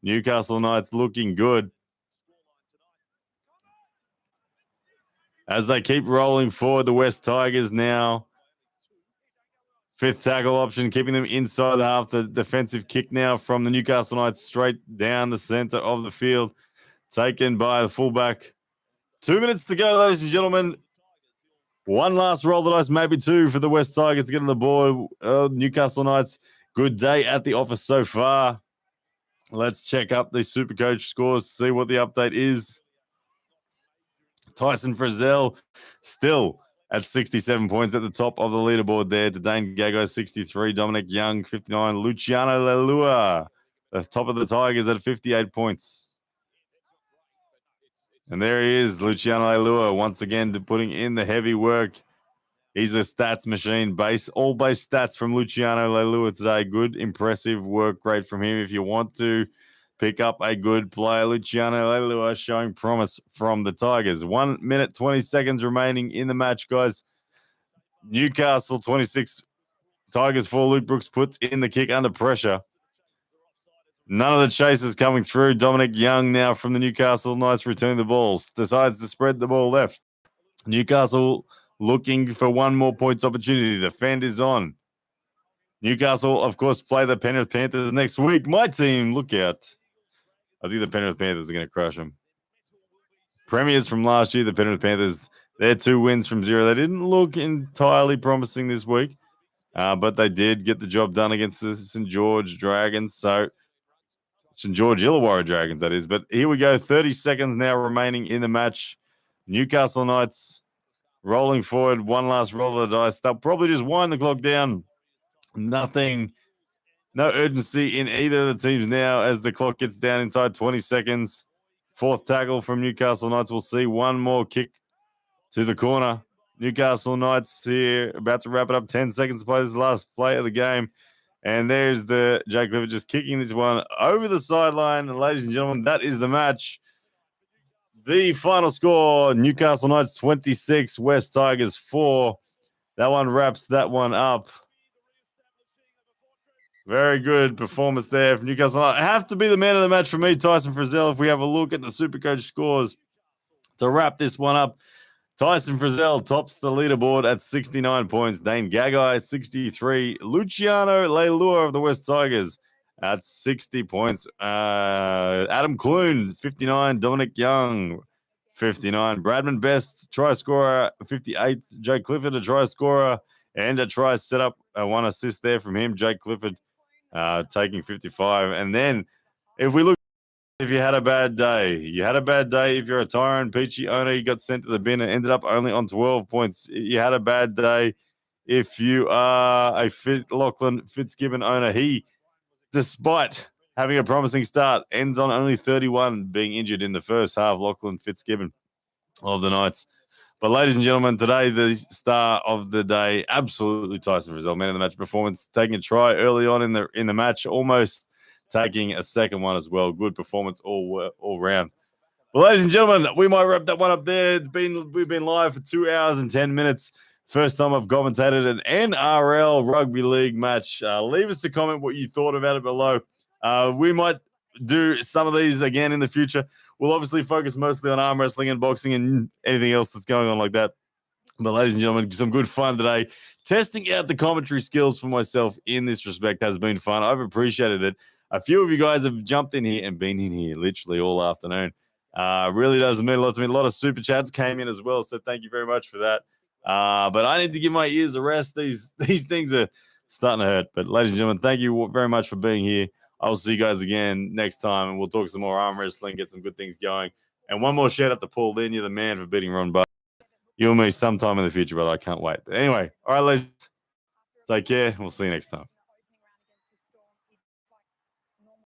Newcastle Knights looking good as they keep rolling forward. The West Tigers now. 5th tackle option, keeping them inside the half. The defensive kick now from the Newcastle Knights straight down the center of the field. Taken by the fullback. 2 minutes to go, ladies and gentlemen. One last roll the dice, maybe 2 for the West Tigers to get on the board. Newcastle Knights, good day at the office so far. Let's check up the Supercoach scores to see what the update is. Tyson Frizzell still at 67 points at the top of the leaderboard there. Dane Gago, 63. Dominic Young, 59. Luciano Leilua, the top of the Tigers at 58 points. And there he is, Luciano Leilua, once again putting in the heavy work. He's a stats machine. All base stats from Luciano Leilua today. Good, impressive work. Great from him. If you want to pick up a good player, Luciano Leilua showing promise from the Tigers. 1 minute, 20 seconds remaining in the match, guys. Newcastle 26, Tigers 4. Luke Brooks puts in the kick under pressure. None of the chasers coming through. Dominic Young now from the Newcastle Knights returning the balls. Decides to spread the ball left. Newcastle looking for one more points opportunity. The fend is on. Newcastle, of course, play the Penrith Panthers next week. My team, look out. I think the Penrith Panthers are going to crush them. Premiers from last year, the Penrith Panthers, their 2 wins from 0. They didn't look entirely promising this week, but they did get the job done against the St. George Dragons. So, St. George Illawarra Dragons, that is. But here we go. 30 seconds now remaining in the match. Newcastle Knights rolling forward. One last roll of the dice. They'll probably just wind the clock down. Nothing. No urgency in either of the teams now as the clock gets down inside 20 seconds. 4th tackle from Newcastle Knights. We'll see one more kick to the corner. Newcastle Knights here about to wrap it up. 10 seconds to play. This is the last play of the game. And there's the Jake Clifford just kicking this one over the sideline. And ladies and gentlemen, that is the match. The final score, Newcastle Knights 26, West Tigers 4. That one wraps that one up. Very good performance there from Newcastle Knights. Have to be the man of the match for me, Tyson Frizzell, if we have a look at the Supercoach scores to wrap this one up. Tyson Frizzell tops the leaderboard at 69 points. Dane Gagai, 63. Luciano Leilua of the West Tigers at 60 points. Adam Clune, 59. Dominic Young, 59. Bradman Best, try scorer, 58. Jake Clifford, a try scorer, and a try set up. 1 assist there from him. Jake Clifford taking 55. And then if we look, if you had a bad day, if you're a Tyrone Peachy owner, you got sent to the bin and ended up only on 12 points. You had a bad day. If you are a Lachlan Fitzgibbon owner, he, despite having a promising start, ends on only 31, being injured in the first half. Lachlan Fitzgibbon of the Knights. But ladies and gentlemen, today the star of the day, absolutely Tyson Frizzell, man of the match performance, taking a try early on in the match, almost taking a second one as well. Good performance all round. Well, ladies and gentlemen, we might wrap that one up there. We've been live for 2 hours and 10 minutes. First time I've commentated an NRL Rugby League match. Leave us a comment what you thought about it below. We might do some of these again in the future. We'll obviously focus mostly on arm wrestling and boxing and anything else that's going on like that. But ladies and gentlemen, some good fun today. Testing out the commentary skills for myself in this respect has been fun. I've appreciated it. A few of you guys have jumped in here and been in here literally all afternoon. Really does mean a lot to me. A lot of super chats came in as well, so thank you very much for that. But I need to give my ears a rest. These things are starting to hurt. But ladies and gentlemen, thank you very much for being here. I will see you guys again next time, and we'll talk some more arm wrestling, get some good things going. And one more shout out to Paul Lynn. You're the man for beating Ron Buck. You and me sometime in the future, brother. I can't wait. But anyway, all right, ladies, take care. We'll see you next time.